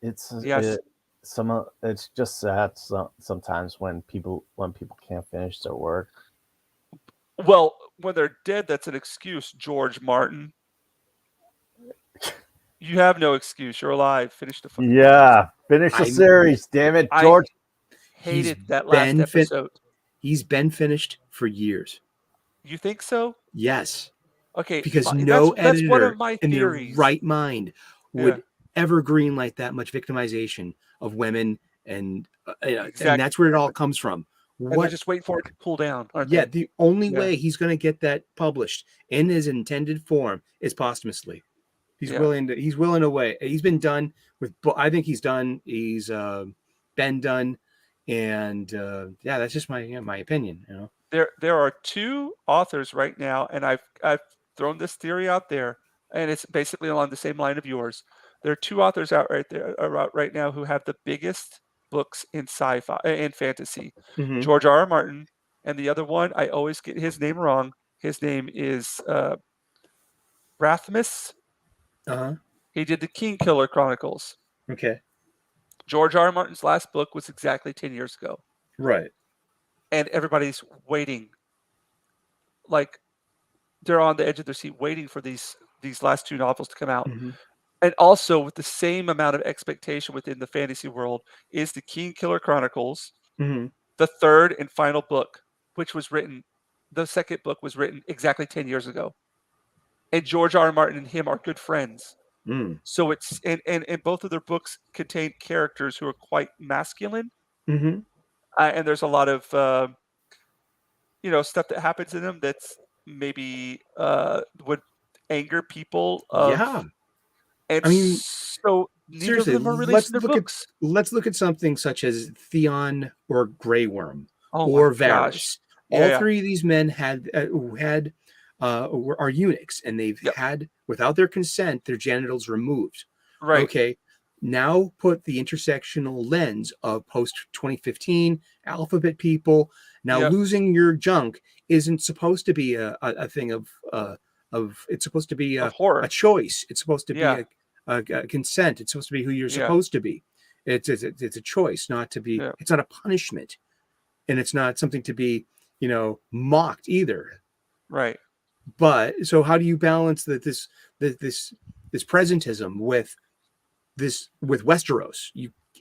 It's yes. it's just sad sometimes when people can't finish their work. Well, when they're dead, that's an excuse, George Martin. You have no excuse. You're alive. Finish the fucking book. Yeah, finish the I'm- series, damn it, I George. hated He's that last been episode. He's been finished for years. You think so? Yes. Okay, Because fine. no That's one editor of my in their theories. right mind Yeah. would ever greenlight that much victimization of women, and and Exactly. that's where it all comes from. And they're What? just waiting for it to cool down, aren't Yeah, they? the only Yeah. way he's going to get that published in his intended form is posthumously. He's Yeah. willing to wait. He's been done with. I think he's done. He's been done, and yeah, that's just my opinion. You know. There are 2 authors right now, and I've thrown this theory out there, and it's basically along the same line of yours. There are 2 authors out right now who have the biggest books in sci-fi and fantasy. Mhm. George R. R. Martin, and the other one, I always get his name wrong. His name is Rathmus. Uh-huh. He did the King Killer Chronicles. Okay. George R. R. Martin's last book was exactly 10 years ago, Right. and everybody's waiting. Like they're on the edge of their seat waiting for these last 2 novels to come out. Mhm. And also with the same amount of expectation within the fantasy world is the King Killer Chronicles, Mhm. the 3rd and final book, which was written the 2nd book was written exactly 10 years ago. And George R. R. Martin and him are good friends. Mm. So it's and both of their books contain characters who are quite masculine, Mhm. and there's a lot of stuff that happens in them that's maybe would anger people Yeah. and I mean, so neither seriously, of them are releasing their books. let's look at something such as Theon or Grey Worm Oh or my gosh. Varys. Yeah, All yeah. 3 of these men are eunuchs, and they've Yep. had, without their consent, their genitals removed. Right. Okay. Now put the intersectional lens of post 2015 alphabet people. Now Yep. losing your junk isn't supposed to be a thing of it's supposed to be Of horror. a choice. It's supposed to Yeah. be a consent. It's supposed to be who you're Yeah. supposed to be. It's a choice, not to be. Yeah. It's not a punishment, and it's not something to be mocked either. Right. But so how do you balance this presentism with Westeros?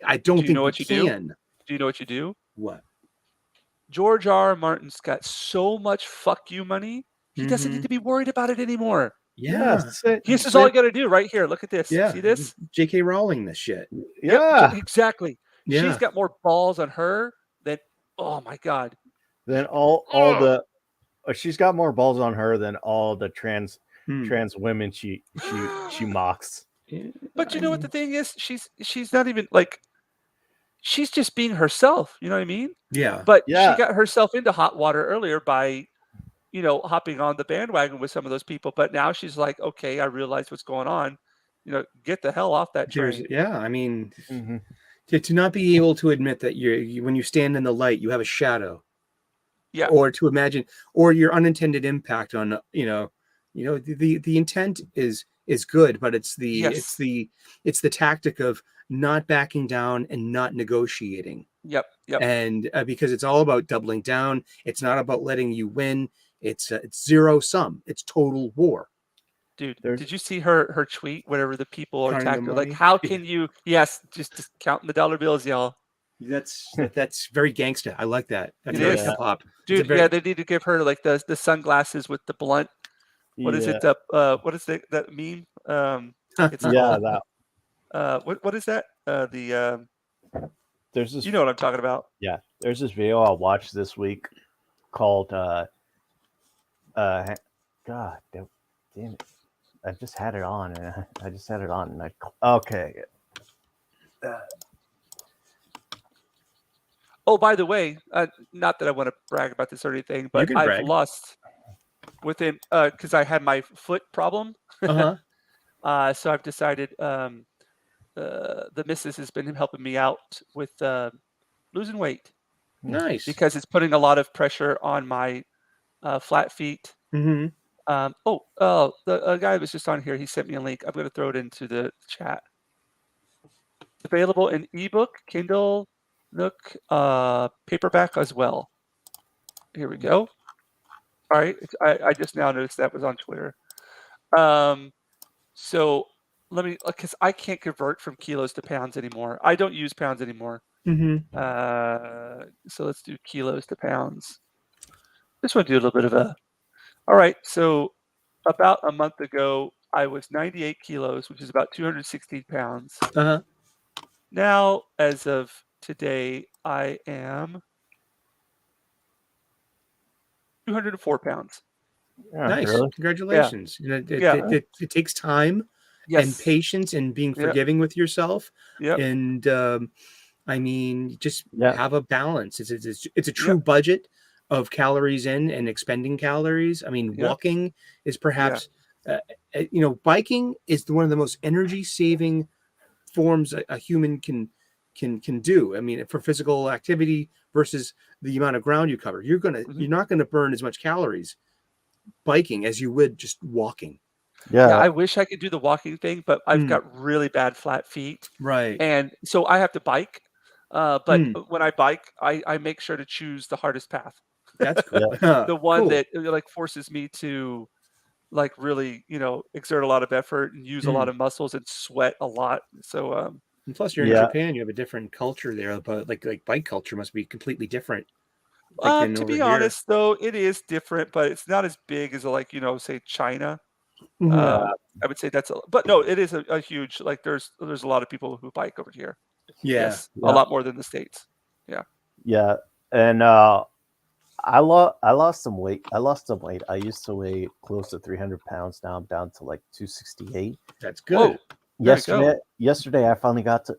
I don't Do you think know you what you do? can. Do you know what you do? What? George R. R. Martin's got so much fuck you money, he doesn't need Mhm. to be worried about it anymore. Yeah. This is all you got to do right here. Look at this. Yeah. See this? J.K. Rowling this shit. Yeah. Yep, exactly. Yeah. She's got more balls on her than oh my god. Then all the she's got more balls on her than all the trans women she mocks. But you I know what the mean, thing is? She's not even like she's just being herself. You know what I mean? yeah. But she Yeah, got herself into hot water earlier by hopping on the bandwagon with some of those people. But now she's like, okay, I realize what's going on. Get the hell off that train. I mean, hmm to not be able to admit that when you stand in the light, you have a shadow, Yeah. or to imagine, or your unintended impact on, the intent is good, but it's Yes. the tactic of not backing down and not negotiating. Yep. Yep. And because it's all about doubling down, it's not about letting you win. It's zero sum. It's total war. Dude, there's did you see her tweet? Whatever the people Counting the attacked her, like, money. how can you? Yes, just counting the dollar bills, y'all. That's very gangsta. I like that. That's It very is, yeah hip hop. It's a dude. very Yeah, they need to give her like the sunglasses with the blunt. What is yeah it? What is that meme? It's yeah called that what is that? there's this You know what I'm talking about. there's this video I watched this week called God damn it. I just had it on and okay. Oh, by the way, not that I want to brag about this or anything, You but can I've brag. lost within because I had my foot problem. So I've decided the missus has been helping me out with losing weight Nice. because it's putting a lot of pressure on my flat feet. Mm-hmm. The guy was just on here. He sent me a link. I'm going to throw it into the chat. Available in ebook, Kindle, Nook, paperback as well. Here we go. All right. I just now noticed that was on Twitter. So let me, because I can't convert from kilos to pounds anymore. I don't use pounds anymore. Mm-hmm. So let's do kilos to pounds. Just want to do a little bit of a. All right. So about a month ago, I was 98 kilos, which is about 216 pounds. Uh-huh. Now, as of today, I am 204 pounds. Yeah, Nice. really? Congratulations. It, Yeah. it takes time and Yes. patience and being Yep. forgiving with yourself. Yep. And I mean, just Yeah. have a balance. It's a true budget of calories in and expending calories. I mean, Yep. walking is perhaps, biking is one of the most energy saving forms a human can do. I mean, for physical activity versus the amount of ground you cover, you're not gonna burn as much calories biking as you would just walking. Yeah, I wish I could do the walking thing, but I've Mm. got really bad flat feet, Right. and so I have to bike. But Mm. when I bike, I make sure to choose the hardest path, That's cool. the one Cool. that like forces me to like really, exert a lot of effort and use a lot of muscles and sweat a lot. So, And plus, you're in Yeah. Japan. You have a different culture there, but like bike culture must be completely different. Like than to over be here. honest, though, it is different, but it's not as big as like say China. Mhm. I would say but no, it is a huge like there's a lot of people who bike over here. Yeah. Yes, a Yeah. lot more than the States. Yeah. Yeah. And I lost some weight. I used to weigh close to 300 pounds. Now I'm down to like 268. That's Whoa. good. There you go. Yesterday I finally got to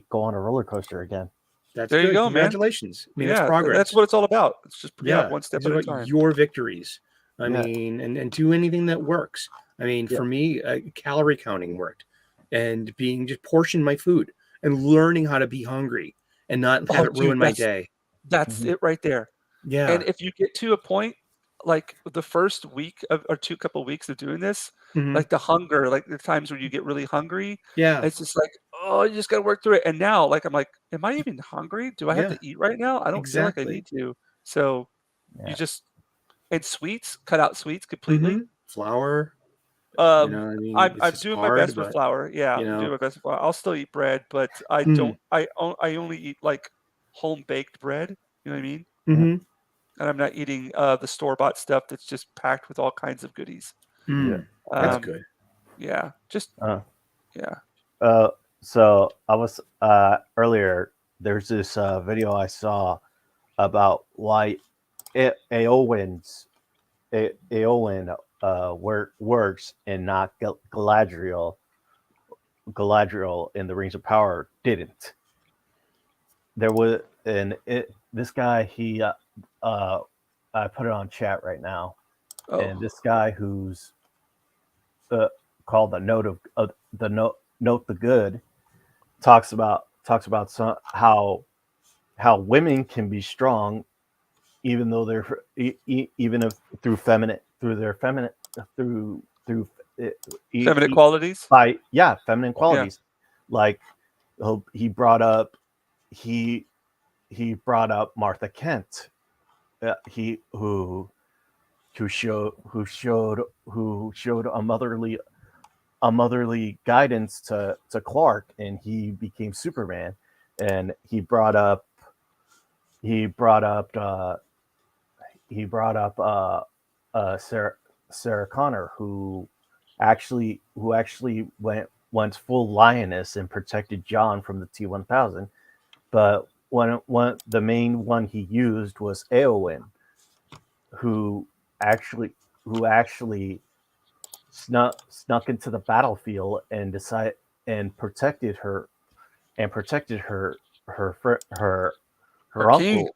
go on a roller coaster again. That's There you good. go, man. Congratulations. I mean, Yeah, that's progress. that's what it's all about. It's just Yeah. one step These at are a about time. your victories. I Yeah. mean, and do anything that works. I mean, Yeah. for me, calorie counting worked, and being just portion my food and learning how to be hungry and not have it ruin my day. That's it right there. Yeah. And if you get to a point, like the first week or couple weeks of doing this, Mhm. like the hunger, like the times where you get really hungry, Yeah. it's just like, oh, you just got to work through it. And now, like, I'm like, am I even hungry? Do I have Yeah. to eat right now? I don't feel like I Exactly. need to. So Yeah. you just, and sweets, cut out sweets completely. Mhm. Flour. I mean, I'm it's just doing my hard, best with but flour. Yeah, I'm doing my best with flour. I'll still eat bread, but I don't. I only eat like home baked bread. You know what I mean? Mhm. And I'm not eating the store bought stuff that's just packed with all kinds of goodies. Mm. That's good. Yeah, just Uh, yeah. So I was earlier. There's this video I saw about why Aeolians works and not Galadriel in the Rings of Power didn't. There was this guy uh I put it on chat right now, and Oh, this guy who's uh, called the note the good talks about how women can be strong even though even if through uh, e- feminine e- qualities. by feminine Yeah, qualities. Like he brought up he he brought up Martha Kent, he who showed a motherly guidance to Clark, and he became Superman. And he brought up he brought up Sarah Connor, who actually went full lioness and protected John from the T-1000. But one the main one he used was Eowyn, who actually who actually snuck into the battlefield and decided and protected her her her king. uncle,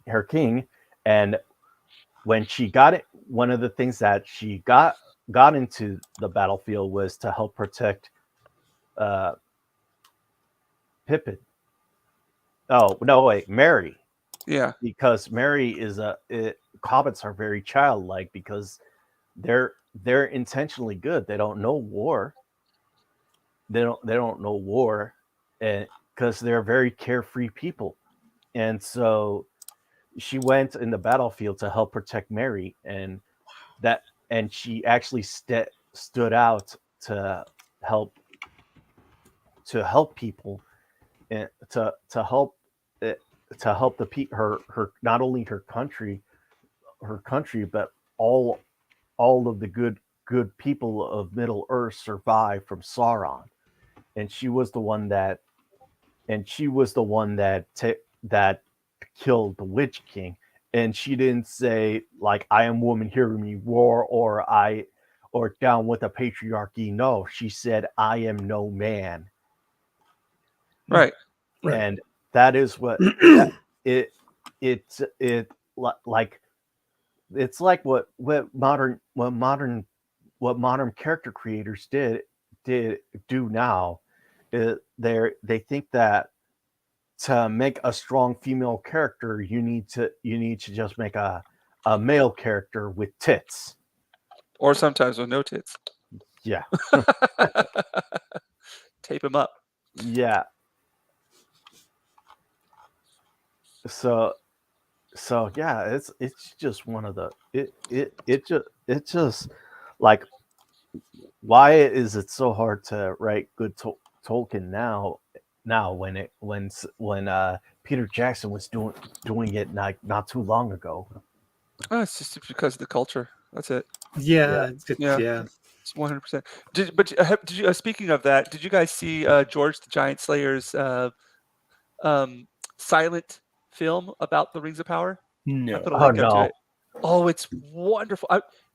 her king. And when she got it, one of the things that she got into the battlefield was to help protect uh Pippin. Oh no, wait, Mary, Yeah, because hobbits are very childlike because they're intentionally good. They don't know war. They don't know war, and because they're very carefree people. And so she went in the battlefield to help protect Mary, that and she actually stood out to help people, and to help uh, her, not only her country, but all of the good people of Middle Earth survived from Sauron. And she was the one that killed the Witch King. And she didn't say like, "I am woman, hear me roar," or "down with the patriarchy." No, she said, "I am no man." right. Right. And that is what it it like it's like what modern character creators did do now. They think that to make a strong female character, you need to just make a male character with tits. Or sometimes with no tits. Yeah, Tape him up. yeah. So yeah, it's just one of the it just like, why is it so hard to write good Tolkien now when Peter Jackson was doing it not too long ago. Oh, it's just because of the culture. That's it. Yeah. Yeah, Yeah, yeah. it's 100%. Did you? Speaking of that, did you guys see George the Giant Slayer's um, silent film about the Rings of Power? I No. put a Oh link up to no. it. Oh, it's wonderful.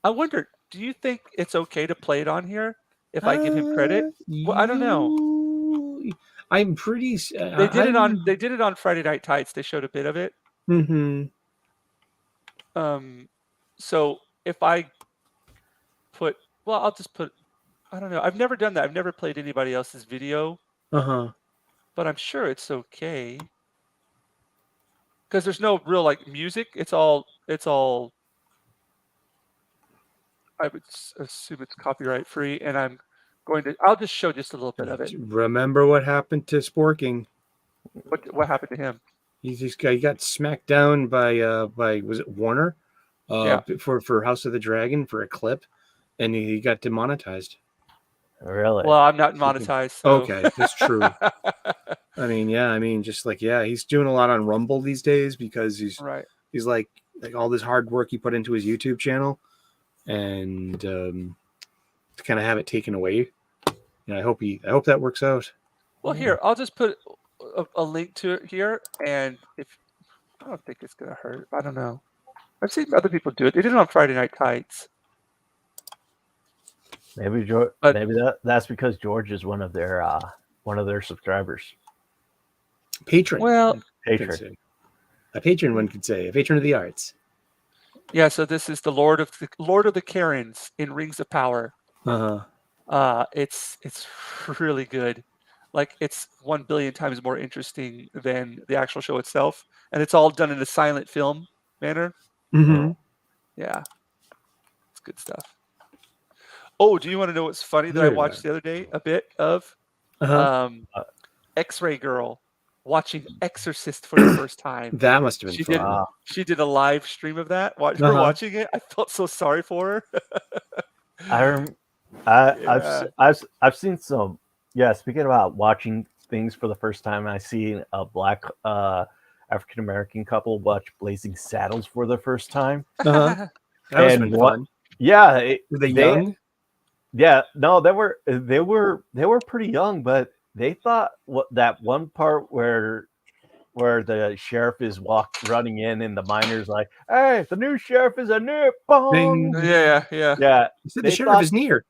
I wonder, do you think it's okay to play it on here if I give him credit? Well, I don't know. I'm pretty. I'm. They did it on Friday Night Tights. They showed a bit of it. Mm-hmm. Um, so if I put, well, I'll just put. I don't know. I've never done that. I've never played anybody else's video, Uh-huh. but I'm sure it's okay because there's no real like music. It's all. I would assume it's copyright free, and I'll just show just a little bit of it. Remember what happened to Sporking? What happened to him? He got smacked down by was it Warner? Yeah. For House of the Dragon for a clip, and he got demonetized. Really? Well, I'm not Speaking- monetized, so. Okay, that's true. I mean, yeah, just like, yeah, he's doing a lot on Rumble these days because Right. he's like all this hard work he put into his YouTube channel, and to kind of have it taken away. I hope that works out. Well, here, I'll just put a link to it here, and if I don't think it's gonna hurt. I don't know. I've seen other people do it. They did it on Friday Night Tights. Maybe George. But- Maybe that's because George is one of their subscribers. Patron. Well, one could Patron. say. A patron, one could say. A patron of the arts. yeah. So this is the Lord of the Karens in Rings of Power. It's really good. Like it's 1 billion times more interesting than the actual show itself, and it's all done in a silent film manner. Mm-hmm. Yeah, it's good stuff. Oh, do you want to know what's funny that I Very watched well. the other day? A bit of um, X-Ray Girl watching Exorcist for the first time. That must have been She fun. did. She did a live stream of that. We're Uh-huh. watching it. I felt so sorry for her. I've seen some. Yeah, speaking about watching things for the first time, I see a black African American couple watch Blazing Saddles for the first time. That must have been fun. Yeah, Were they young? Yeah, no, they were pretty young, but they thought that one part where the sheriff is running in and the miner's like, "Hey, the new sheriff is a new bong." Ding. Yeah. Yeah, You said they the sheriff thought- is near.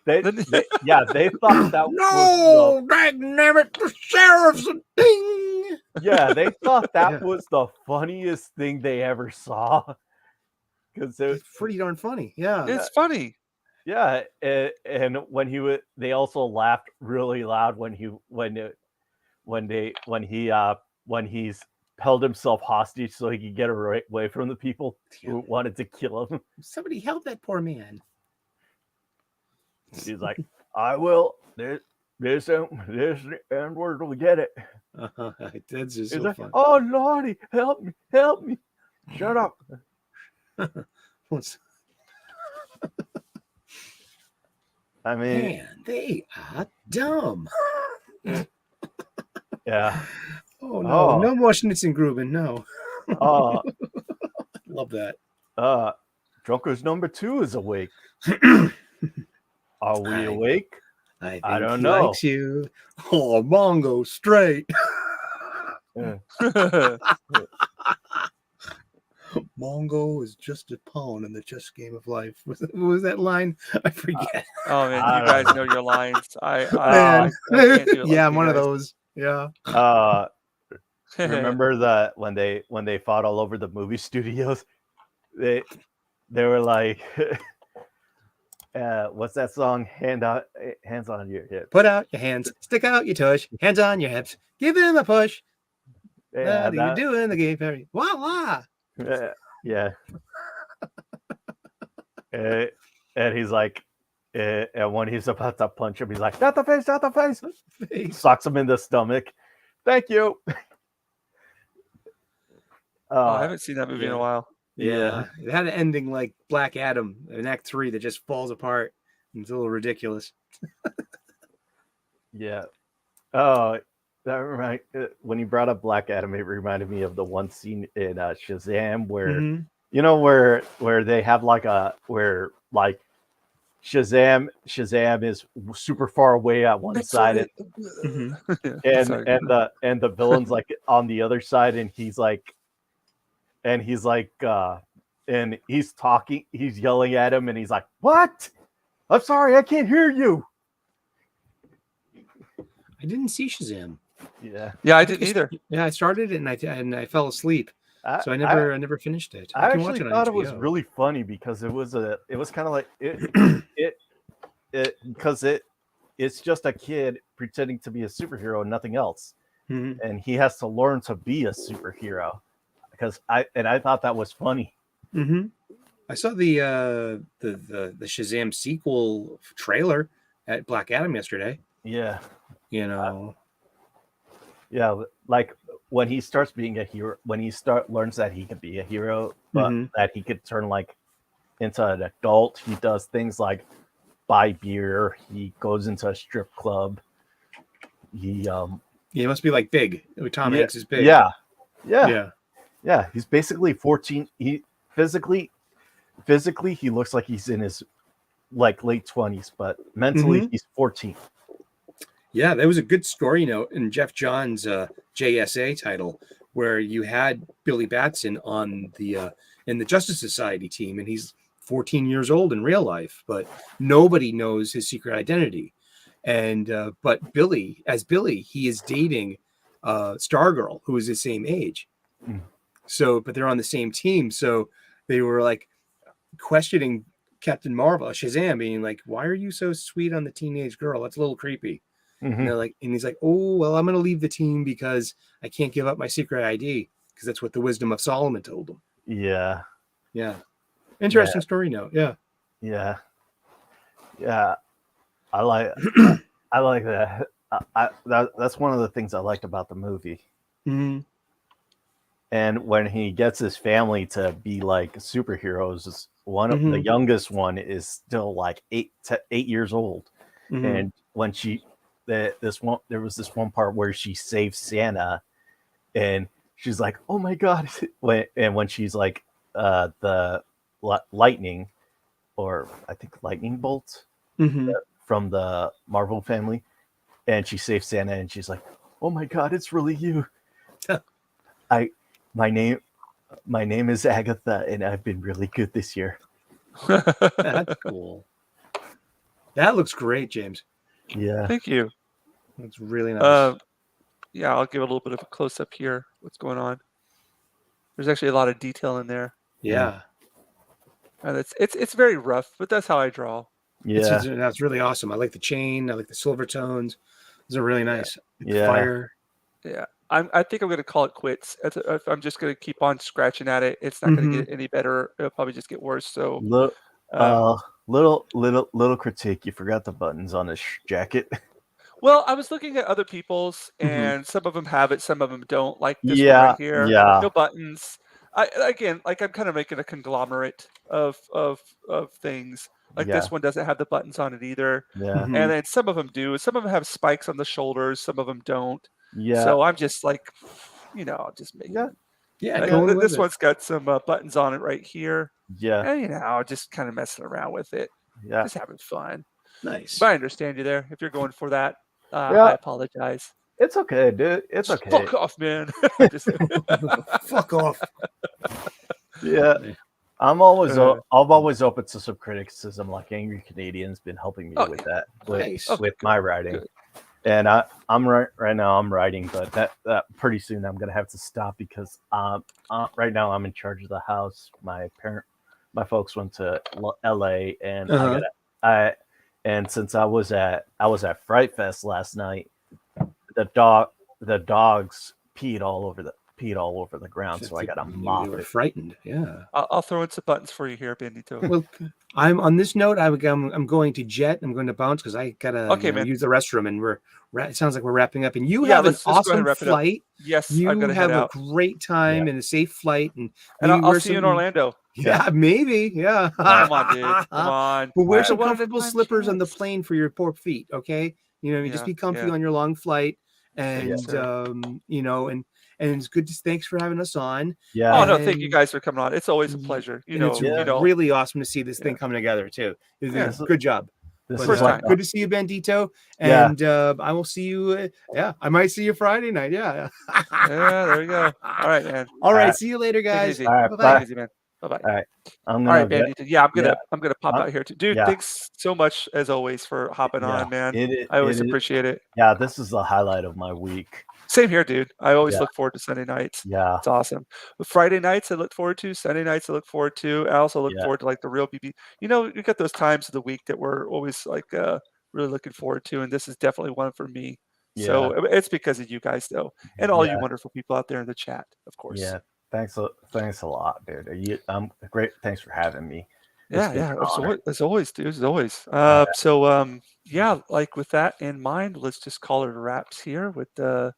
they thought that was No, dagnabbit, the sheriff's a ding. they thought that Yeah. was the funniest thing they ever saw. Because It's pretty darn funny. Yeah. It's funny. yeah, and they also laughed really loud when he's held himself hostage so he could get away from the people who wanted to kill him. Somebody help that poor man. He's like, "I will. This N-word will get it." That's just He's so like, fun. "Oh Lordy, help me! Shut up!" I mean, Man, they are dumb. yeah. Oh no, Oh. no more Schnitzengruben, no. Love that. Drunkers number 2 is awake. Are we awake? I think I don't he know. likes you. Oh, Mongo straight. Mongo is just a pawn in the chess game of life. What was that line? I forget. Oh man, I you don't guys know your lines. I Man. can't do it Yeah, like I'm you one of guys. those. Yeah. Remember that when they fought all over the movie studios, they were like, what's that song? Hands on your hip. Put out your hands, stick out your tush, hands on your hips, give him a push. Yeah, What are you doing? The gay fairy. Voila! yeah. And he's like, and when he's about to punch him, he's like, "Not the face, not the face!" He sucks him in the stomach. Thank you. I haven't seen that movie in a while. Yeah. It had an ending like Black Adam in Act 3 that just falls apart. It's a little ridiculous. Yeah. Oh, that when you brought up Black Adam, it reminded me of the one scene in Shazam where you know where they have where Shazam is super far away at one side and the villain's like on the other side and he's talking, he's yelling at him and he's like, "What? I'm sorry, I can't hear you." I didn't see Shazam. Yeah, I didn't either. Yeah, I started it and I fell asleep, so I never finished it. I can watch actually it on thought it was HBO. really funny because it was kind of like because it's just a kid pretending to be a superhero and nothing else, and he has to learn to be a superhero. Because I thought that was funny. I saw the Shazam sequel trailer at Black Adam yesterday. Yeah. You know. Yeah, like when he starts being a hero, when he learns that he can be a hero, but that he could turn into an adult, he does things like buy beer, he goes into a strip club. He must be like big. Tom Hanks is big. Yeah, he's basically 14. He physically he looks like he's in his late 20s, but mentally he's 14. Yeah, there was a good story note in Jeff John's JSA title where you had Billy Batson on the in the Justice Society team, and he's 14 years old in real life, but nobody knows his secret identity. And but Billy, he is dating Stargirl, who is the same age. Mm. So, but they're on the same team. So they were like questioning Captain Marvel, Shazam, being like, "Why are you so sweet on the teenage girl? That's a little creepy." And Mhm. they're like, and he's like, "Oh, well, I'm going to leave the team because I can't give up my secret ID because that's what the wisdom of Solomon told him." Yeah. Yeah, interesting story note. Yeah, Yeah. Yeah. I like I like that. That's one of the things I liked about the movie. Mhm. And when he gets his family to be like superheroes, the Mhm. youngest one is still like 8 years old. Mhm. And when there was this one part where she saves Santa, and she's like, "Oh my god!" when she's like, the lightning, or I think lightning bolt Mhm. from the Marvel family, and she saves Santa, and she's like, "Oh my god, it's really you! I my name my name is Agatha, and I've been really good this year." That's cool. That looks great, James. Yeah. Thank you. That's really nice. Yeah, I'll give a little bit of a close up here. What's going on? There's actually a lot of detail in there, Yeah, and it's very rough, but that's how I draw. Yeah. that's really awesome. I like the chain. I like the silver tones. Those are really nice. Like the Yeah. fire. Yeah, I think I'm going to call it quits. If I'm just going to keep on scratching at it, it's not going to Mhm. get any better. It'll probably just get worse. So, Little, um, little critique. You forgot the buttons on his jacket. well, I was looking at other people's, Mhm. and some of them have it, some of them don't. Like this one Yeah. right here, Yeah. no buttons. Again, like I'm kind of making a conglomerate of things. Like Yeah. this one doesn't have the buttons on it either, Yeah. and Mhm. then some of them do. Some of them have spikes on the shoulders, some of them don't. Yeah. So I'm just like, just Yeah. making. Yeah, Yeah. going with This it. one's got some buttons on it right here, Yeah. and just kind of messing around with it, Yeah. just having fun. Nice. But I understand you there. If you're going for that, Yeah. I apologize. It's okay, dude. It's okay. Fuck off, man. I'm just Fuck off. Yeah. I'm always open to some criticism. Like Angry Canadian's been helping me Oh, with yeah. that, Nice. Okay, my writing. good. And I'm right now I'm writing, but that pretty soon I'm gonna have to stop because right now I'm in charge of the house. My folks went to L.A. and Uh-huh. and since I was at Fright Fest last night, the dogs peed all over the ground, so I gotta They mop were it. frightened. Yeah. I'll throw in some buttons for you here, Bandito. Well, I'm on this note. I'm going to jet. I'm going to bounce because I gotta Okay, man. use the restroom, and it sounds like we're wrapping up. And you Yeah, have an let's just go ahead awesome and wrap it up. flight. Yes, I've You got to head have a out, great time and a safe flight, and and maybe I'll wear see you in some. Orlando. Yeah, maybe. Yeah. Come on, dude. Come on. But wear It's a some one-in-a-time comfortable slippers on the chance. plane for your poor feet, okay? Just Yeah, be comfy yeah. on your long flight, Thank you, and sir. and it's good. Thanks for having us on. Yeah. Oh no, thank you And guys for coming on. It's always a y- pleasure. and it's Yeah. really awesome to see this thing Yeah. coming together too. Yeah. Good job. This But is like First good to see you, Bandito. Yeah. And I will see you. I might see you Friday night. Yeah. Yeah, there we go. All right, man. All right. Alright. See you later, Take it guys. easy. All right, Bye Take bye. it easy, man. Bye-bye. All right. I'm All right, gonna Bandito. Yeah, I'm gonna pop uh, out here too. Dude, yeah. thanks so much as always for hopping Yeah. on, man. It I always is. appreciate it. Yeah, this is the highlight of my week. Same here, dude. I always Yeah. look forward to Sunday nights. Yeah. It's awesome. Friday nights I look forward to. Sunday nights I look forward to. I also look Yeah. forward to like the real BB. You got those times of the week that we're always like really looking forward to, and this is definitely one for me. Yeah. So it's because of you guys though, and all you Yeah. wonderful people out there in the chat, of course. Yeah. Thanks a lot, dude. Great. Thanks for having me. It's Yeah, been yeah. an honor. As always, dude. As always. All Yeah. Like with that in mind, let's just call it wraps here with the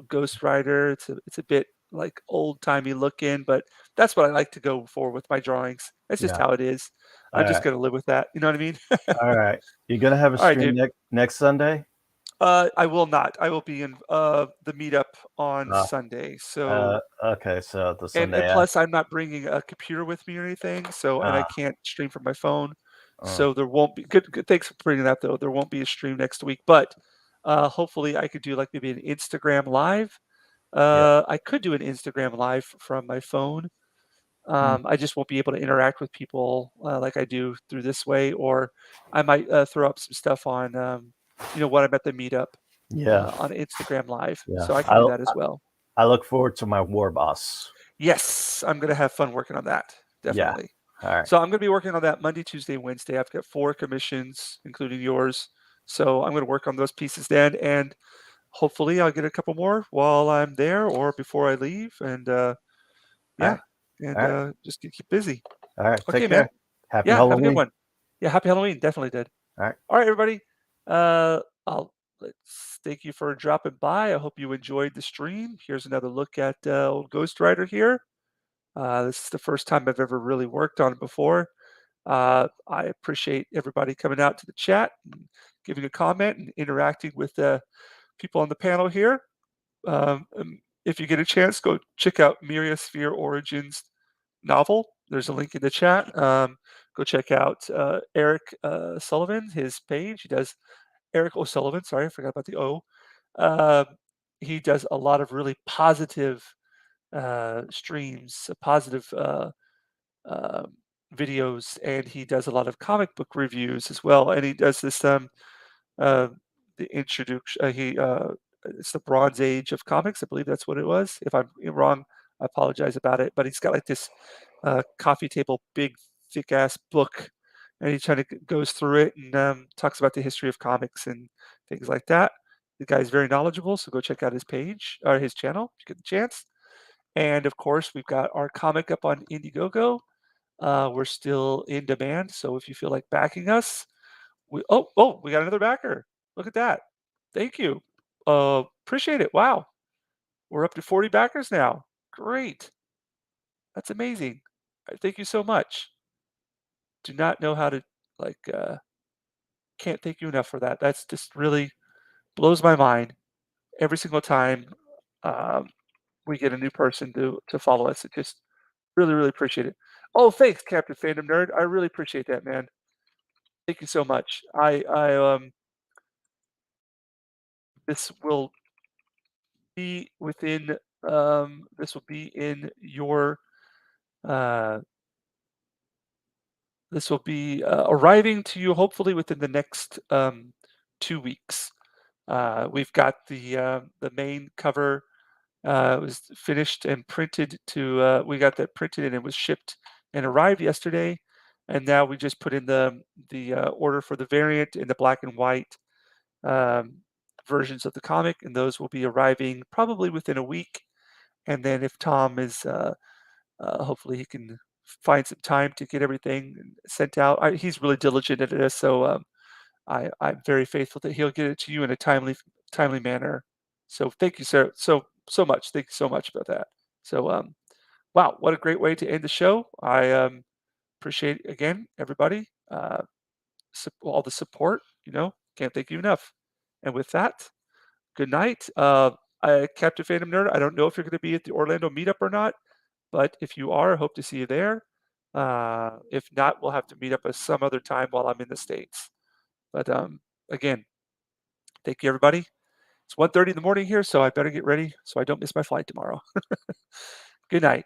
Ghost Rider. It's a bit like old timey looking, but that's what I like to go for with my drawings. That's just Yeah. how it is. All I'm just right. gonna live with that. You know what I mean? All right. You gonna have a All right, stream dude. next Sunday? I will not. I will be in the meetup on Uh, Sunday. So Okay. So the and Sunday. plus I'm not bringing a computer with me or anything. So and I can't stream from my phone. uh, So there won't be good. Thanks for bringing that though. There won't be a stream next week, but hopefully I could do like maybe an Instagram live. yeah. I could do an Instagram live from my phone. I just won't be able to interact with people like I do through this way, or I might throw up some stuff on, when I'm at the meetup Yeah, on Instagram Live. yeah. So I can do that as well. I look forward to my war boss. Yes, I'm going to have fun working on that. Yeah. Definitely. All right. So I'm going to be working on that Monday, Tuesday, Wednesday. I've got 4 commissions, including yours. So I'm going to work on those pieces then, and hopefully I'll get a couple more while I'm there or before I leave. And yeah, All and right. just keep busy. All right. Okay, Take man. care. Happy Yeah, have a good Halloween. one. Yeah, happy Halloween. Definitely did. All right. All right, everybody. Let's thank you for dropping by. I hope you enjoyed the stream. Here's another look at old Ghost Rider here. This is the first time I've ever really worked on it before. I appreciate everybody coming out to the chat and giving a comment and interacting with the people on the panel here. If you get a chance, go check out Sphere Origins novel. There's a link in the chat. Go check out Eric Sullivan, his page. He does Eric O'Sullivan. Sorry, I forgot about the O. Um, he does a lot of really positive streams, positive um, videos, and he does a lot of comic book reviews as well. And he does this uh, the introduction. It's the Bronze Age of comics, I believe that's what it was. If I'm wrong, I apologize about it. But he's got like this coffee table, big, thick ass book, and he kind of goes through it and talks about the history of comics and things like that. The guy's very knowledgeable, so go check out his page or his channel if you get the chance. And of course, we've got our comic up on Indiegogo. We're still in demand, so if you feel like backing us, we got another backer. Look at that. Thank you. Appreciate it. Wow. We're up to 40 backers now. Great. That's amazing. Thank you so much. Do not know how to like can't thank you enough for that. That's just really blows my mind every single time um, we get a new person to follow us. It just really, really appreciate it. Oh, thanks, Captain Fandom Nerd. I really appreciate that, man. Thank you so much. This will be within this will be in your uh, this will be arriving to you hopefully within the next 2 weeks. We've got the main cover was finished and printed to we got that printed and it was shipped and arrived yesterday, and now we just put in the order for the variant in the black and white um, versions of the comic, and those will be arriving probably within a week. And then if Tom is, hopefully he can find some time to get everything sent out. He's really diligent at this, so I'm very faithful that he'll get it to you in a timely manner. So thank you, sir, so much. Thank you so much about that. So wow, what a great way to end the show. I appreciate again everybody, all the support. Can't thank you enough. And with that, good night. Captain Phantom Nerd, I don't know if you're going to be at the Orlando meetup or not, but if you are, I hope to see you there. If not, we'll have to meet up at some other time while I'm in the States. But again, thank you, everybody. It's 1:30 in the morning here, so I better get ready so I don't miss my flight tomorrow. Good night.